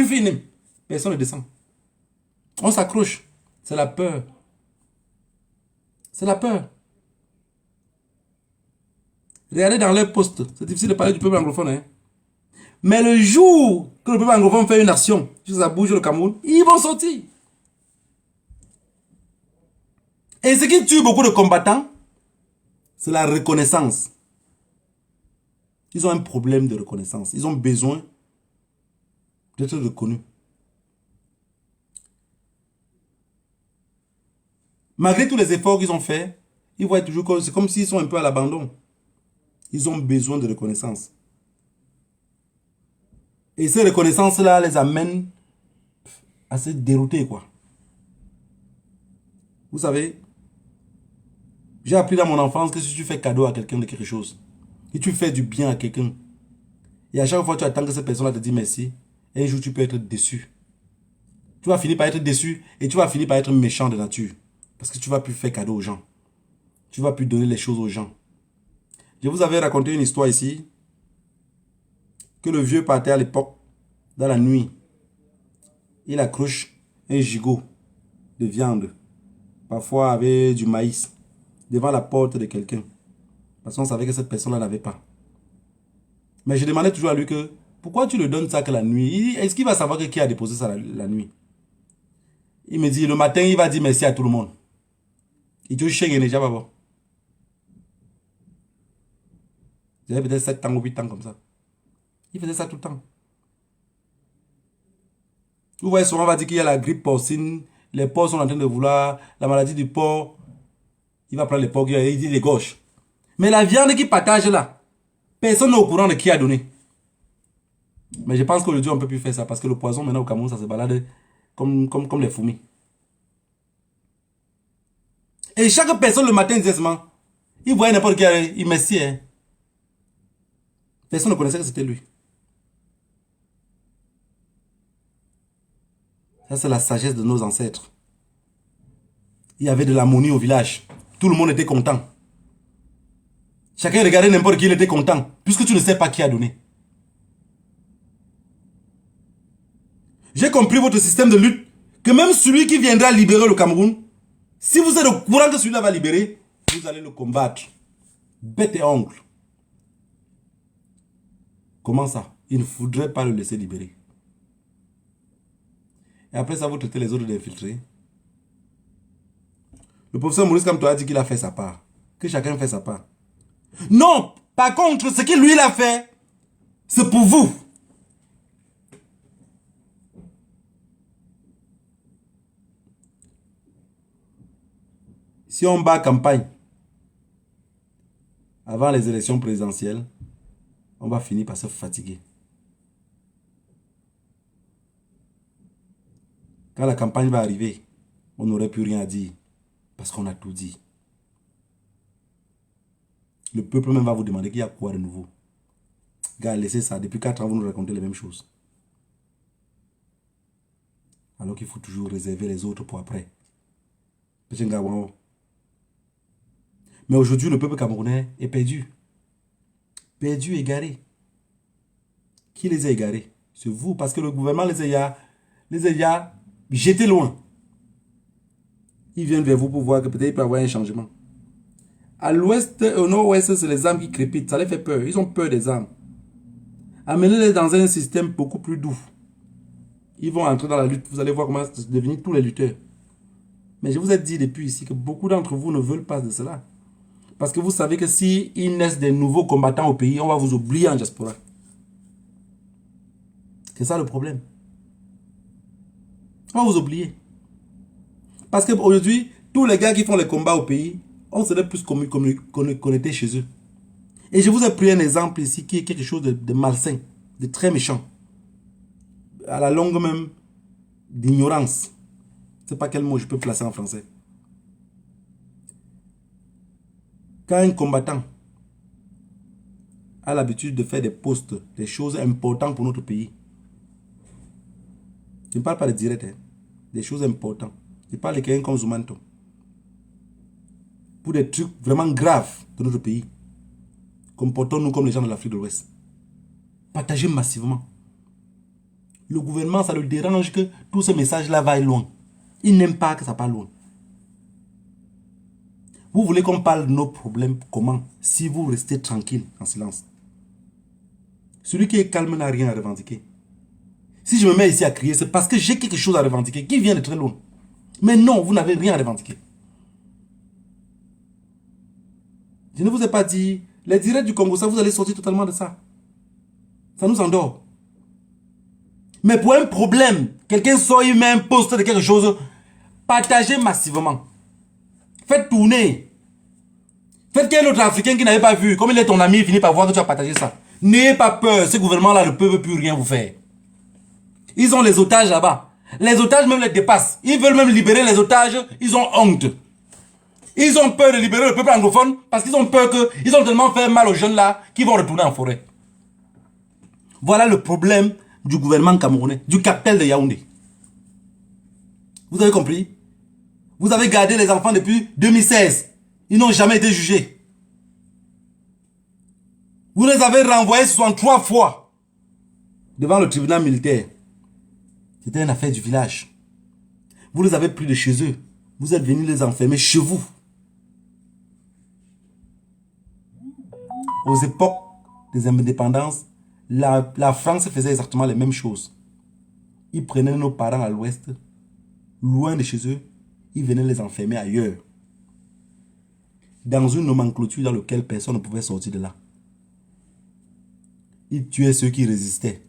finim. Personne ne descend. On s'accroche. C'est la peur. C'est la peur. Regardez dans leur poste. C'est difficile de parler du peuple anglophone. Hein. Mais le jour que le peuple anglophone fait une action, si ça bouge le Cameroun, ils vont sortir. Et ce qui tue beaucoup de combattants, c'est la reconnaissance. Ils ont un problème de reconnaissance. Ils ont besoin d'être reconnus. Malgré tous les efforts qu'ils ont faits, ils voient toujours que c'est comme s'ils sont un peu à l'abandon. Ils ont besoin de reconnaissance. Et ces reconnaissances-là les amènent à se dérouter, quoi. Vous savez, j'ai appris dans mon enfance que si tu fais cadeau à quelqu'un de quelque chose, et tu fais du bien à quelqu'un, et à chaque fois tu attends que cette personne-là te dise merci, et un jour tu peux être déçu. Tu vas finir par être déçu, et tu vas finir par être méchant de nature. Parce que tu ne vas plus faire cadeau aux gens. Tu ne vas plus donner les choses aux gens. Je vous avais raconté une histoire ici, que le vieux partait à l'époque, dans la nuit. Il accroche un gigot de viande, parfois avec du maïs, devant la porte de quelqu'un. Parce qu'on savait que cette personne-là n'avait pas. Mais je demandais toujours à lui que, pourquoi tu le donnes ça que la nuit? Est-ce qu'il va savoir que qui a déposé ça la nuit? Il me dit, le matin, il va dire merci à tout le monde. Il dit, je déjà pas bon. J'avais peut-être 7 ans ou 8 ans comme ça. Il faisait ça tout le temps. Vous voyez, souvent on va dire qu'il y a la grippe porcine Les porcs sont en train de vouloir la maladie du porc. Il va prendre les porcs, il dit les gauches. Mais la viande qui partage là, personne n'est au courant de qui a donné. Mais je pense qu'aujourd'hui, on ne peut plus faire ça parce que le poison, maintenant au Cameroun, ça se balade comme les fourmis. Et chaque personne le matin, il voyait n'importe qui, il messie. Hein. Personne ne connaissait que c'était lui. Ça, c'est la sagesse de nos ancêtres. Il y avait de l'harmonie au village. Tout le monde était content. Chacun regardait n'importe qui, il était content. Puisque tu ne sais pas qui a donné. J'ai compris votre système de lutte. Que même celui qui viendra libérer le Cameroun, si vous êtes au courant que celui-là va libérer, vous allez le combattre. Bête et ongle. Comment ça? Il ne faudrait pas le laisser libérer. Et après ça, vous traitez les autres d'infiltrés. Le professeur Maurice Kamto a dit qu'il a fait sa part. Que chacun fait sa part. Non! Par contre, ce qu'il lui a fait, c'est pour vous. Si on bat campagne avant les élections présidentielles, on va finir par se fatiguer. Quand la campagne va arriver, on n'aurait plus rien à dire. Parce qu'on a tout dit. Le peuple même va vous demander qu'il y a quoi de nouveau. Gars, laissez ça. Depuis 4 ans, vous nous racontez les mêmes choses. Alors qu'il faut toujours réserver les autres pour après. Mais aujourd'hui, le peuple camerounais est perdu. Perdu, égaré. Qui les a égarés? C'est vous, parce que le gouvernement les a jetés loin. Ils viennent vers vous pour voir que peut-être il peut y avoir un changement. À l'ouest, au nord-ouest, c'est les armes qui crépitent. Ça les fait peur. Ils ont peur des armes. Amenez-les dans un système beaucoup plus doux. Ils vont entrer dans la lutte. Vous allez voir comment devenir tous les lutteurs. Mais je vous ai dit depuis ici que beaucoup d'entre vous ne veulent pas de cela. Parce que vous savez que si il naissent des nouveaux combattants au pays, on va vous oublier en diaspora. C'est ça le problème. On va vous oublier. Parce qu'aujourd'hui, tous les gars qui font les combats au pays, on serait plus connectés chez eux. Et je vous ai pris un exemple ici qui est quelque chose de malsain, de très méchant. À la longue même, d'ignorance. Je ne sais pas quel mot je peux placer en français. Quand un combattant a l'habitude de faire des postes, des choses importantes pour notre pays, je ne parle pas de direct, hein, des choses importantes. Je parle de quelqu'un comme Zoumanto. Pour des trucs vraiment graves de notre pays. Comportons-nous comme les gens de l'Afrique de l'Ouest. Partagez massivement. Le gouvernement, ça le dérange que tout ce message-là va loin. Il n'aime pas que ça parle loin. Vous voulez qu'on parle de nos problèmes, comment? Si vous restez tranquille, en silence. Celui qui est calme n'a rien à revendiquer. Si je me mets ici à crier, c'est parce que j'ai quelque chose à revendiquer qui vient de très loin. Mais non, vous n'avez rien à revendiquer. Je ne vous ai pas dit, les directs du Congo, ça vous allez sortir totalement de ça. Ça nous endort. Mais pour un problème, quelqu'un sort, il met un post de quelque chose, partagez massivement. Faites tourner. Faites qu'il y ait un autre Africain qui n'avait pas vu, comme il est ton ami, il finit par voir que tu as partagé ça. N'ayez pas peur, ce gouvernement-là ne peut plus rien vous faire. Ils ont les otages là-bas. Les otages même les dépassent. Ils veulent même libérer les otages, ils ont honte. Ils ont peur de libérer le peuple anglophone parce qu'ils ont peur qu'ils ont tellement fait mal aux jeunes là qui vont retourner en forêt. Voilà le problème du gouvernement camerounais, du cartel de Yaoundé. Vous avez compris? Vous avez gardé les enfants depuis 2016. Ils n'ont jamais été jugés. Vous les avez renvoyés 63 fois devant le tribunal militaire. C'était une affaire du village. Vous les avez pris de chez eux. Vous êtes venus les enfermer chez vous. Aux époques des indépendances, la France faisait exactement les mêmes choses. Ils prenaient nos parents à l'ouest, loin de chez eux, ils venaient les enfermer ailleurs. Dans une nomenclature dans laquelle personne ne pouvait sortir de là. Ils tuaient ceux qui résistaient.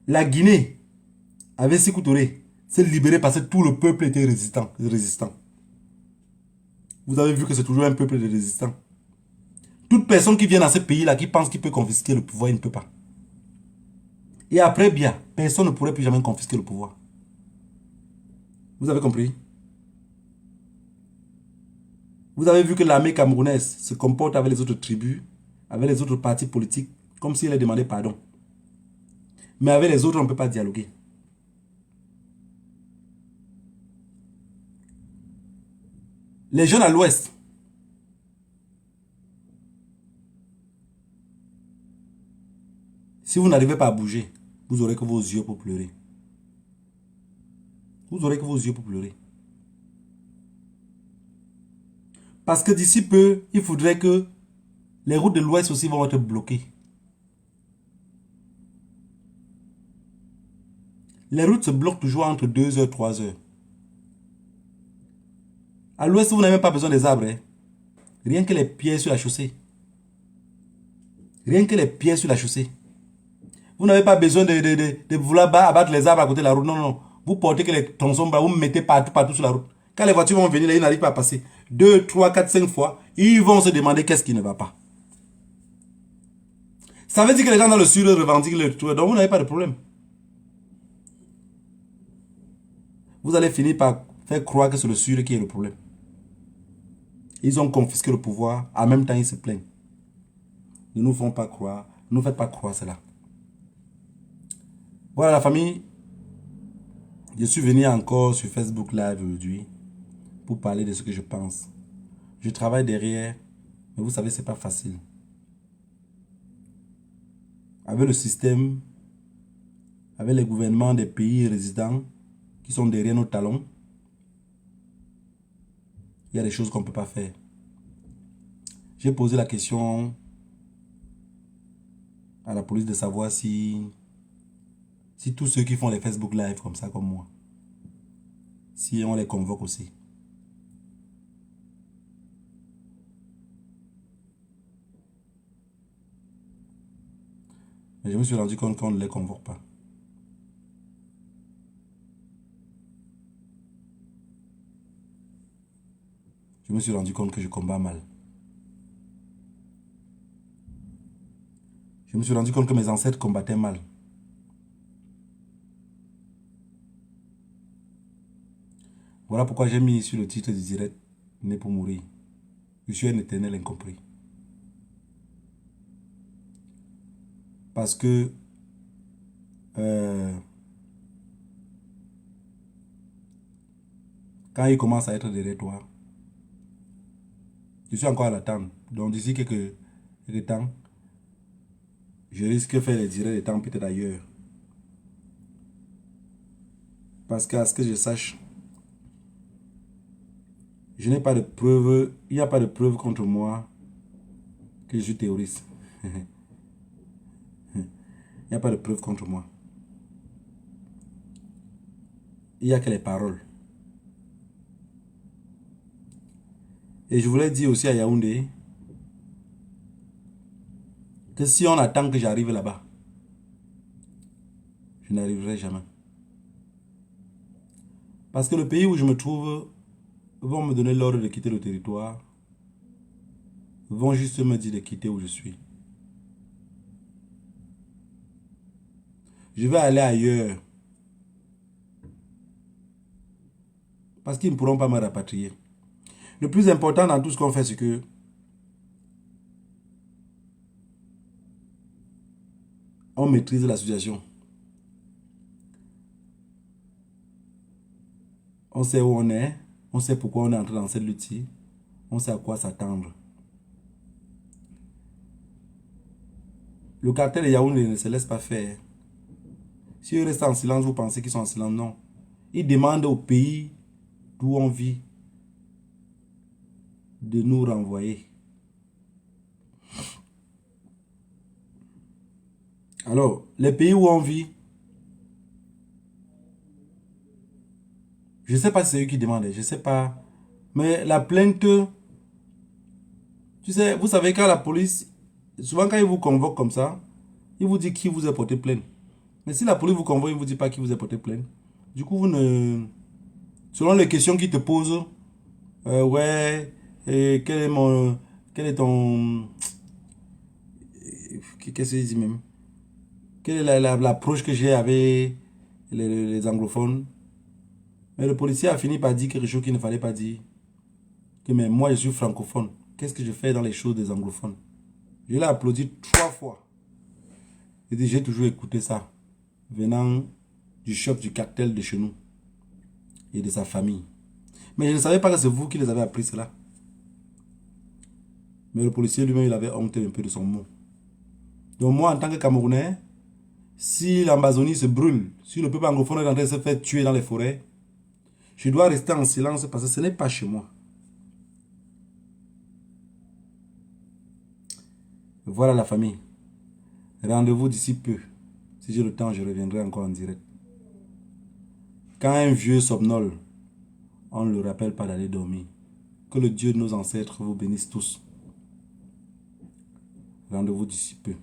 La Guinée, avec Sékou Touré, s'est libéré parce que tout le peuple était résistant. Vous avez vu que c'est toujours un peuple de résistants. Toute personne qui vient dans ce pays-là, qui pense qu'il peut confisquer le pouvoir, il ne peut pas. Et après, bien, personne ne pourrait plus jamais confisquer le pouvoir. Vous avez compris? Vous avez vu que l'armée camerounaise se comporte avec les autres tribus, avec les autres partis politiques, comme si elle a demandé pardon. Mais avec les autres, on ne peut pas dialoguer. Les jeunes à l'ouest, si vous n'arrivez pas à bouger, vous aurez que vos yeux pour pleurer. Vous aurez que vos yeux pour pleurer. Parce que d'ici peu, il faudrait que les routes de l'ouest aussi vont être bloquées. Les routes se bloquent toujours entre 2 heures et 3 heures. À l'ouest, vous n'avez même pas besoin des arbres. Hein. Rien que les pierres sur la chaussée. Rien que les pierres sur la chaussée. Vous n'avez pas besoin de vouloir abattre les arbres à côté de la route. Non, non. Vous portez que les tronçons bas, vous mettez partout sur la route. Quand les voitures vont venir, là, ils n'arrivent pas à passer. 2, 3, 4, 5 fois, ils vont se demander qu'est-ce qui ne va pas. Ça veut dire que les gens dans le sud revendiquent le tour. Donc vous n'avez pas de problème. Vous allez finir par faire croire que c'est le sud qui est le problème. Ils ont confisqué le pouvoir. En même temps, ils se plaignent. Ne nous font pas croire. Ne nous faites pas croire cela. Voilà la famille. Je suis venu encore sur Facebook Live aujourd'hui pour parler de ce que je pense. Je travaille derrière, mais vous savez, c'est pas facile. Avec le système, avec les gouvernements des pays résidents qui sont derrière nos talons, il y a des choses qu'on ne peut pas faire. J'ai posé la question à la police de savoir si tous ceux qui font les Facebook Live comme ça, comme moi, si on les convoque aussi. Mais je me suis rendu compte qu'on ne les convoque pas. Je me suis rendu compte que je combats mal. Je me suis rendu compte que mes ancêtres combattaient mal. Voilà pourquoi j'ai mis sur le titre du direct « Né pour mourir ». Je suis un éternel incompris. Parce que quand il commence à être derrière toi, je suis encore à l'attendre. Donc d'ici quelques temps, je risque de faire les directs des temps peut-être ailleurs. Parce qu'à ce que je sache, je n'ai pas de preuves, il n'y a pas de preuves contre moi que je suis terroriste. Il n'y a pas de preuves contre moi. Il n'y a que les paroles. Et je voulais dire aussi à Yaoundé que si on attend que j'arrive là-bas, je n'arriverai jamais. Parce que le pays où je me trouve vont me donner l'ordre de quitter le territoire, vont juste me dire de quitter où je suis. Je vais aller ailleurs. Parce qu'ils ne pourront pas me rapatrier. Le plus important dans tout ce qu'on fait, c'est que on maîtrise la situation. On sait où on est. On sait pourquoi on est entré dans cette lutte-ci. On sait à quoi s'attendre. Le cartel de Yaoundé ne se laisse pas faire. Si ils restent en silence, vous pensez qu'ils sont en silence? Non. Ils demandent au pays d'où on vit de nous renvoyer. Alors, les pays où on vit, je ne sais pas si c'est eux qui demandent, je ne sais pas. Mais la plainte, tu sais, vous savez quand la police, souvent quand ils vous convoquent comme ça, ils vous disent qui vous a porté plainte. Mais si la police vous convoque, il ne vous dit pas qui vous a porté plainte. Du coup, vous ne... Selon les questions qu'ils te posent, ouais, et quel est mon... Quel est ton... Qu'est-ce qu'il dit même? Quelle est l'approche que j'ai avec les anglophones? Mais le policier a fini par dire quelque chose qu'il ne fallait pas dire. Que mais moi, je suis francophone. Qu'est-ce que je fais dans les choses des anglophones? Je l'ai applaudi 3 fois. Il dit, j'ai toujours écouté ça. Venant du chef du cartel de chez nous. Et de sa famille. Mais je ne savais pas que c'est vous qui les avez appris cela. Mais le policier lui-même, il avait honte un peu de son mot. Donc moi, en tant que Camerounais, si l'Amazonie se brûle, si le peuple anglophone est en train de se faire tuer dans les forêts, je dois rester en silence parce que ce n'est pas chez moi. Voilà la famille. Rendez-vous d'ici peu. Si j'ai le temps, je reviendrai encore en direct. Quand un vieux somnole, on ne le rappelle pas d'aller dormir. Que le Dieu de nos ancêtres vous bénisse tous. Rendez-vous d'ici peu.